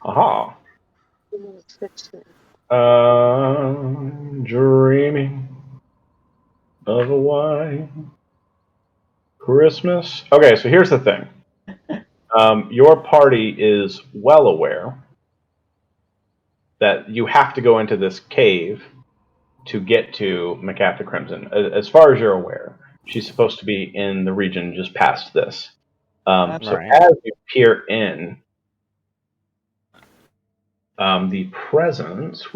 Aha. Dreaming of a white Christmas. Okay, so here's the thing. Your party is well aware that you have to go into this cave to get to McAfee Crimson. As far as you're aware, she's supposed to be in the region just past this. So Right. as you peer in, the presence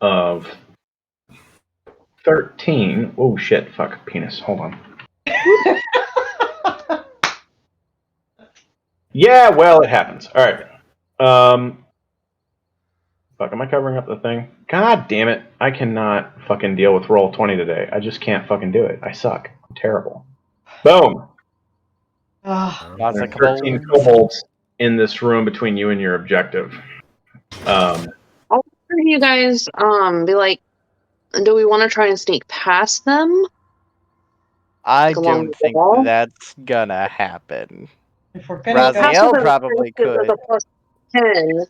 of 13. Oh shit! Fuck penis. Hold on. Yeah, well, it happens. All right. Fuck, am I covering up the thing? God damn it! I cannot fucking deal with Roll20 today. I just can't fucking do it. I suck. I'm terrible. Boom. Lots of 13 kobolds. kobolds in this room between you and your objective. I'll hear you guys be like, do we want to try and sneak past them? I along don't the think wall? that's gonna happen. If we're gonna go, Raziel probably With could. a plus 10.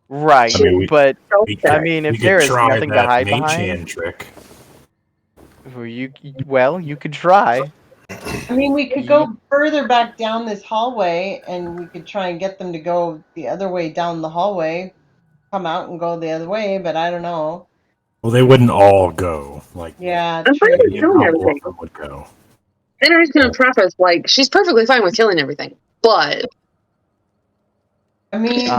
Right, I mean, but we I could, mean, if we there could is try nothing to that hide mage behind, hand trick. you could try. I mean, we could go further back down this hallway, and we could try and get them to go the other way down the hallway, come out and go the other way. But I don't know. Well, they wouldn't all go. Like, Yeah, I'm fine true. with killing a couple everything. of them would go. And I'm just going to preface, like, she's perfectly fine with killing everything. But I mean,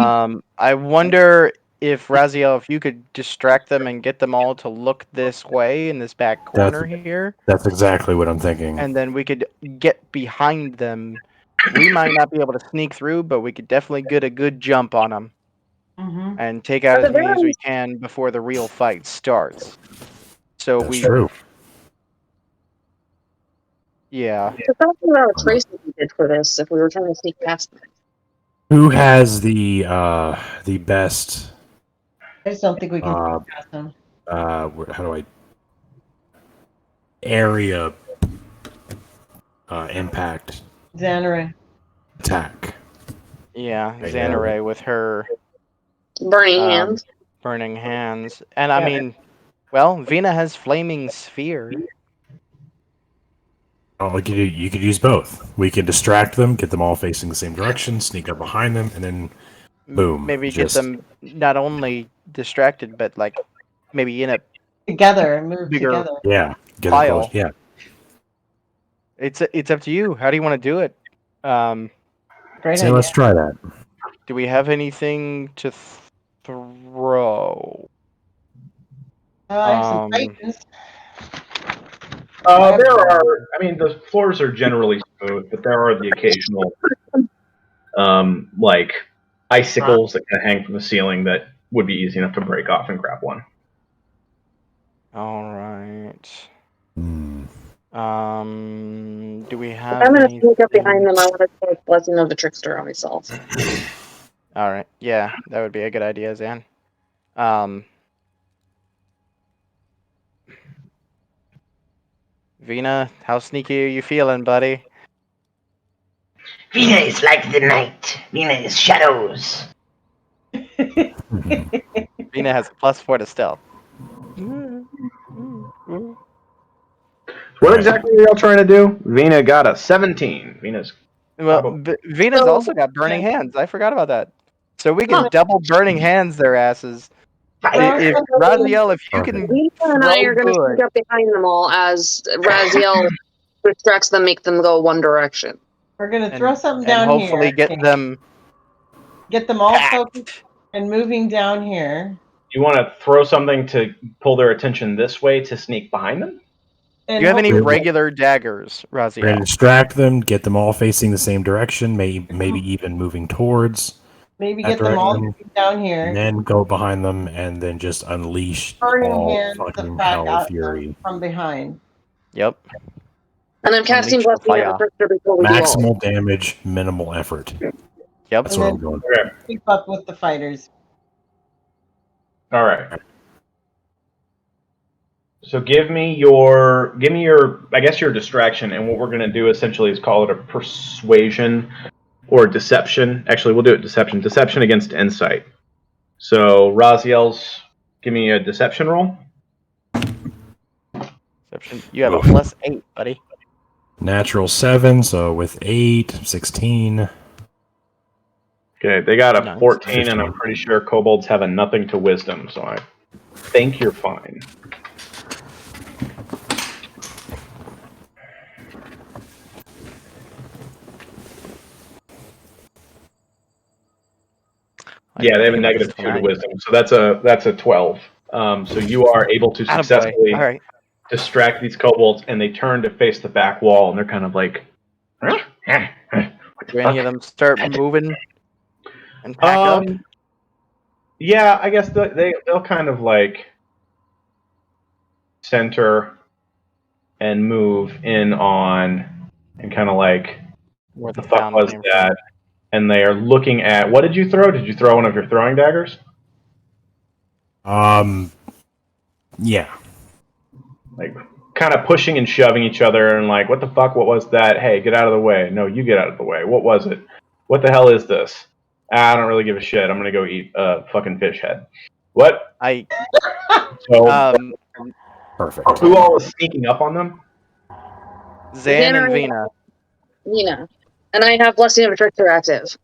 I wonder if Raziel, if you could distract them and get them all to look this way in this back corner here, That's exactly what I'm thinking. and then we could get behind them. We might not be able to sneak through, but we could definitely get a good jump on them and take out as many as we can before the real fight starts. So That's true. Yeah. the fact about a trace we did for this, if we were trying to sneak past them. Who has the best? I just don't think we can pass them. How do I area impact Xanare. attack? Yeah, Right, Xanare with her Burning hands. burning hands. And I mean, well, Vina has flaming sphere. Oh, you could use both. We can distract them, get them all facing the same direction, sneak up behind them, and then boom. Maybe get them not only distracted, but like maybe in a Together, move bigger together. Yeah, get them pile. close. Yeah. It's up to you. How do you want to do it? Great So idea. let's try that. Do we have anything to throw? I have some titans. There are. I mean, the floors are generally smooth, but there are the occasional, like icicles that kind of hang from the ceiling that would be easy enough to break off and grab one. All right. Hmm. Do we have? I'm going to sneak up behind them. I want to take Blessing of the Trickster on myself. All right. Yeah, that would be a good idea, Zan. Vina, how sneaky are you feeling, buddy? Vina is like the night. Vina is shadows. Vina has a +4 to stealth. What exactly are y'all trying to do? Vina got a 17. Vina's Vina's also got burning hands. I forgot about that. So we can double burning hands their asses. If Raziel, if you can Vina and I are going to sneak up behind them all as Raziel distracts them, make them go one direction. We're going to throw something and down hopefully here. get them all focused and moving down here. You want to throw something to pull their attention this way to sneak behind them? Do you have any regular daggers, Raziel? We're gonna distract them, get them all facing the same direction, maybe even moving towards. Maybe get them all down here. And then go behind them, and then just unleash Burning all hands fucking the fuck hell out fury. from behind. Yep. And I'm casting Blessing of the Trickster before we do all. Maximal damage, minimal effort. Yep. That's what I'm going. Okay. Keep up with the fighters. All right. So give me your, I guess your distraction, and what we're going to do essentially is call it a persuasion or deception. Actually, we'll do it deception. Deception against insight. So Raziel's, give me a deception roll. Perception. You have a +8, buddy. Natural 7, so with 8, 16. Okay, they got a Nice. 14, and I'm pretty sure kobolds have a nothing to wisdom, so I think you're fine. Yeah, they have a negative 2 to wisdom, so that's a 12. So you are able to successfully distract these kobolds, and they turn to face the back wall, and they're kind of like, do any of them start moving and pack up? Yeah, I guess they'll kind of like center and move in on and kind of like, what the fuck was that? And they are looking at, what did you throw? Did you throw one of your throwing daggers? Yeah. Like, kind of pushing and shoving each other and like, what the fuck? What was that? Hey, get out of the way. No, you get out of the way. What was it? What the hell is this? I don't really give a shit. I'm gonna go eat a fucking fish head. What? Perfect. Who all is sneaking up on them? Zan and Vina. Vina. And I have Blessing of a Trickster active.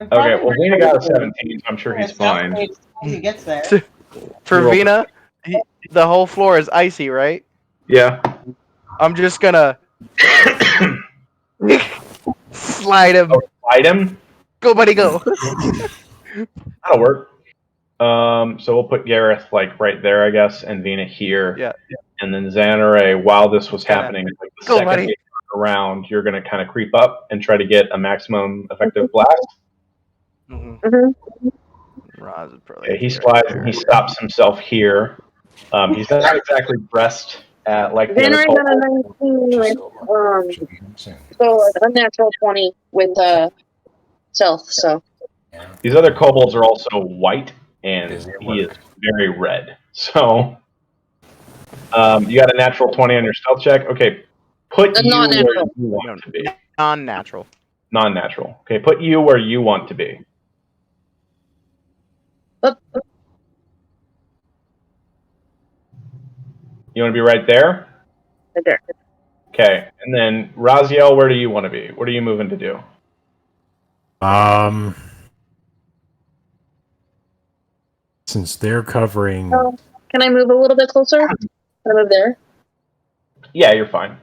Okay, well, Vina got a 17, so I'm sure he's fine. He gets there. For Vina, the whole floor is icy, right? Yeah. I'm just gonna slide him. Oh, slide him? Go, buddy, go. That'll work. So we'll put Gareth like right there, I guess, and Vina here. Yeah. And then Xanare, while this was happening, like the Go, second buddy. they turn around, you're going to kind of creep up and try to get a maximum effective blast. Okay, he slides and he stops himself here. He's not exactly dressed like the other Xanare got a 19 with, so a natural 20 with stealth, so. These other kobolds are also white, and he is very red. So, you got a natural 20 on your stealth check. Okay, put you where you want to be. Non-natural. Non-natural. Okay, put you where you want to be. You want to be right there? Right there. Okay, and then Raziel, where do you want to be? What are you moving to do? Since they're covering... Can I move a little bit closer? Can I move there? Yeah, you're fine.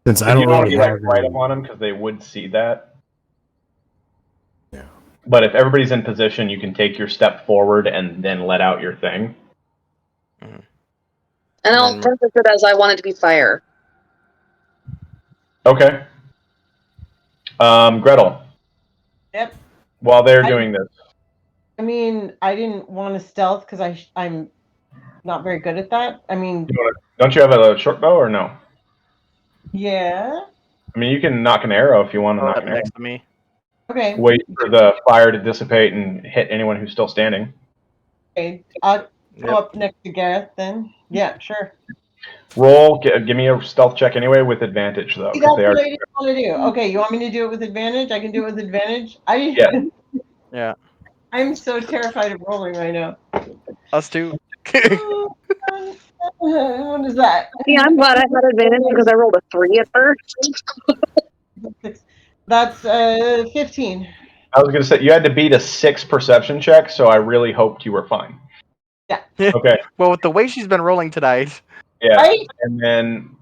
Since I don't really have... right up on them, because they would see that. Yeah. But if everybody's in position, you can take your step forward and then let out your thing. And I'll purpose it as I want it to be fire. Okay. Gretel. Yep. While they're doing this. I mean, I didn't want to stealth because I'm not very good at that. I mean, don't you have a short bow or no? Yeah. I mean, you can knock an arrow if you want to knock an arrow. Next to me. Okay. Wait for the fire to dissipate and hit anyone who's still standing. Okay. I'll go up next to Gareth then. Yeah, sure. Roll. Give me a stealth check anyway with advantage though. That's what I didn't want to do. Okay, you want me to do it with advantage? I can do it with advantage. Yeah. I'm so terrified of rolling right now. Us too. What is that? Yeah, I'm glad I had advantage because I rolled a 3 at first. That's 15. I was going to say, you had to beat a 6 perception check, so I really hoped you were fine. Yeah. Okay. Well, with the way she's been rolling tonight. Yeah. Right? And then,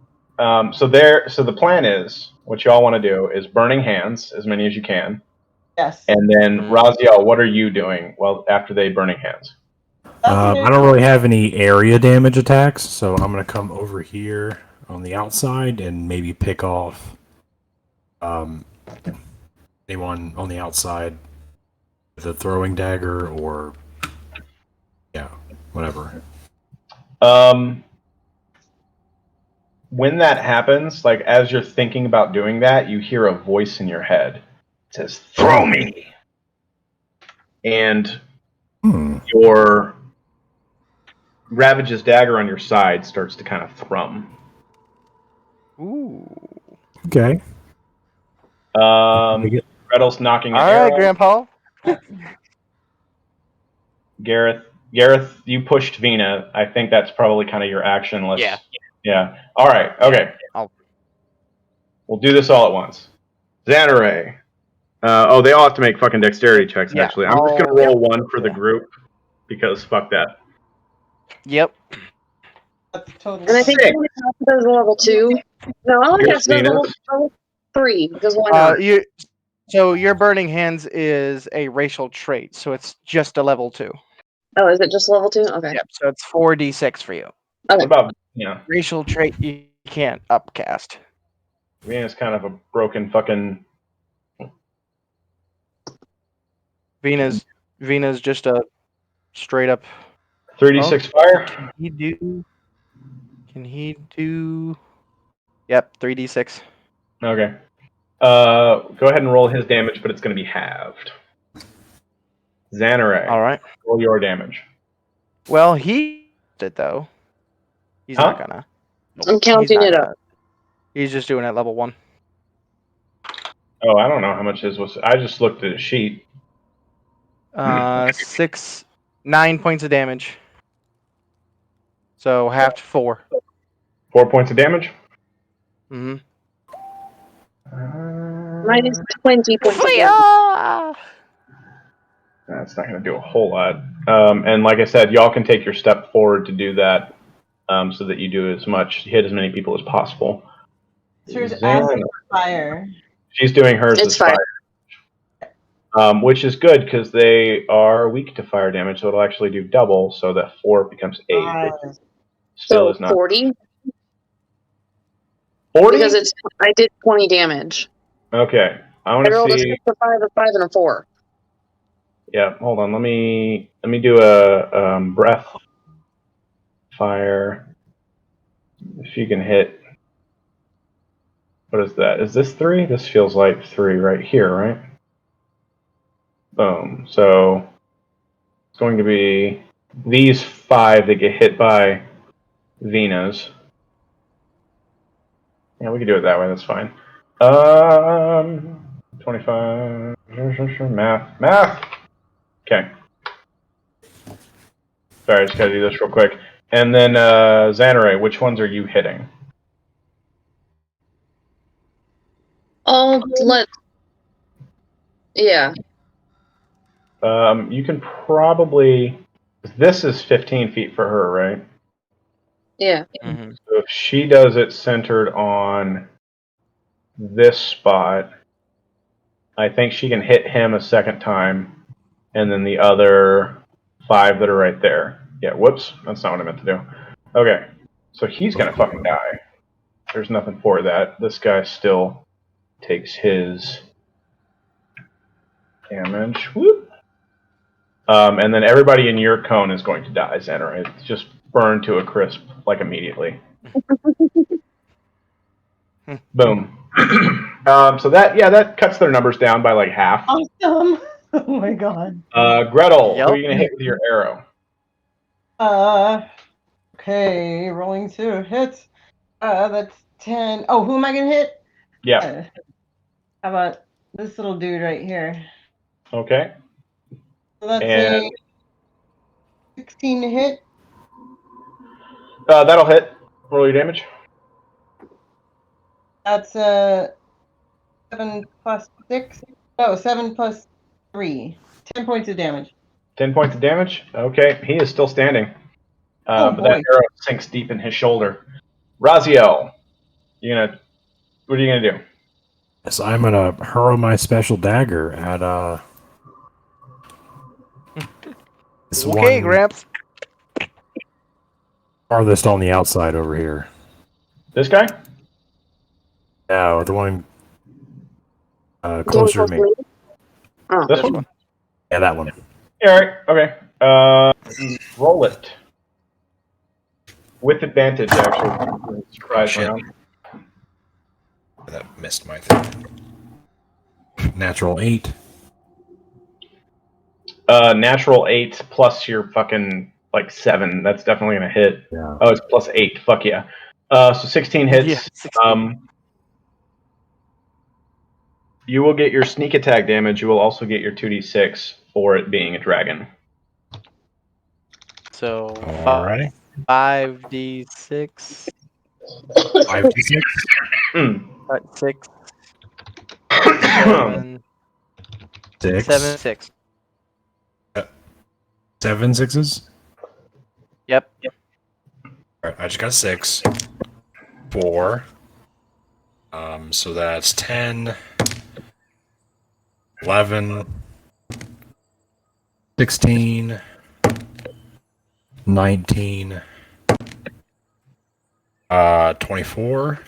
so the plan is, what y'all want to do is burning hands, as many as you can. Yes. And then, Raziel, what are you doing after they burning hands? I don't really have any area damage attacks, so I'm going to come over here on the outside and maybe pick off anyone on the outside with a throwing dagger or, whatever. When that happens, like as you're thinking about doing that, you hear a voice in your head. It says, "Throw me!" And your Ravage's dagger on your side starts to kind of thrum. Ooh. Okay. Gretel's knocking an All arrow. right, Grandpa. Gareth, you pushed Vina. I think that's probably kind of your action. Yeah. All right. Okay. We'll do this all at once. Xanare. They all have to make fucking dexterity checks, Yeah, actually. I'm just going to roll one for the group, because fuck that. Yep. That's totally And I think Six. there's level 2. No, I like Here's that Venus. level 3, because why not? So your burning hands is a racial trait, so it's just a level 2. Oh, is it just level 2? Okay. Yep. So it's 4d6 for you. What Okay. about Racial trait you can't upcast. Venus? Kind of a broken fucking. Venus just a straight up 3d6 fire. Can he do? Yep, 3d6. Okay. Go ahead and roll his damage, but it's going to be halved. Xanare. All right. Roll your damage. Well, he did though. He's not gonna. I'm counting it up. He's just doing it at level 1. Oh, I don't know how much his was. I just looked at a sheet. 9 points of damage. So half to 4. 4 points of damage. Mm-hmm. Mine is 20 points of damage. That's not going to do a whole lot. And like I said, y'all can take your step forward to do that, so that you do hit as many people as possible. Hers as fire. She's doing hers as fire. Which is good because they are weak to fire damage, so it'll actually do double, so that 4 becomes 8. Which still is not 40? 40? Because I did 20 damage. Okay. I want to rolled see. a 6, a 5, a 5, and a 4. Yeah, hold on. Let me do a breath fire. If you can hit. What is that? Is this 3? This feels like 3 right here, right? Boom. So it's going to be these 5 that get hit by Venus. Yeah, we can do it that way. That's fine. 25. Math. Okay. Sorry, I just gotta do this real quick. And then Xanare, which ones are you hitting? Yeah. You can probably. This is 15 feet for her, right? Yeah. Mm-hmm. So if she does it centered on this spot, I think she can hit him a second time, and then the other 5 that are right there. Yeah, whoops, that's not what I meant to do. Okay, so he's gonna fucking die. There's nothing for that. This guy still takes his damage. Whoop. And then everybody in your cone is going to die, Xanare. It's just burned to a crisp, like immediately. Boom. So that cuts their numbers down by like half. Awesome. Oh my god. Gretel, who are you gonna hit with your arrow? Okay, rolling 2 hits. That's 10. Oh, who am I gonna hit? Yeah. How about this little dude right here? Okay. So that's a 16 to hit. That'll hit. Roll your damage. That's 7 plus 6. Oh, 7 plus 3. 10 points of damage. 10 points of damage. Okay, he is still standing. But that arrow sinks deep in his shoulder. Raziel, what are you gonna do? So I'm gonna hurl my special dagger at this Okay, one Gramps. farthest on the outside over here. This guy? No, the one closer to me. Oh, this one? Yeah, that one. Yeah, all right. Okay. Roll it. With advantage, actually. Surprise round. That missed my thing. Natural 8. Natural 8 plus your fucking, 7. That's definitely going to hit. Yeah. Oh, it's plus 8. Fuck yeah. So 16 hits. Yeah, 16. You will get your sneak attack damage. You will also get your 2d6 for it being a dragon. So Alrighty. 5d6. 5d6. Cut 6, 7, 6. 7, 6. 7 6s. Yep. All right, I just got 6. 4. So that's 10, 11, 16, 19, 24,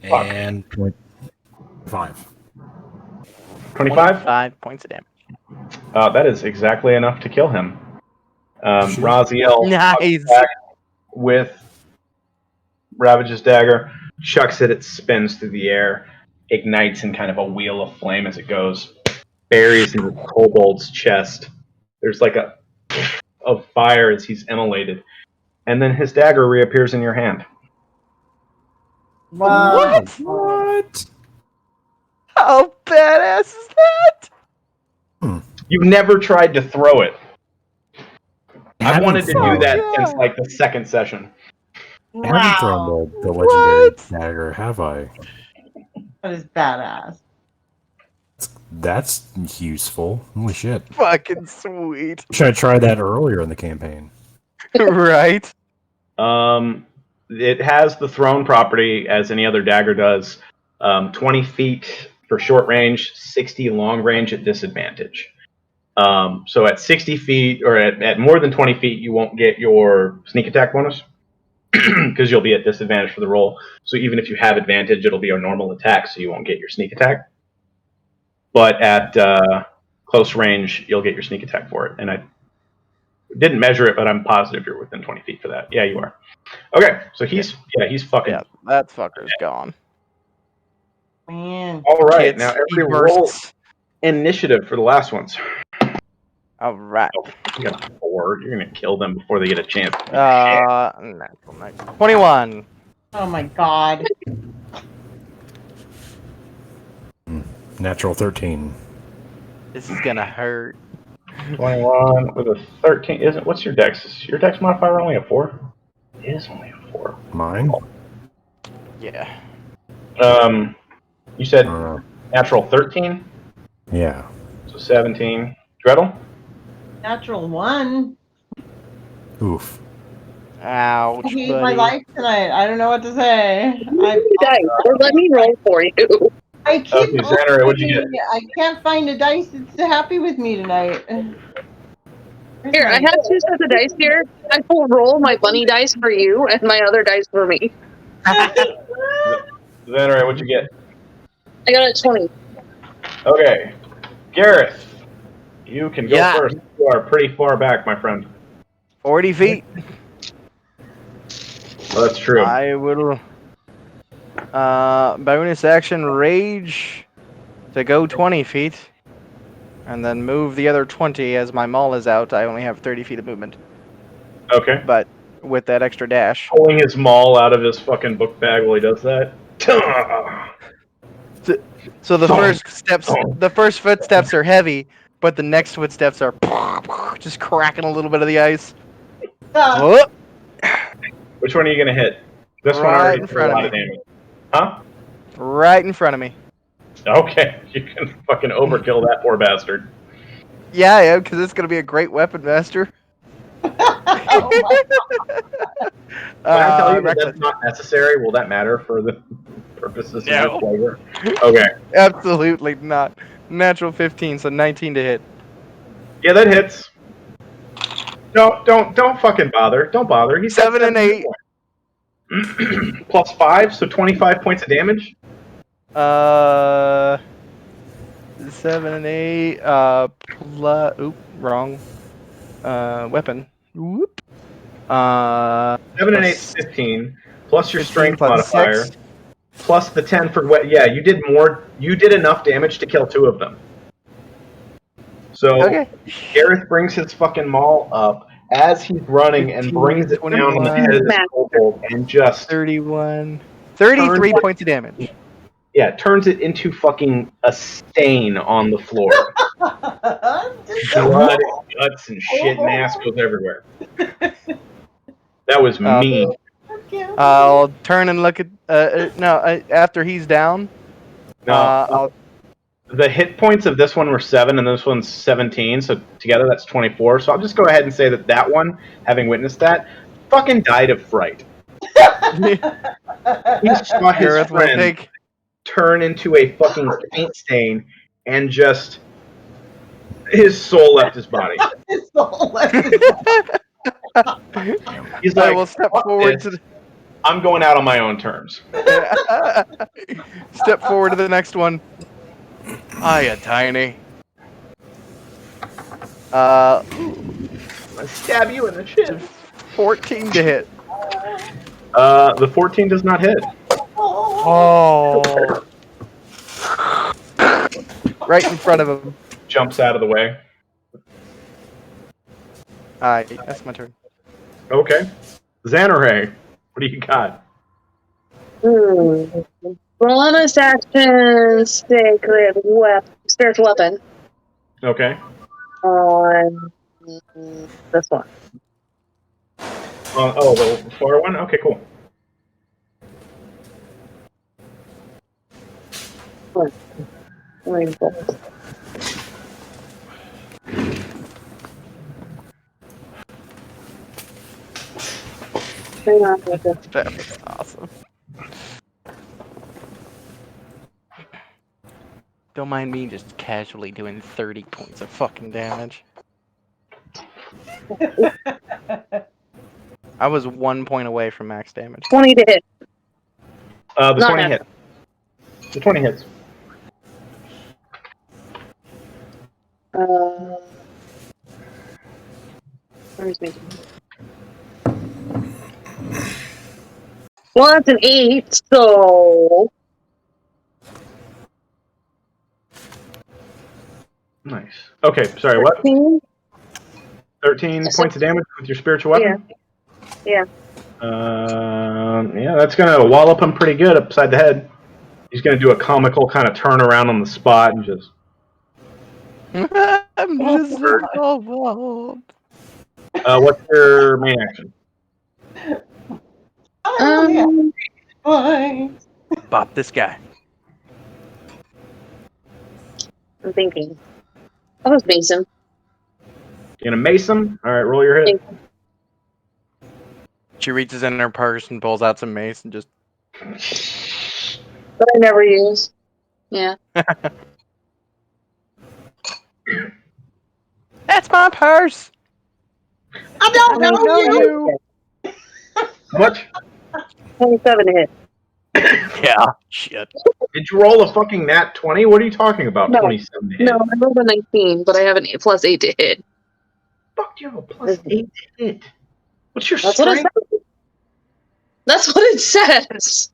and 25. 25? 5 points of damage. That is exactly enough to kill him. Raziel Nice. back with Ravage's dagger, chucks it, it spins through the air, ignites in kind of a wheel of flame as it goes, buries into the kobold's chest. There's like a of fire as he's immolated, and then his dagger reappears in your hand. What? What? How badass is that? You've never tried to throw it. I wanted to do thrown- that yeah. since like the second session. I haven't thrown the legendary dagger, have I? That is badass. That's useful. Holy shit. Fucking sweet. Should I try that earlier in the campaign? Right? It has the thrown property as any other dagger does. 20 feet for short range, 60 long range at disadvantage. So at 60 feet or at more than 20 feet, you won't get your sneak attack bonus because you'll be at disadvantage for the roll. So even if you have advantage, it'll be a normal attack, so you won't get your sneak attack. But at close range, you'll get your sneak attack for it. And I didn't measure it, but I'm positive you're within 20 feet for that. Yeah, you are. Okay, so he's fucking. Yeah, that fucker's gone. Man. All right, Kids, now he every roll bursts. initiative for the last ones. All right. Oh, you got 4. You're gonna kill them before they get a chance. Natural 21. Oh my god. Natural 13. This is gonna hurt. 21 with a 13. Isn't what's your dex? Is your dex modifier only a 4? It is only a 4. Mine? Yeah. You said Uh, natural 13, yeah. so 17. Dreddle? Natural 1. Oof. Ouch, I hate buddy. my life tonight. I don't know what to say. Dice, or let me roll for you. I keep Okay, Xanadu, what'd you get? I can't find a dice that's happy with me tonight. Here, I have 2 sets of dice here. I will roll my bunny dice for you and my other dice for me. Xanadu, what'd you get? I got a 20. Okay. Gareth, you can go Yeah. first. You are pretty far back, my friend. 40 feet. Well, that's true. I will. Bonus action rage to go 20 feet. And then move the other 20 as my maul is out. I only have 30 feet of movement. Okay. But with that extra dash. Pulling his maul out of his fucking book bag while he does that. So the first footsteps are heavy, but the next footsteps are just cracking a little bit of the ice. Oh, Which one are you gonna hit? This one Right already in did a front of lot of me. damage. Huh? right in front of me. Okay, you can fucking overkill that poor bastard. Yeah, I am, because it's going to be a great weapon, Master. Oh my Can I tell you that Reckless. that's not necessary? Will that matter for the purposes of No. your flavor? Okay. Absolutely not. Natural 15, so 19 to hit. Yeah, that hits. No, don't fucking bother. Don't bother. He's got 7 and 8. Plus 5, so 25 points of damage. 7 and 8. Wrong. Weapon. Whoop. 7 and 8 is 15. Plus your 15 strength plus modifier. 6. Plus the 10 for what? Yeah, you did more. You did enough damage to kill 2 of them. So Okay. Gareth brings his fucking maul up as he's running and 15, brings it down on the 21. head of this kobold and just 31. 33 points of damage. turns it into fucking a stain on the floor. god. Blood, guts, and shit and ass goes everywhere. That was mean. I'll turn and look at. After he's down. No, the hit points of this one were 7, and this one's 17. So together, that's 24. So I'll just go ahead and say that one, having witnessed that, fucking died of fright. He saw his friend turn into a fucking paint stain, and just his soul left his body. His soul left his body. He's like, I will step forward to. I'm going out on my own terms. Step forward to the next one. Hiya, Tiny. I'm gonna stab you in the chin. 14 to hit. The 14 does not hit. Oh. Right in front of him. Jumps out of the way. Alright, that's my turn. Okay. Xanarray, what do you got? Bonus action, sacred weapon, spiritual weapon. Okay. On this one. The far one? Okay, cool. That's awesome. Don't mind me just casually doing 30 points of fucking damage. I was 1 point away from max damage. 20 to hit. The 20 hits. The 20 hits. Where's me? Well, that's an 8, so... Nice. Okay, sorry, 13? what? 13 points of damage with your spiritual weapon? Yeah. Yeah, that's going to wallop him pretty good upside the head. He's going to do a comical kind of turn around on the spot and just... I'm just so what's your main action? Bop this guy. I'm thinking. I'll just mace him. You gonna mace him? Alright, roll your hit. She reaches in her purse and pulls out some mace and just... But I never use. Yeah. That's my purse! I don't know you! How much? 27 to hit. Yeah, shit. Did you roll a fucking nat 20? What are you talking about? No. 27 to hit? No, I rolled a 19, but I have an +8 to hit. Fuck you, +8 to hit. What's your That's what it strength? says. That's what it says.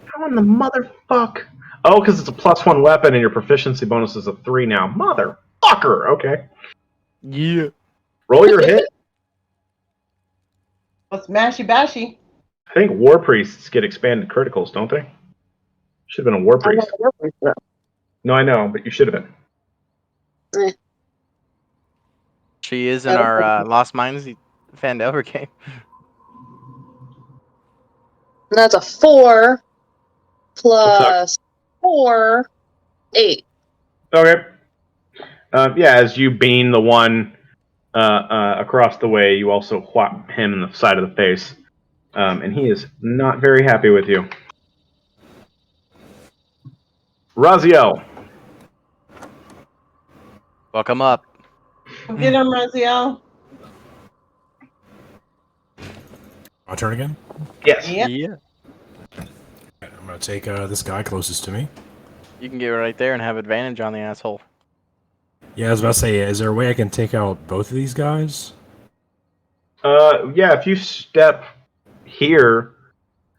How in the motherfuck? Oh, because it's a +1 weapon and your proficiency bonus is a 3 now. Motherfucker! Okay. Yeah. Roll your hit. Well, smashy bashy. I think war priests get expanded criticals, don't they? Should have been a war I'm not priest. a war priest, though. No, I know, but you should have been. She is in our Lost Mines Fandelver game. And that's a 4 plus 4, 8. Okay. Yeah, as you beam the one across the way, you also whop him in the side of the face. And he is not very happy with you. Raziel. Welcome up. Get him, Raziel. My turn again? Yes. Yeah. I'm going to take this guy closest to me. You can get right there and have advantage on the asshole. Yeah, I was about to say, is there a way I can take out both of these guys? Yeah, if you step here,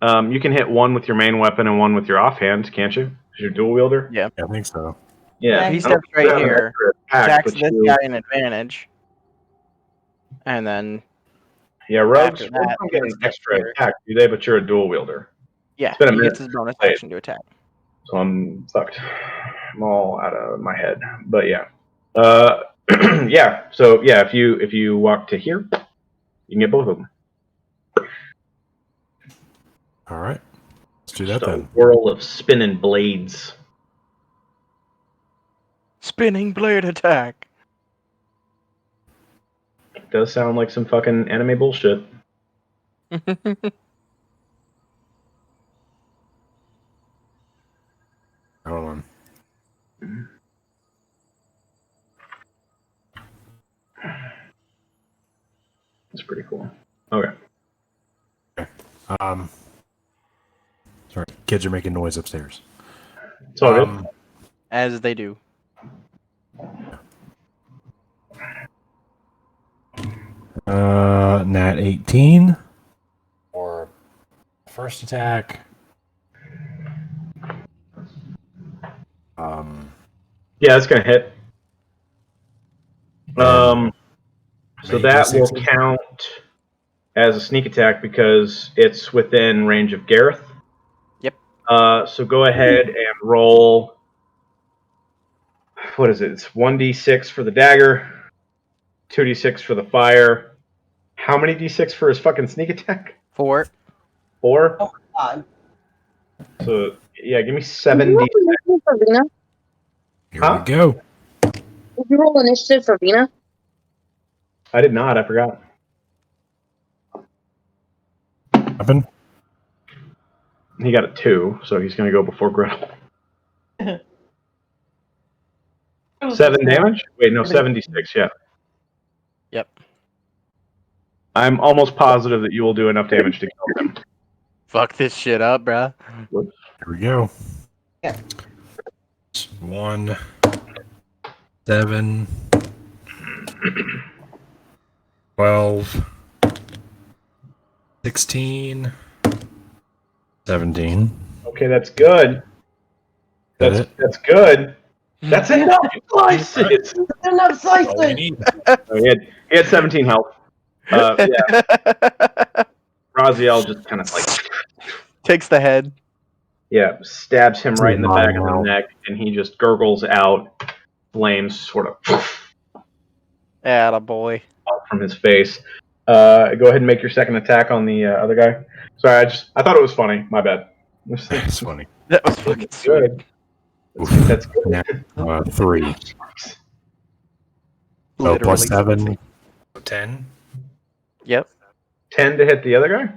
you can hit one with your main weapon and one with your offhand, can't you? Because you're dual wielder? Yeah. I think so. Yeah. If he steps right here, attacks this you... guy an advantage. And then... Yeah, rogues after that, don't get an extra attack, do they? But you're a dual wielder. Yeah, It's been a he minute gets his bonus played. action to attack. So I'm fucked. I'm all out of my head. But yeah. Yeah, so yeah, if you walk to here, you can get both of them. All right. Let's do that Just a then. whirl of spinning blades. Spinning blade attack. It does sound like some fucking anime bullshit. Hold on. It's pretty cool. Okay. Sorry, kids are making noise upstairs. It's all good. As they do. Nat 18 or first attack. Yeah, it's gonna hit. So Maybe that will 60. count as a sneak attack because it's within range of Gareth. Yep. So go ahead and roll. What is it? It's 1d6 for the dagger, 2d6 for the fire. How many d6 for his fucking sneak attack? 4. 4? Oh my god. So, yeah, give me Did 7 you roll d6. initiative for Vina? Here we go. Did you roll initiative for Vina? I did not. I forgot. Happen. He got a 2, so he's going to go before Gretel. 7 damage? Wait, no, 76, yeah. Yep. I'm almost positive that you will do enough damage to kill him. Fuck this shit up, bruh. Here we go. Yeah. 1, 7, 12, 16, 17. Okay, that's good. That's it. That's good. That's enough slices! Enough All we slices. need. Oh, he had 17 health. Yeah, Raziel just kind of like, Takes the head. yeah, stabs him right in the Mine back of now. the neck, and he just gurgles out flames sort of Attaboy. out from his face. Go ahead and make your second attack on the other guy. Sorry, I thought it was funny. My bad. It's funny. That was fucking sweet. Good. That's good. Now, 3. So Literally plus 7. sexy. 10. Yep. 10 to hit the other guy?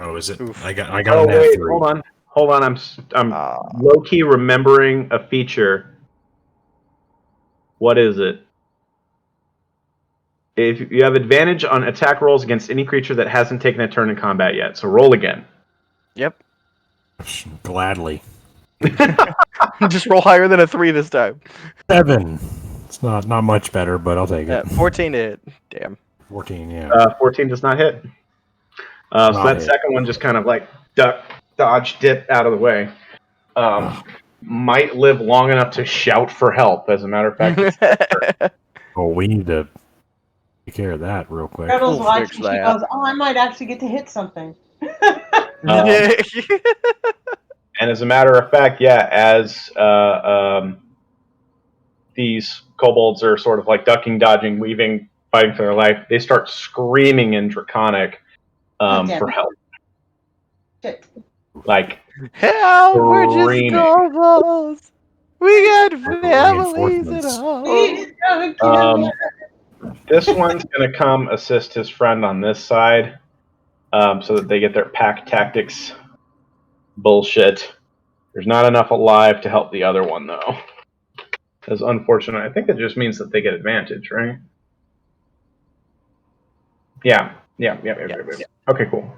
Oh, is it? Oof. I got Oh, a nat wait, 3. hold on. I'm low-key remembering a feature. What is it? If you have advantage on attack rolls against any creature that hasn't taken a turn in combat yet, so roll again. Yep. Gladly. Just roll higher than a 3 this time. 7. It's not much better, but I'll take it. 14 to hit. Damn. 14, yeah. 14 does not hit. So that second one just kind of like duck, dodge, dip out of the way. Might live long enough to shout for help, as a matter of fact. Oh, we need to take care of that real quick. Gretel's We'll watching. fix She that. goes, "Oh, I might actually get to hit something." And as a matter of fact, yeah, as these kobolds are sort of like ducking, dodging, weaving, fighting for their life, they start screaming in Draconic for help. Shit. Like, Help! We're just Screaming. kobolds! We got families at Reinforcements. home! He's gonna kill me. this one's going to come assist his friend on this side so that they get their pack tactics bullshit. There's not enough alive to help the other one, though. That's unfortunate. I think it just means that they get advantage, right? Yeah. Okay, cool.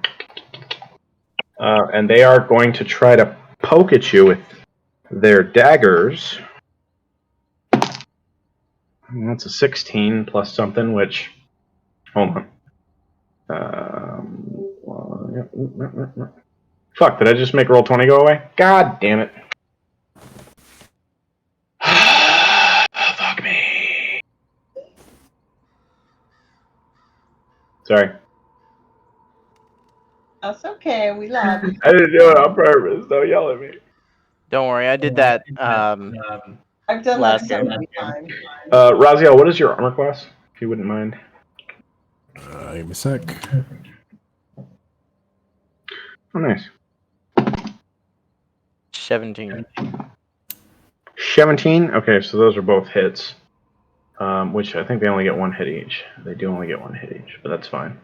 And they are going to try to poke at you with their daggers. That's a 16 plus something, which... Hold on. Fuck, did I just make roll 20 go away? God damn it. Fuck me. Sorry. That's okay. We love you. I didn't do it on purpose. Don't yell at me. Don't worry, I did that. I've done Last that so game. many times. Raziel, what is your armor class? If you wouldn't mind. Give me a sec. Oh, nice. 17. 17? Okay, so those are both hits. Which I think they only get one hit each. They do only get one hit each, but that's fine.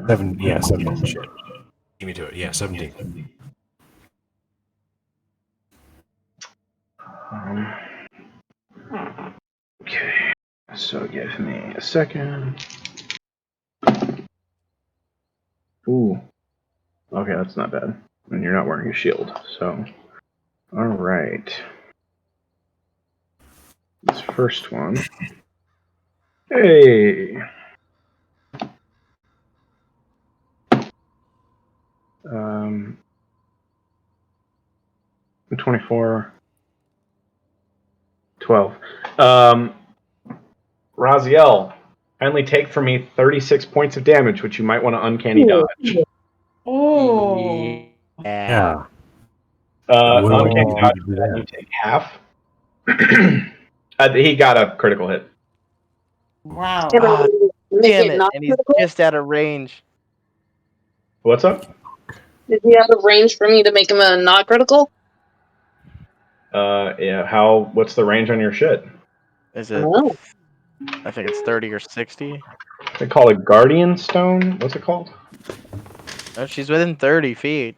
17. Shit. Give me to it. Yeah, 17. Okay, so give me a second. Ooh. Okay, that's not bad. And you're not wearing a shield, so. Alright. This first one. Hey! 24. 12. Raziel, kindly take from me 36 points of damage, which you might want to uncanny dodge. Oh. Yeah. Uncanny Will dodge, do that. you take half. He got a critical hit. Wow. Ah, Make damn it it! not And he's critical? just out of range. What's up? Is he out of range for me to make him a not critical? Yeah. What's the range on your shit? Is it? Oh. I think it's 30 or 60. They call it Guardian Stone. What's it called? Oh, she's within 30 feet.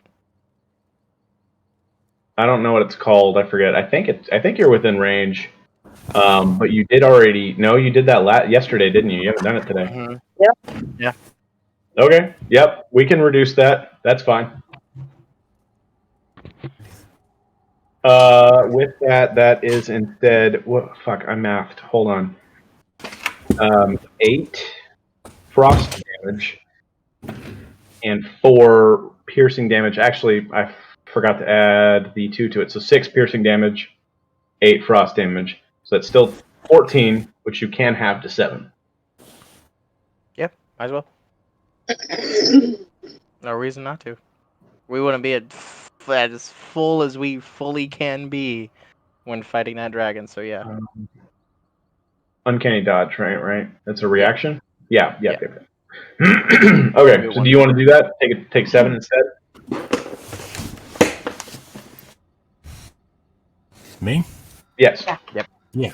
I don't know what it's called. I forget. I think you're within range. But you did already. No, you did that yesterday, didn't you? You haven't done it today. Mm-hmm. Yep. Yeah. Okay. Yep. We can reduce that. That's fine. With that is instead. What? Fuck. I mathed. Hold on. 8 frost damage and 4 piercing damage. Actually, I forgot to add the 2 to it. So 6 piercing damage, 8 frost damage. So that's still 14, which you can have to 7. Yep. Might as well. No reason not to. We wouldn't be as full as we fully can be when fighting that dragon. So yeah. Uncanny dodge, right? That's a reaction? Yeah. Yep. Do Okay, it so do you want to do that? Take 7 instead? Me? Yes. Yep. Yeah.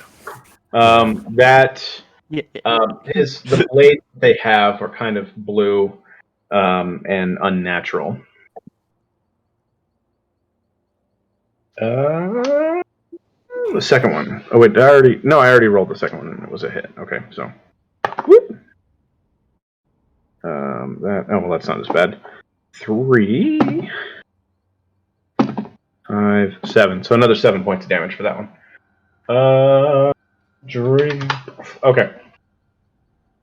The blades they have are kind of blue and unnatural. The second one. Oh wait, I already rolled the second one and it was a hit. Okay, so whoop. That's not as bad. 3, 5, 7. So another 7 points of damage for that one. Drink. Okay.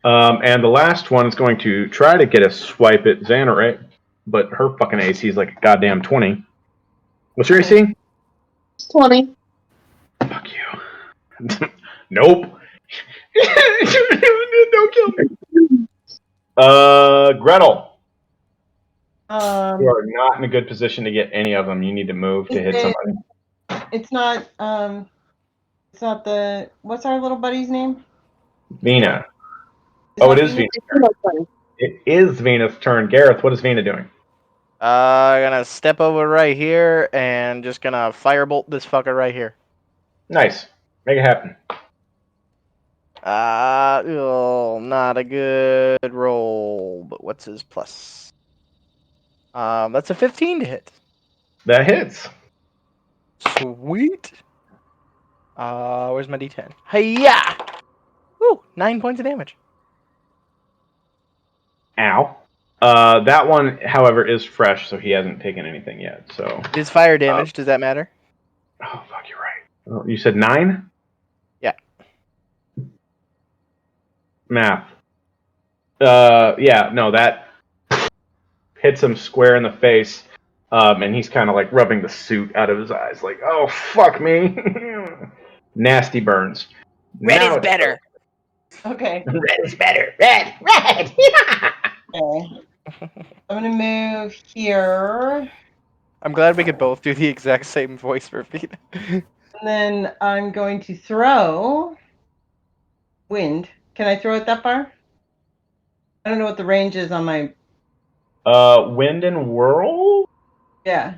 And the last one is going to try to get a swipe at Xana, right? But her fucking AC is like a goddamn 20. What's your AC? 20. Fuck you. Nope. Don't kill me. Gretel. You are not in a good position to get any of them. You need to move to hit somebody. It's not the, what's our little buddy's name? Vina. It is Vina's turn. It is Vina's turn. Gareth, what is Vina doing? Gonna step over right here and just gonna firebolt this fucker right here. Nice. Make it happen. Not a good roll, but what's his plus? That's a 15 to hit. That hits. Sweet. Where's my D10? Hey-ya! Ooh, 9 points of damage. Ow. That one, however, is fresh, so he hasn't taken anything yet. So It is fire damage. Does that matter? Oh, fuck, you're right. Oh, you said 9? Yeah. Math. That hits him square in the face, and he's kind of like rubbing the soot out of his eyes, like, oh, fuck me. Nasty burns. Red is better. Okay. Red is better. Red. Okay. I'm gonna move here. I'm glad we could both do the exact same voice for Vina. And then I'm going to throw wind. Can I throw it that far? I don't know what the range is on my. Wind and whirl? Yeah.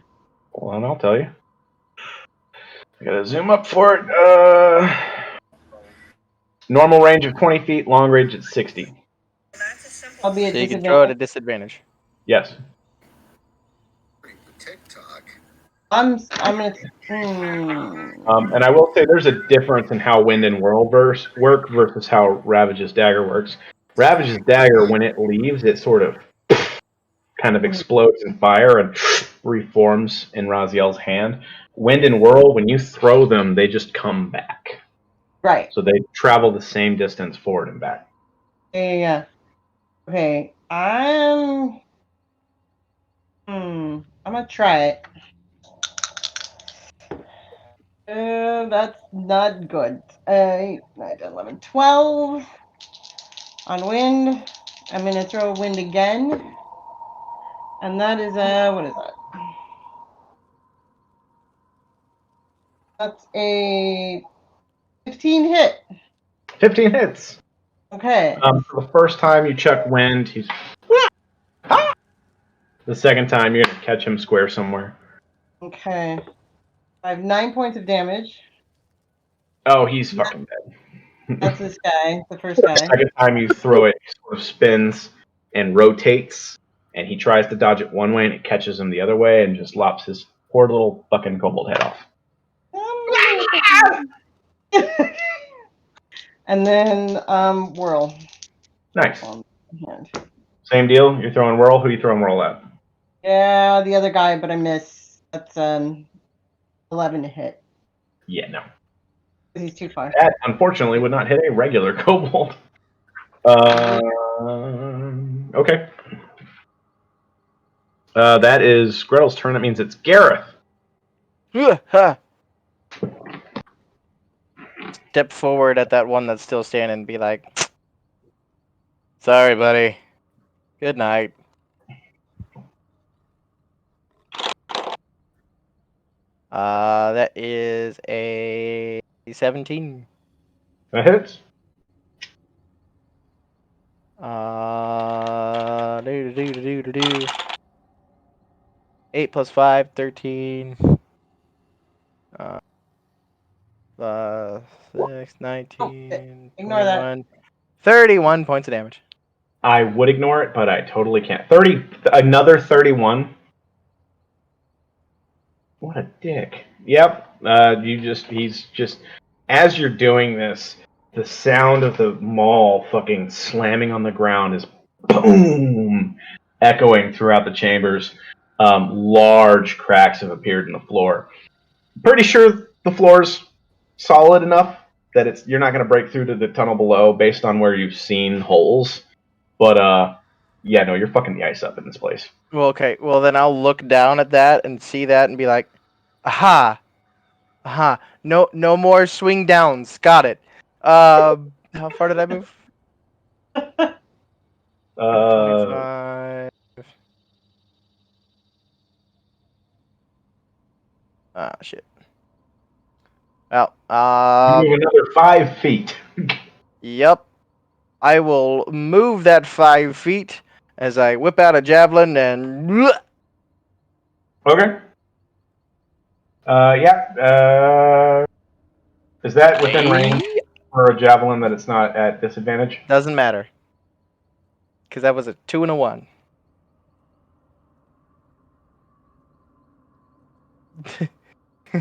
Hold on, I'll tell you. I gotta zoom up for it. Normal range of 20 feet, long range at 60. I'll be So at you can throw it at disadvantage. disadvantage. Yes. I'm gonna. And I will say there's a difference in how Wind and Whirl work versus how Ravage's Dagger works. Ravage's Dagger, when it leaves, it sort of kind of explodes in fire and reforms in Raziel's hand. Wind and Whirl, when you throw them, they just come back. Right. So they travel the same distance forward and back. Yeah. Okay. I'm gonna try it. That's not good. 8, 9, 10, 11, 12 on wind. I'm gonna throw wind again, and that is what is that? That's a 15 hit. 15 hits. Okay. For the first time you check Wind, he's. The second time you're gonna catch him square somewhere. Okay. I have 9 points of damage. Oh, he's fucking dead. That's this guy, the first guy. The second time you throw it, he sort of spins and rotates, and he tries to dodge it one way, and it catches him the other way, and just lops his poor little fucking kobold head off. And then whirl. Nice. Same deal. You're throwing Whirl. Who are you throwing Whirl at? Yeah, the other guy, but I miss. That's 11 to hit. Yeah, no. He's too far. That, unfortunately, would not hit a regular kobold. Okay. That is Gretel's turn. That means it's Gareth. Step forward at that one that's still standing and be like, sorry, buddy. Good night. That is a 17. That hits. Do. 8 plus 5, 13. 6, 19, Ignore that. 21. 31 points of damage. I would ignore it, but I totally can't. Another 31. What a dick. Yep. He's just, as you're doing this, the sound of the maul fucking slamming on the ground is boom, echoing throughout the chambers. Large cracks have appeared in the floor. Pretty sure the floor's solid enough that you're not going to break through to the tunnel below based on where you've seen holes. But yeah, no, you're fucking the ice up in this place. Well, okay. Well, then I'll look down at that and see that and be like, aha. Aha. No more swing downs. Got it. How far did I move? 25. Ah, shit. Well, you move another 5 feet. Yep. I will move that 5 feet as I whip out a javelin and. Okay. Yeah. Is that within range for a javelin that it's not at disadvantage? Doesn't matter. Because that was a 2 and a 1.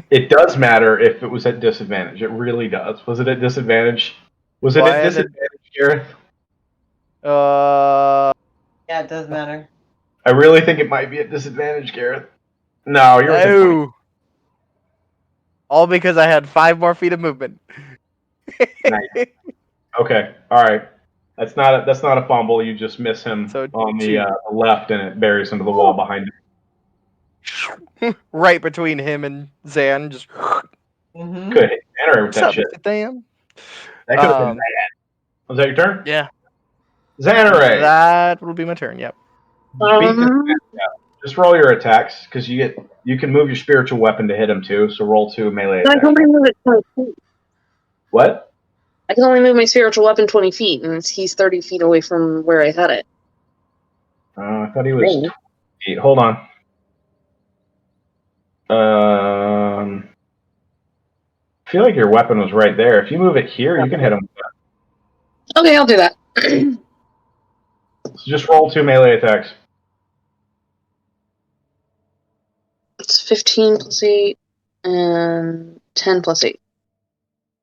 It does matter if it was at disadvantage. It really does. Was it at disadvantage? Was it at disadvantage, Gareth? Yeah, it does matter. I really think it might be at disadvantage, Gareth. No, you're at the point. All because I had 5 more feet of movement. Nice. Okay, all right. That's not a fumble. You just miss him on the left, and it buries him to the wall behind him. Right between him and Zan, just. Mm-hmm. Could hit Xanarei with that shit. Damn. That could have been bad. Was that your turn? Yeah. Xanarei. That will be my turn. Yep. Just roll your attacks because you can move your spiritual weapon to hit him too. So roll 2 melee attacks. I can only move it 20 feet. What? I can only move my spiritual weapon 20 feet, and he's 30 feet away from where I had it. I thought he was 20 feet. Hold on. I feel like your weapon was right there. If you move it here, you can hit him with that. Okay, I'll do that. So just roll 2 melee attacks. It's 15 plus 8 and 10 plus 8.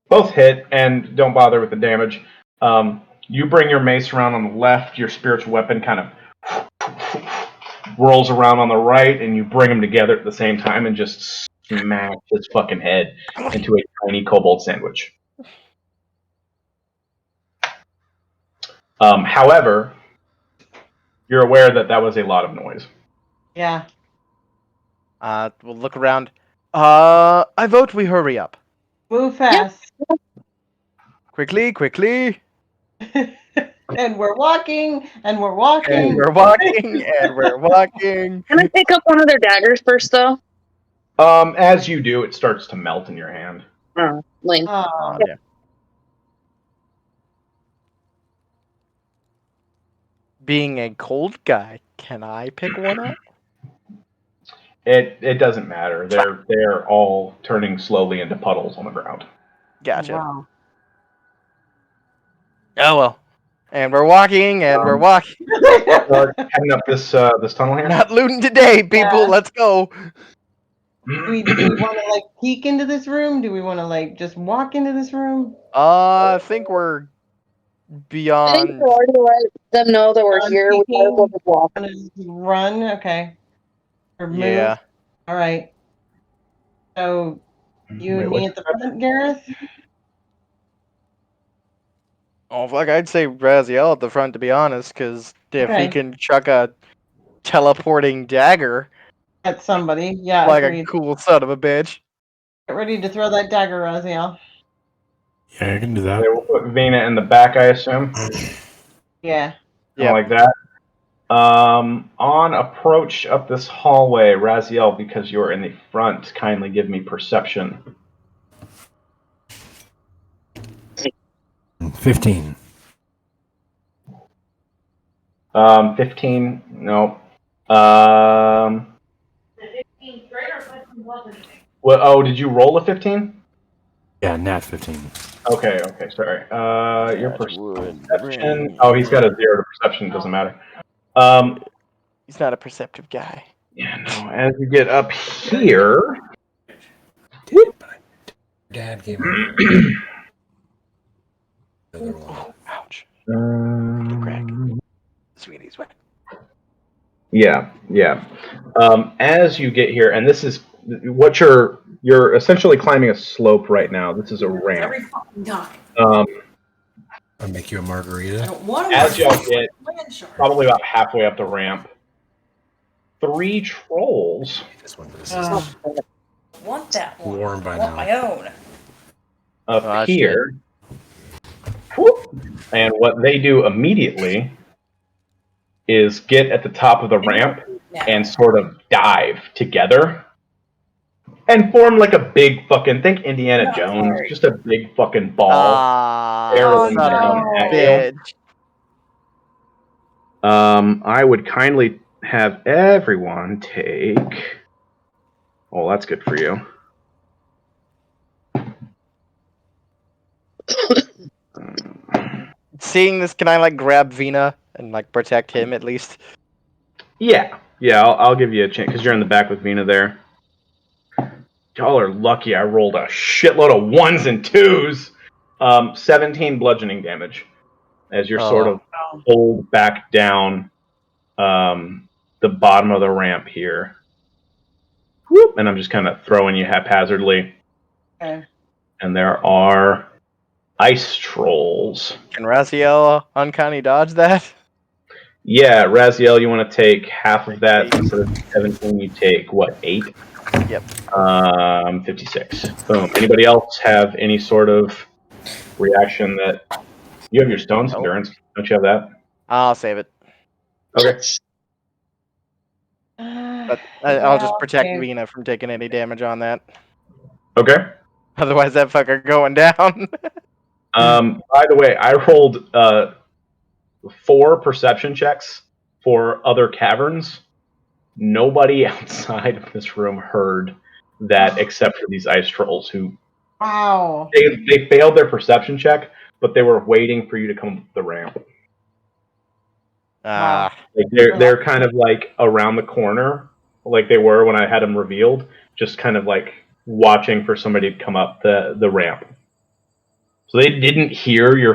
Both hit, and don't bother with the damage. You bring your mace around on the left, your spiritual weapon kind of rolls around on the right, and you bring them together at the same time and just smash his fucking head into a tiny kobold sandwich. However, you're aware that that was a lot of noise. Yeah. We'll look around. I vote we hurry up. Move fast. Quickly, quickly. And we're walking, and we're walking. And we're walking, and we're walking. Can I pick up one of their daggers first, though? As you do, it starts to melt in your hand. Oh, lame. Oh, Yeah. Being a cold guy, can I pick one up? It doesn't matter. They're all turning slowly into puddles on the ground. Gotcha. wow. Oh well. And we're walking, and we're walking. Start heading up this tunnel here. Not looting today, people. Yeah. Let's go. Do we want to like peek into this room? Do we want to like just walk into this room? I think we're I think beyond. we'll already let them know that we're here. We might as well just walk. Want to just run? Okay. Or move? Yeah. All right. So you Wait, and what's me at the front, Gareth? Oh, fuck, I'd say Raziel at the front, to be honest, because if he Okay. can chuck a teleporting dagger At somebody. Yeah. like agreed. a cool son of a bitch. Get ready to throw that dagger, Raziel. Yeah, I can do that. Okay, we'll put Vina in the back, I assume. Yeah. Yeah. Like that. On approach up this hallway, Raziel, because you're in the front, kindly give me perception. 15. 15. No. Well, oh, did you roll a 15? Yeah, nat 15. Okay, sorry. Your That would perception. bring- Oh, he's got a 0 to perception. Doesn't matter. He's not a perceptive guy. Yeah, no. As you get up here, Dad gave me the other one. Ouch. um, Sweetie's wet. yeah. As you get here, and this is what you're essentially climbing a slope right now. This is a ramp. Every fucking time. I'll make you a margarita. I don't want to. As y'all get land shark. probably about halfway up the ramp, 3 trolls This one. This I is want that one. warm by I want now. my own. up here. Whoop. And what they do immediately is get at the top of the ramp Now. and sort of dive together and form like a big fucking, think Indiana No, Jones, sorry. just a big fucking ball. Ah, barreling son of down a at you. bitch. I would kindly have everyone take. Oh, that's good for you. Seeing this, can I like grab Vina and like protect him at least? Yeah, I'll give you a chance because you're in the back with Vina there. Y'all are lucky I rolled a shitload of 1s and 2s. 17 bludgeoning damage as you're sort of pulled back down the bottom of the ramp here. Whoop, and I'm just kind of throwing you haphazardly. Okay. And there are ice trolls. Can Raziel uncanny dodge that? Yeah, Raziel, you want to take half of that instead of 17. You take what, 8? Yep. 56. Boom. Anybody else have any sort of reaction that you have your stones endurance? Don't you have that? I'll save it. Okay. But I'll just protect Vina from taking any damage on that. Okay. Otherwise, that fucker going down. By the way, I rolled 4 perception checks for other caverns. Nobody outside of this room heard that except for these ice trolls who Wow. they failed their perception check, but they were waiting for you to come up the ramp. Ah. Like they're kind of like around the corner, like they were when I had them revealed, just kind of like watching for somebody to come up the ramp. So they didn't hear your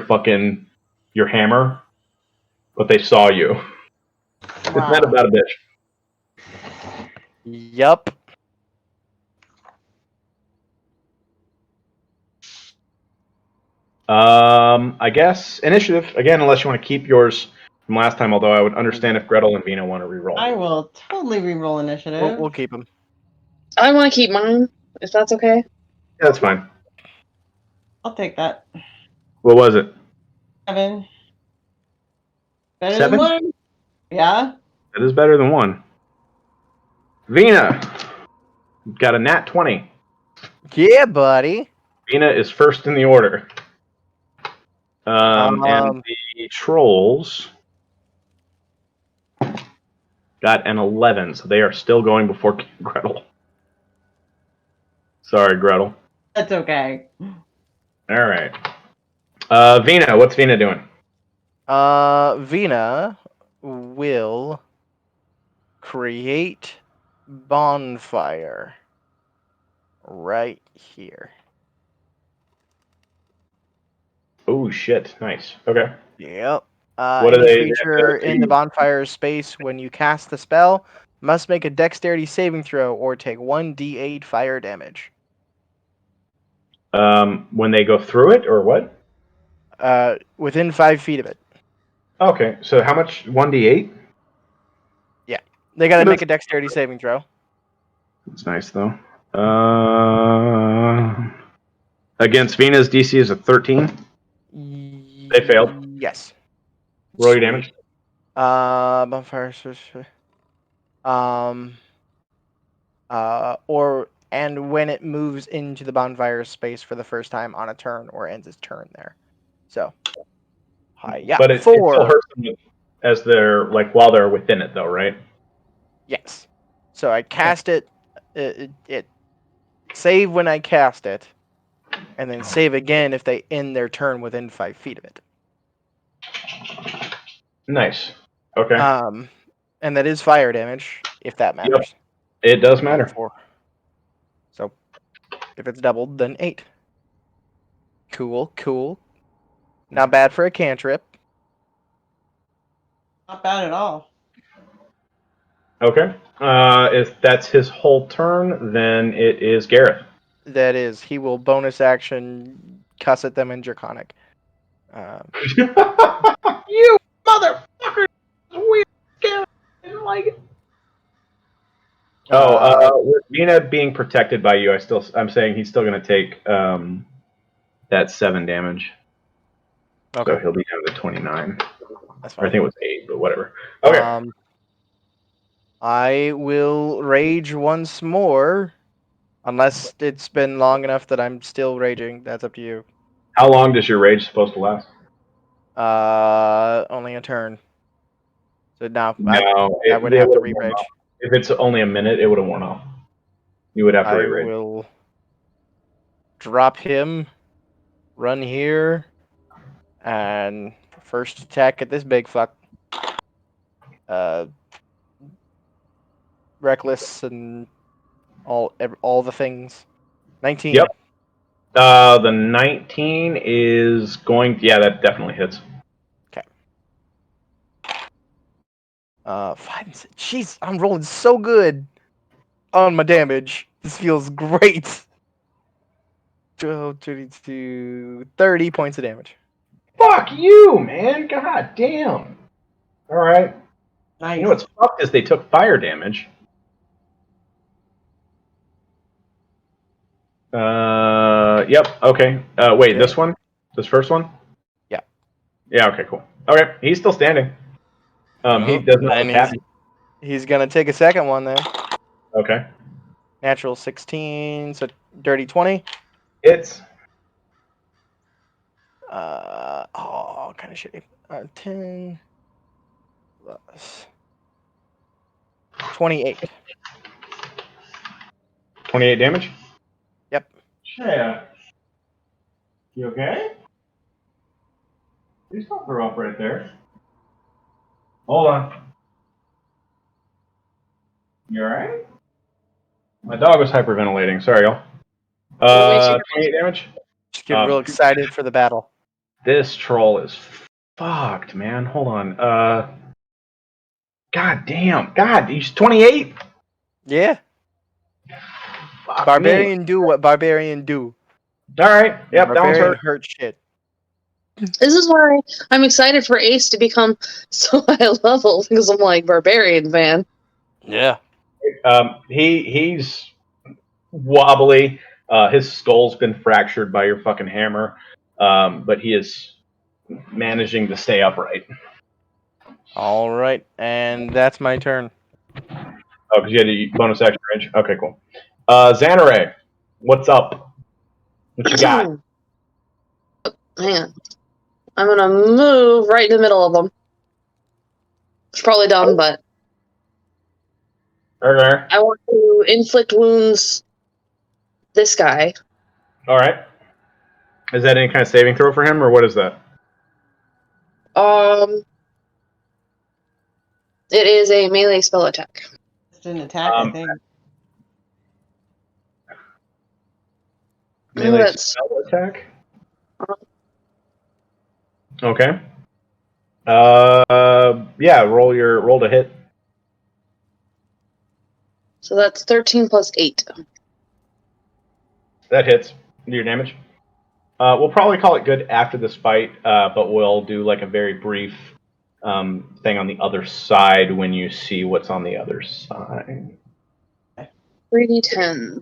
hammer, but they saw you. Wow. It's not about a bitch. Yup. I guess initiative again, unless you want to keep yours from last time. Although I would understand if Gretel and Vina want to reroll. I will totally reroll initiative. We'll keep them. I want to keep mine, if that's okay. Yeah, that's fine. I'll take that. What was it? 7. Better 7? than 1. Yeah. That is better than 1. Vina got a nat 20. Yeah, buddy. Vina is first in the order. And the trolls got an 11, so they are still going before Gretel. Sorry, Gretel. That's okay. All right. Vina, what's Vina doing? Vina will create bonfire right here. Oh shit! Nice. Okay. Yep. What are Any they? creature in the bonfire space when you cast the spell must make a dexterity saving throw or take 1d8 fire damage. When they go through it, or what? Within 5 feet of it. Okay. So how much? 1d8. Yeah. They gotta make a dexterity saving throw. It's nice though. Against Vina's DC is a 13. They failed. Yes. Roll your damage. Bonfire. And when it moves into the bonfire space for the first time on a turn or ends its turn there. So, yeah. But it still hurts them as they're like while they're within it, though, right? Yes. So I cast it. It save when I cast it, and then save again if they end their turn within 5 feet of it. Nice. Okay. And that is fire damage, if that matters. Yep. It does matter. So, if it's doubled, then 8. Cool. Not bad for a cantrip. Not bad at all. Okay. If that's his whole turn, then it is Gareth. That is, he will bonus action cuss at them in Draconic. You motherfucker! Weird. Gareth. I didn't like it. With Vina being protected by you, I'm saying he's still going to take that 7 damage. Okay. So he'll be down to 29. That's fine. Or I think it was 8, but whatever. Okay. I will rage once more, unless it's been long enough that I'm still raging. That's up to you. How long does your rage supposed to last? Only a turn. So I would it have to would've worn re-rage. off. If it's only a minute, it would have worn off. You would have to re-rage. I will drop him, run here, and first attack at this big fuck. Reckless and all the things. 19. Yep. The 19 is going. Yeah, that definitely hits. Okay. 5 and 6. Jeez, I'm rolling so good on my damage. This feels great. 12, 32, 30 points of damage. Fuck you, man. God damn. All right. Nice. You know what's fucked is they took fire damage. Yep. Okay. Wait, Okay. this one? This first one? Yeah. Yeah, okay, cool. Okay, he's still standing. He does not Then attack. he's gonna take a second one then. Okay. Natural 16, so dirty 20. Hits. Kind of shitty. 10 plus 28. 28 damage? Yep. Yeah. You okay? Please don't throw up right there. Hold on. You alright? My dog was hyperventilating. Sorry, y'all. 28 damage? Just get real excited for the battle. This troll is fucked, man. Hold on. God damn. God, he's 28? Yeah. Fuck Barbarian me. do what barbarian do. Alright. Yep, that one's Barbarian hurt. hurt shit. This is why I'm excited for Ace to become so high level, because I'm like barbarian fan. Yeah. He's wobbly. His skull's been fractured by your fucking hammer. But he is managing to stay upright. All right, and that's my turn. Oh, because you had a bonus action range? Okay, cool. Xanare, what's up? What you got? Hang on. I'm gonna move right in the middle of them. It's probably dumb, but Okay. I want to inflict wounds this guy. Alright. Is that any kind of saving throw for him, or what is that? It is a melee spell attack. It's an attack, I think. Melee spell attack? Okay. Yeah, roll to hit. So that's 13 plus 8. That hits. Do your damage. We'll probably call it good after this fight, but we'll do like a very brief thing on the other side when you see what's on the other side. 3d10.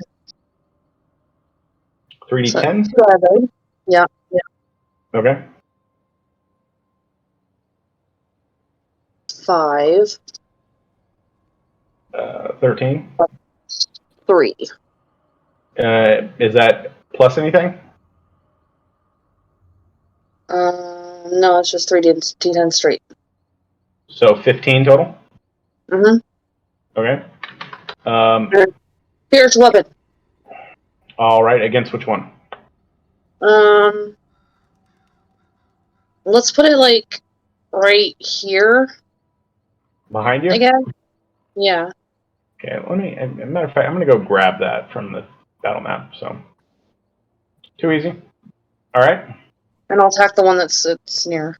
3d10? So, yeah. Okay. 5. 13. 3. Is that plus anything? No, it's just 3d10 straight. So 15 total? Mm-hmm. Okay. Here's weapon. Alright, against which one? Let's put it like right here. Behind you? I guess. Yeah. Okay, as a matter of fact, I'm going to go grab that from the battle map, so. Too easy. Alright. And I'll attack the one that's near.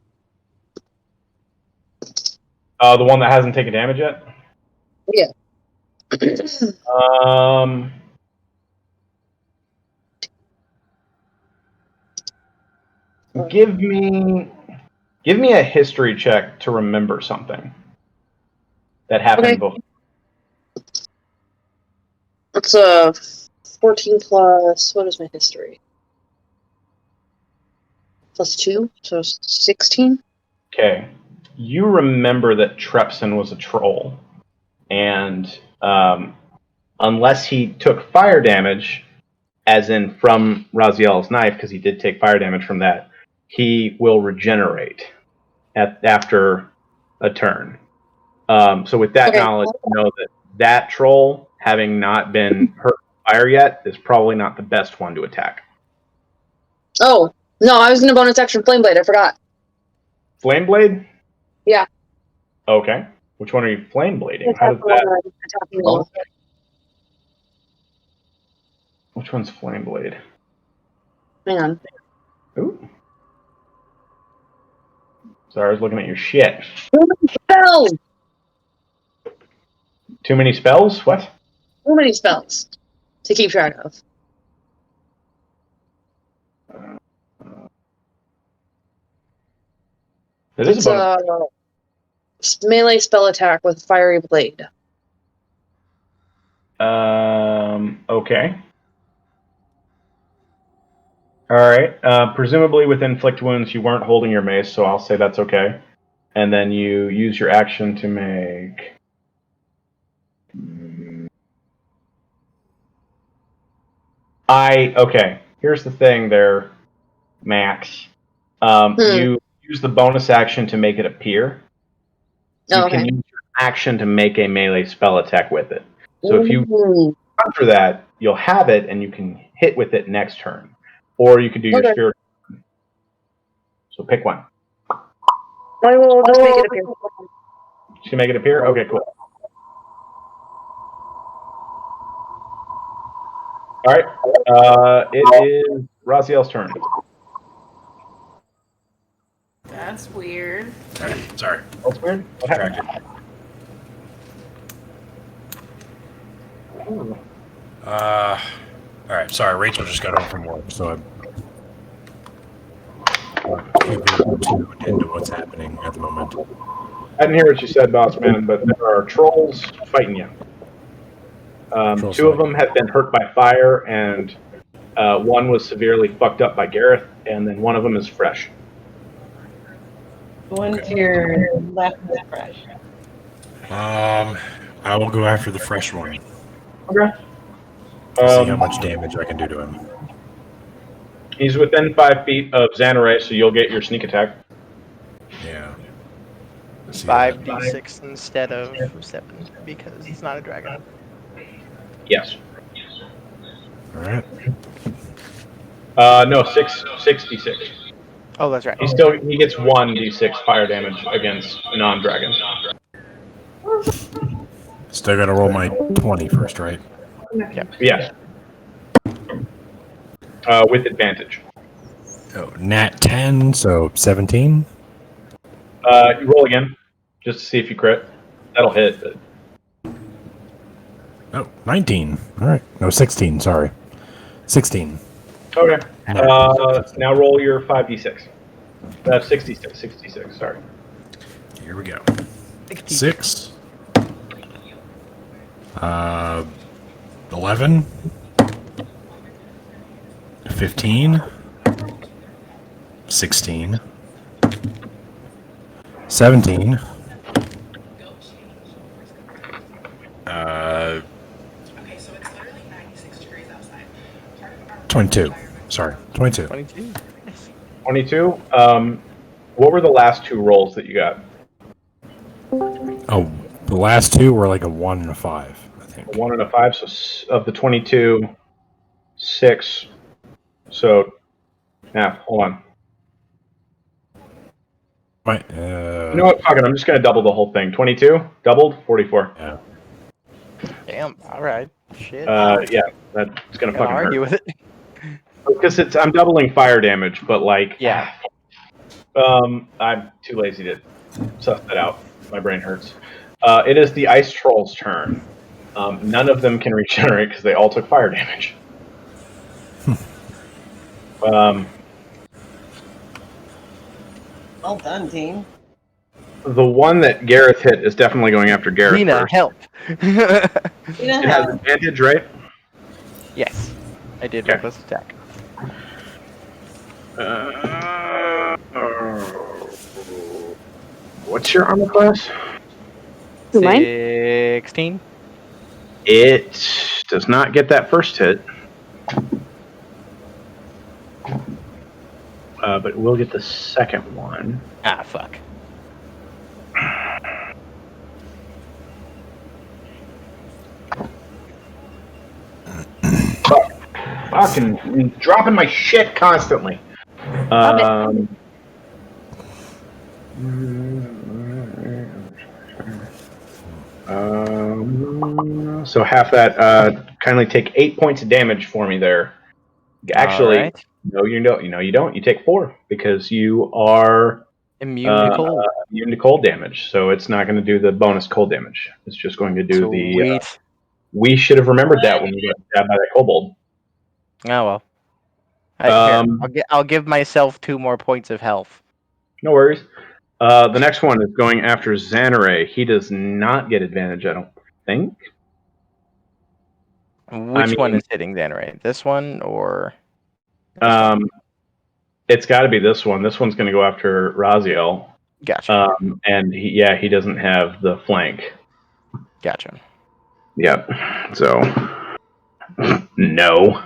The one that hasn't taken damage yet? Yeah. Give me a history check to remember something that happened before. It's 14 plus, what is my history? Plus 2, so 16. Okay. You remember that Trepson was a troll, and unless he took fire damage, as in from Raziel's knife, because he did take fire damage from that, he will regenerate after a turn. So with that knowledge, you know that troll, having not been hurt by fire yet, is probably not the best one to attack. Oh, no, I was going to bonus action Flame Blade, I forgot. Flame Blade? Yeah. Okay. Which one are you flame blading? How does that... Which one's flame blade? Hang on. Ooh. Sorry, I was looking at your shit. Spells! Too many spells? What? Too many spells to keep track of. It's a melee spell attack with Fiery Blade. Okay. Alright. Presumably with inflict wounds, you weren't holding your mace, so I'll say that's okay. And then you use your action to make... Okay. Here's the thing there, Max. You use the bonus action to make it appear. You can use your action to make a melee spell attack with it. So if you conjure that, you'll have it and you can hit with it next turn. Or you could do your spirit. So pick one. I will just make it appear. You can make it appear? Okay, cool. All right. It is Raziel's turn. That's weird. Sorry. That's weird. What happened? All right. Sorry, Rachel just got home from work, so I'm tuned into what's happening at the moment. I didn't hear what you said, boss man, but there are trolls fighting you. Two of them have been hurt by fire, and one was severely fucked up by Gareth, and then one of them is fresh. The one to your left is fresh. I will go after the fresh one. Okay. See how much damage I can do to him. He's within 5 feet of Xanaray, so you'll get your sneak attack. Yeah. 5d6 instead of 7 because he's not a dragon. Yes. All right. No, 6d6. Oh, that's right. He gets 1d6 fire damage against a non-dragon. Still got to roll my 20 first, right? Yep. Yes. With advantage. Oh, nat 10, so 17. You roll again, just to see if you crit. That'll hit. But... Oh, 19. All right. No, 16. Sorry. 16. Okay. Now roll your 5d6. 66. Sorry. Here we go. 6. 11. 15. 16. 17. 22. Sorry, 22. 22. 22. What were the last 2 rolls that you got? Oh, the last 2 were like a 1 and a 5, I think. A 1 and a 5. So of the 22, 6. So now, hold on. Right. You know what? Fuck it. I'm just going to double the whole thing. 22 doubled, 44. Yeah. Damn. All right. Shit. Yeah, that's going to fucking argue hurt. with it. Because I'm doubling fire damage, but like, Yeah. I'm too lazy to suss that out. My brain hurts. It is the ice troll's turn. None of them can regenerate because they all took fire damage. Well done, team. The one that Gareth hit is definitely going after Gareth Nina, first. help. It has advantage, right? Yes. I did Okay. roll this attack. What's your armor class? Mine? 16. It does not get that first hit. But it will get the second one. Ah, fuck. Fucking dropping my shit constantly. So half that. Kindly take 8 points of damage for me there. Actually, right. no, you don't. You take 4 because you are Immune to cold. immune to cold damage. So it's not going to do the bonus cold damage. It's just going to do the. Sweet. We should have remembered that when we got stabbed by that kobold. Oh well. Here, I'll give myself 2 more points of health. No worries. The next one is going after Xanaray. He does not get advantage, I don't think. Which one is hitting Xanaray? This one or? It's got to be this one. This one's going to go after Raziel. Gotcha. And he doesn't have the flank. Gotcha. Yep. So no.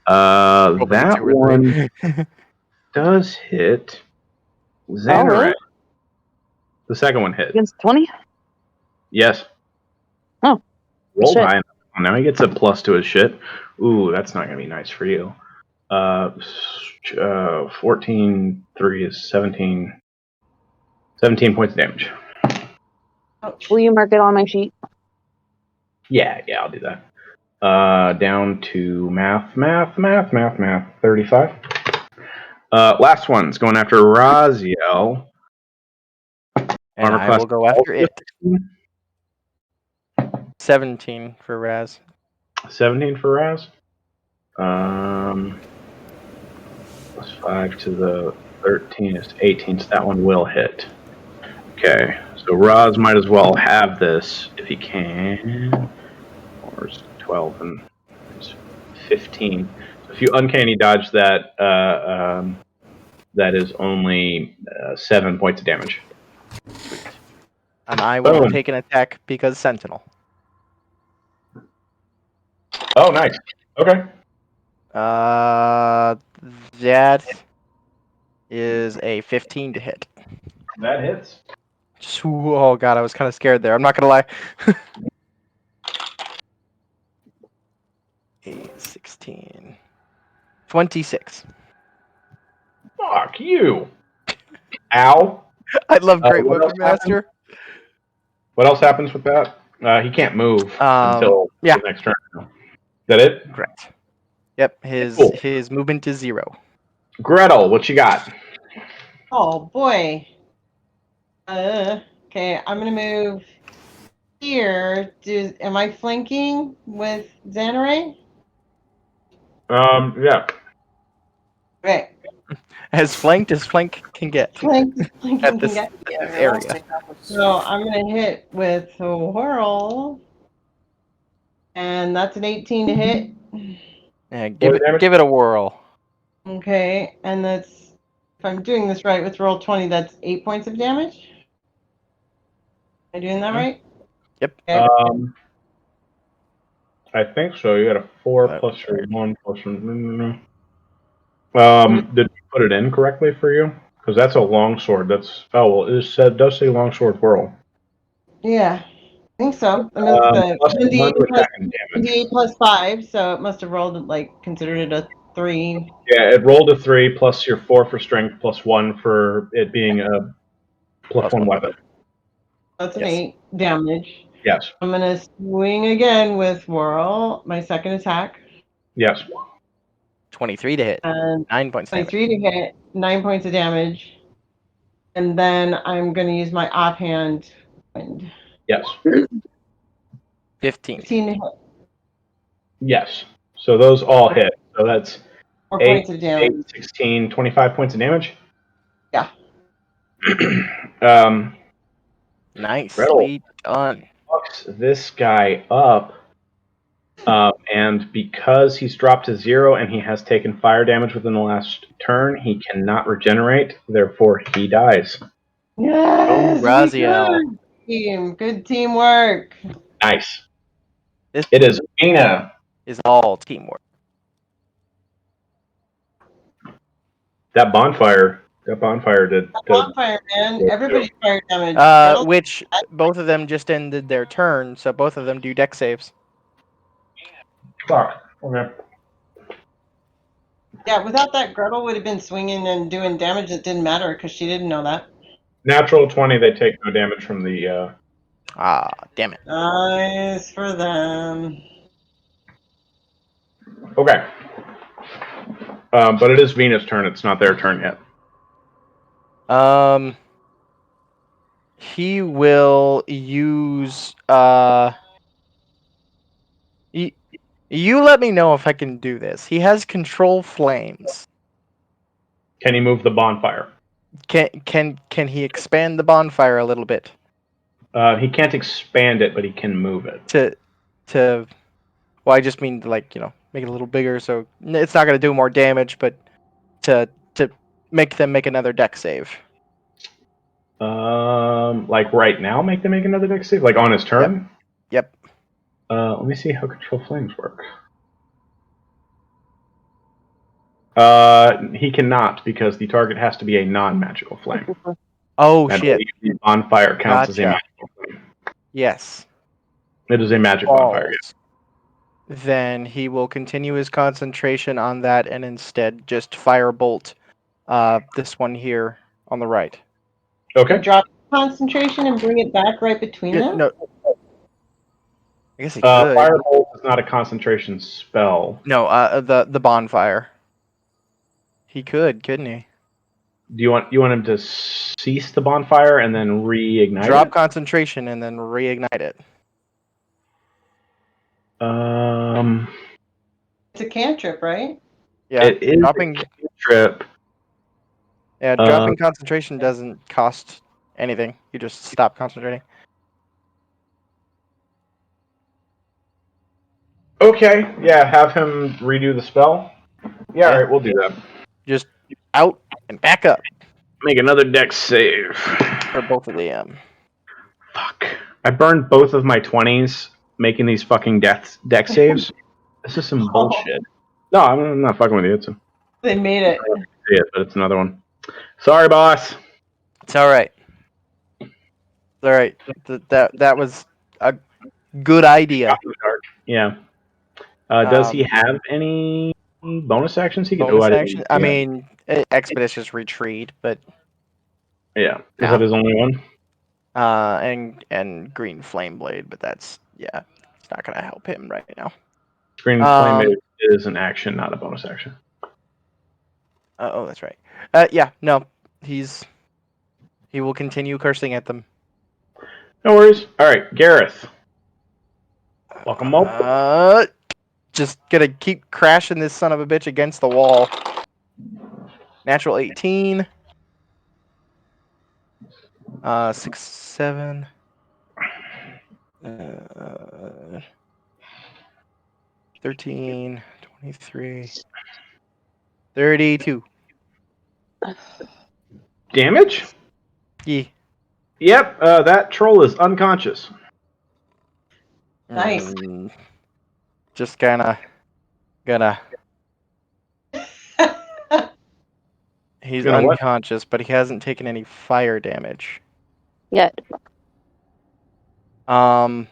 That one does hit Xanaray. Oh, really? The second one hit. Against 20? Yes. Oh. Rolled Shit. high enough, Now he gets a plus to his shit. Ooh, that's not going to be nice for you. 14, 3 is 17. 17 points of damage. Will you mark it on my sheet? Yeah, I'll do that. Down to math. 35. Last one's going after Raziel. And Armor I class will go after it. 17 for Raz. 17 for Raz. Plus 5 to the 13 is 18, so that one will hit. Okay, so Raz might as well have this if he can. Or 12 and 15. So if you uncanny dodge that, that is only 7 points of damage. Sweet. And I will Boom. take an attack because Sentinel. Oh, nice. Okay. That is a 15 to hit. That hits. Oh god, I was kind of scared there. I'm not gonna lie. 8, 16. 26. Fuck you. Ow. I love Great what Weapon else happens? Master. What else happens with that? He can't move until yeah. the next turn. Is that it? Correct. Yep, Cool. his movement is 0. Gretel, what you got? Oh boy. Okay, I'm gonna move here. Am I flanking with Xanarei? Yeah. Okay. As flank can get Flanking at can this get. area. So I'm gonna hit with a whirl, and that's an 18 to hit. Yeah, give it a whirl. Okay, and that's, if I'm doing this right with roll 20, that's 8 points of damage. Am I doing that right? Yep. Okay. I think so. You got a 4 That plus was your weird. 1 plus your. Did we put it in correctly for you? Because that's a longsword. That's it does say longsword whirl. Yeah, I think so. I mean, the Plus 1 to 1d8 plus, attack and damage. 1d8 plus 5, so it must have rolled considered it a 3. Yeah, it rolled a 3 plus your 4 for strength plus 1 for it being a plus 1 weapon. That's an Yes. 8 damage. Yes. I'm gonna swing again with whirl, my second attack. Yes. 23 to hit. And 9 points damage. 23 to hit, 9 points of damage. And then I'm going to use my offhand wind. Yes. 15. 15 to hit, Yes. So those all hit. So that's 4 8, points of damage. 8, 16, 25 points of damage. Yeah. Nicely done. Fucks this guy up. And because he's dropped to 0 and he has taken fire damage within the last turn, he cannot regenerate. Therefore, he dies. Yes! Raziel. Good teamwork. Nice. This It is Mina. is all teamwork. That bonfire did. Bonfire, man. Everybody's fire damage. Which both of them just ended their turn, so both of them do deck saves. Fuck. Okay. Yeah, without that, Gretel would have been swinging and doing damage that didn't matter because she didn't know that. Natural 20, they take no damage from the. Damn it. Nice for them. Okay. But it is Venus' turn. It's not their turn yet. He will use you let me know if I can do this. He has control flames. Can he move the bonfire? Can he expand the bonfire a little bit? He can't expand it, but he can move it. Well, I just mean make it a little bigger, so it's not going to do more damage, but to make them make another deck save. Like right now, make another deck save, like on his turn. Yep. Let me see how control flames work. He cannot because the target has to be a non-magical flame. Oh I shit! The bonfire counts as a Gotcha. magical flame. Yes. It is a magic bonfire. Yes. then he will continue his concentration on that and instead just firebolt this one here on the right. Okay. Drop concentration and bring it back right between them? No. I guess he could. Firebolt is not a concentration spell. No, the bonfire. He could, couldn't he? Do you want him to cease the bonfire and then reignite Drop it? concentration and then reignite it. It's a cantrip, right? Yeah, it is dropping a cantrip. Yeah, dropping concentration doesn't cost anything. You just stop concentrating. Okay, yeah, have him redo the spell. Yeah, all right, we'll do that. Just out and back up Make another dex save. for both of them. Fuck. I burned both of my 20s making these fucking dex saves. This is some bullshit. No, I'm not fucking with you. It's They made it. but it's another one. Sorry, boss. It's all right. It's all right. That was a good idea. Yeah. Does he have any bonus actions he can do? Bonus action? I mean, expeditious retreat, but yeah, is that his only one? And green flame blade, but that's it's not gonna help him right now. Green flame blade is an action, not a bonus action. Oh, that's right. No, he will continue cursing at them. No worries. All right, Gareth. Welcome up. Just gonna keep crashing this son of a bitch against the wall. Natural 18. 6, 7. 13, 23, 32. Damage? Yeah. Yep, that troll is unconscious. Nice. Just gonna. He's unconscious, but he hasn't taken any fire damage yet. Got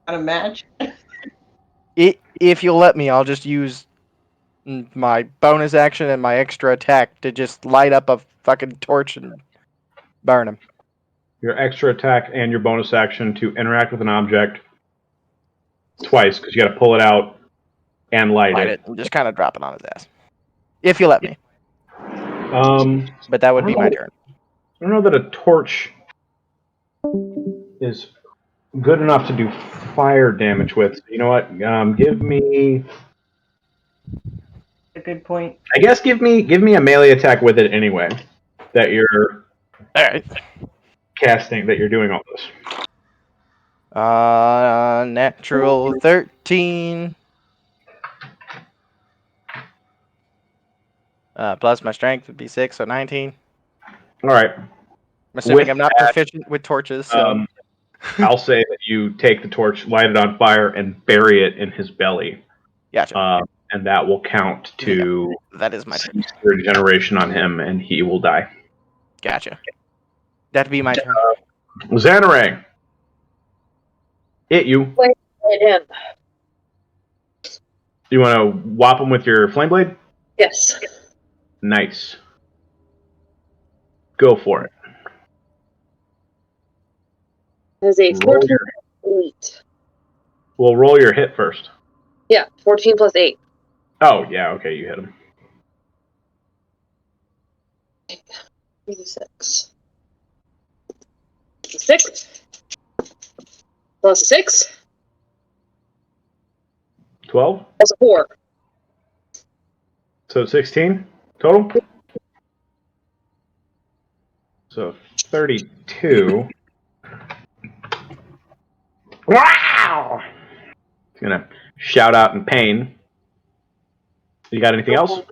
a match? If you'll let me, I'll just use my bonus action and my extra attack to just light up a fucking torch and burn him. Your extra attack and your bonus action to interact with an object twice, because you got to pull it out and light it. And just kind of drop it on his ass. If you let me. But that would be my turn. I don't know that a torch is good enough to do fire damage with. You know what? Give me A good point. I guess give me a melee attack with it anyway. That you're casting, that you're doing all this. Natural 13. Plus my strength would be 6, so 19. All right. I'm assuming I'm not proficient with torches, so... I'll say that you take the torch, light it on fire, and bury it in his belly. Gotcha. And that will count to... That is my turn. Regeneration on him, and he will die. Gotcha. That'd be my turn. Xanarang. Hit you. Wait, him. You want to whop him with your flame blade? Yes. Nice. Go for it. As a 14 plus 8. We'll roll your hit first. Yeah, 14 plus 8. Oh, yeah, okay, you hit him. 36. 6. Plus 6. 12? Plus 4. So 16 total? So 32. Wow! He's gonna shout out in pain. You got anything else?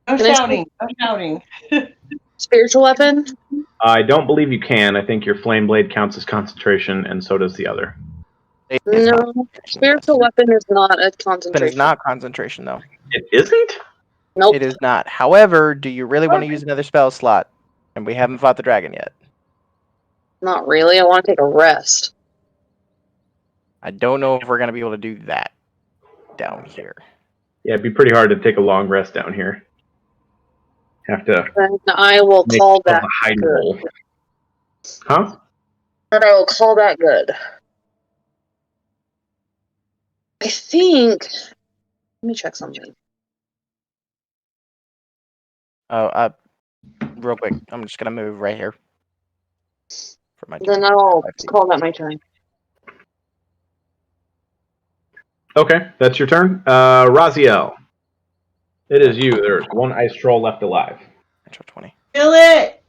No shouting. No shouting. Spiritual weapon? I don't believe you can. I think your flame blade counts as concentration, and so does the other. No. Spiritual weapon is not a concentration. It is not concentration, though. It isn't? Nope. It is not. However, do you really want to use another spell slot? And we haven't fought the dragon yet. Not really. I want to take a rest. I don't know if we're gonna be able to do that down here. Yeah, it'd be pretty hard to take a long rest down here. Have to Then I will make call a that hiding good. hole. Huh? But I will call that good. I think. Let me check something. Oh, real quick, I'm just gonna move right here for my turn. Then I'll call that my turn. Okay, that's your turn. Raziel. It is you. There's one ice troll left alive. Natural 20. Kill it!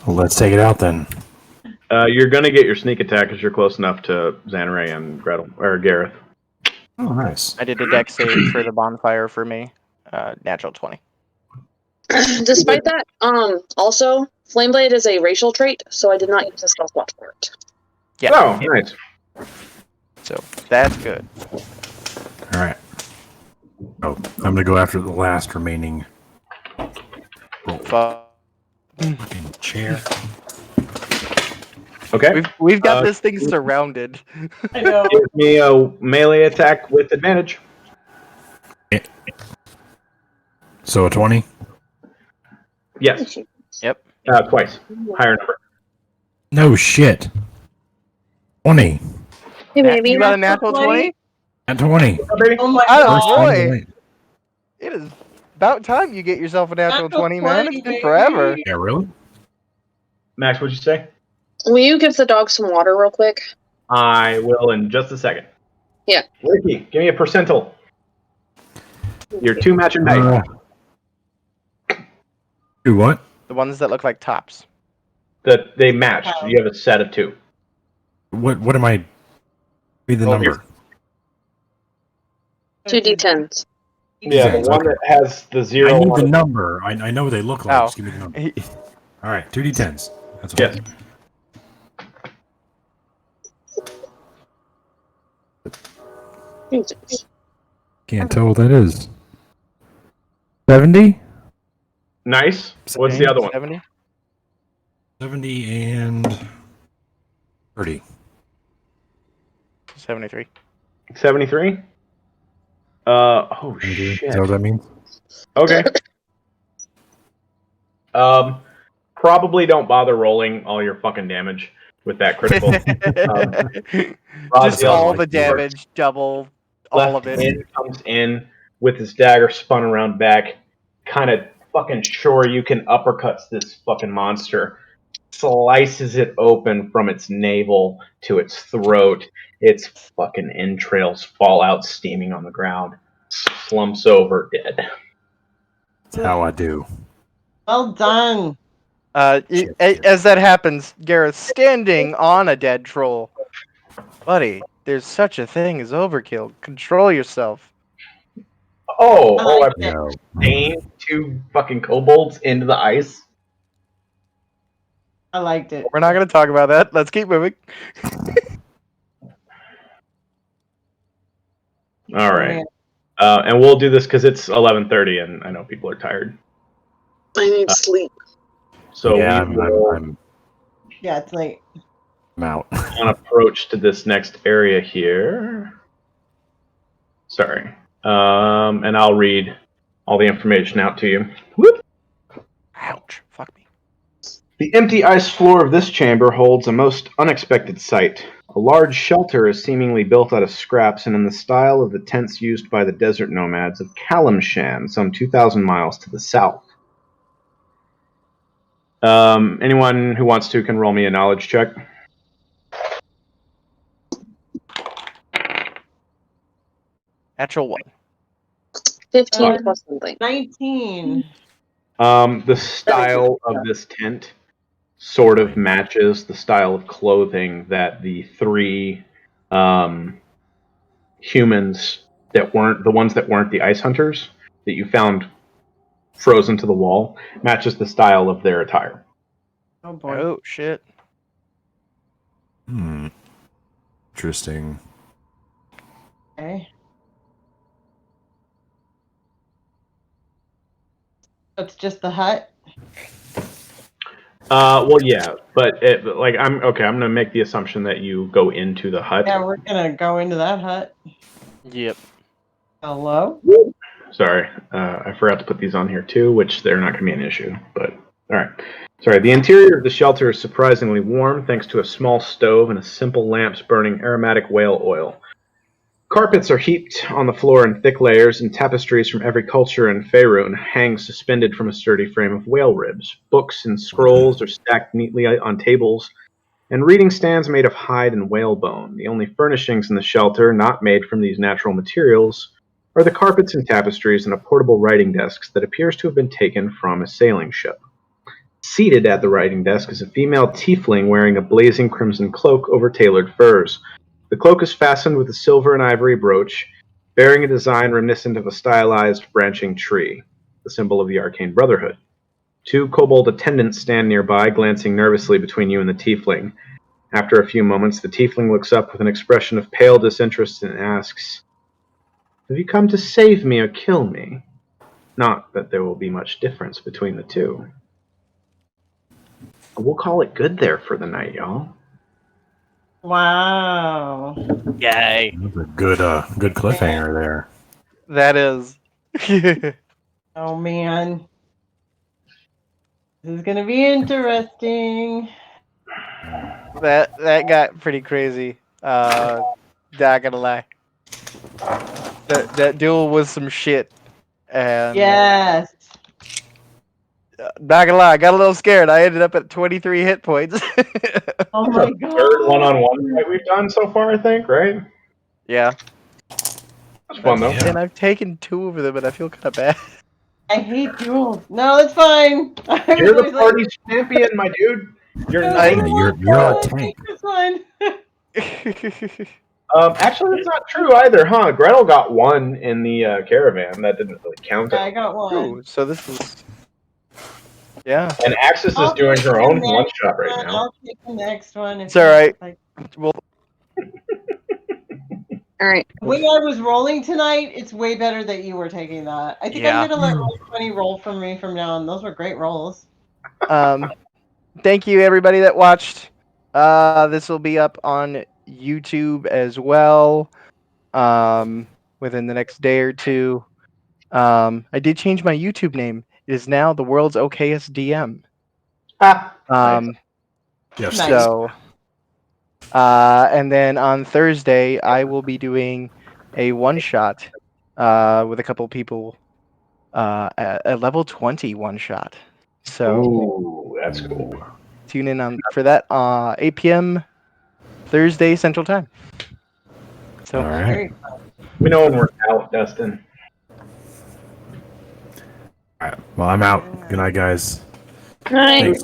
Well, let's take it out then. You're gonna get your sneak attack because you're close enough to Xanray and Gretel or Gareth. Oh, nice. I did a deck save for the bonfire for me. Natural 20. Despite that, also, Flameblade is a racial trait, so I did not use a stealth watch for it. Yeah. Oh, nice. So that's good. All right. Oh, I'm gonna go after the last remaining fucking chair. Okay. We've got this thing surrounded. I know. Give me a melee attack with advantage. So a 20? Yes. Yep. Twice. Higher number. No shit. 20. Hey, baby. You got a natural 20? At 20. Oh my Oh, First god. time of the boy. night. It is about time you get yourself a natural 20, man. 20, It's been baby. forever. Yeah, really? Max, what'd you say? Will you give the dog some water real quick? I will in just a second. Yeah. Ricky, give me a percentile. Your two matching dice. Do what? The ones that look like tops. That they match. So you have a set of two. What am I? Be the number. 2 d10s. Yeah, the one that has the zero. I need on the it. number. I know what they look like. Oh. Just give me the number. All right, 2d10s. That's what Yes. Can't tell what that is. 70? Nice. What's the other one? 70? 70 and 30. 73. 73? Oh 73. shit. Is that what that means? Okay. Probably don't bother rolling all your fucking damage with that critical. Just Raziel, all like, the damage, double, all of left it. hand comes in with his dagger spun around back, kind of fucking sure you can uppercuts this fucking monster. Slices it open from its navel to its throat. Its fucking entrails fall out steaming on the ground. Slumps over dead. That's how I do. Well done. As that happens, Gareth's standing on a dead troll. Buddy, there's such a thing as overkill. Control yourself. Oh, I No. stained two fucking kobolds into the ice. I liked it. We're not going to talk about that. Let's keep moving. All right. And we'll do this because it's 11:30 and I know people are tired. I need sleep. So yeah, we will I'm Yeah, it's late. out. on approach to this next area here. Sorry. And I'll read all the information out to you. Whoop. Ouch. Fuck me. The empty ice floor of this chamber holds a most unexpected sight. A large shelter is seemingly built out of scraps and in the style of the tents used by the desert nomads of Kalimshan, some 2,000 miles to the south. Anyone who wants to can roll me a knowledge check. Natural 1. 15 plus something. 19. The style of this tent sort of matches the style of clothing that the three humans that weren't the ones that weren't the ice hunters that you found frozen to the wall matches the style of their attire. Oh boy. Oh, shit. Interesting. Okay. It's just the hut. Well, yeah, but I'm gonna make the assumption that you go into the hut. Yeah, we're gonna go into that hut. Yep. Hello? Sorry, I forgot to put these on here too, which they're not gonna be an issue. But all right. Sorry. The interior of the shelter is surprisingly warm, thanks to a small stove and a simple lamps burning aromatic whale oil. Carpets are heaped on the floor in thick layers, and tapestries from every culture in Faerun hang suspended from a sturdy frame of whale ribs. Books and scrolls are stacked neatly on tables, and reading stands made of hide and whalebone. The only furnishings in the shelter not made from these natural materials are the carpets and tapestries and a portable writing desk that appears to have been taken from a sailing ship. Seated at the writing desk is a female tiefling wearing a blazing crimson cloak over tailored furs. The cloak is fastened with a silver and ivory brooch, bearing a design reminiscent of a stylized branching tree, the symbol of the Arcane Brotherhood. 2 kobold attendants stand nearby, glancing nervously between you and the tiefling. After a few moments, the tiefling looks up with an expression of pale disinterest and asks, "Have you come to save me or kill me?" Not that there will be much difference between the two. We'll call it good there for the night, y'all. Wow. Yay. That's a good cliffhanger there. That is. Oh man. This is gonna be interesting. That got pretty crazy. Not gonna lie. That duel was some shit. And Yes. not gonna lie, I got a little scared. I ended up at 23 hit points. Oh my Third god. one-on-one fight we've done so far, I think, right? Yeah. That's fun though. Yeah. And I've taken 2 of them, and I feel kind of bad. I hate duels. No, it's fine. You're the party's champion, my dude. You're You're a tank. It's fine. actually, that's not true either, huh? Gretel got 1 in the caravan. That didn't really count. I got one. Ooh, so this is. Yeah. And Axis is I'll doing take her the own next one-shot right one. now. I'll take the next one. It's alright. Well, All right. The way I was rolling tonight, it's way better that you were taking that. I think Yeah. I'm gonna let Roll20 roll for me from now on. Those were great rolls. Thank you everybody that watched. This will be up on YouTube as well. Within the next day or 2. I did change my YouTube name. It is now the world's okayest DM. Nice. Yes. Nice. So, and then on Thursday, I will be doing a one-shot with a couple people, a level 20 one-shot. So, Ooh, that's cool. tune in for that 8 p.m. Thursday Central Time. So, All right. We know when we're out, Dustin. All right. Well, I'm out. Good night, guys. All right. Thanks.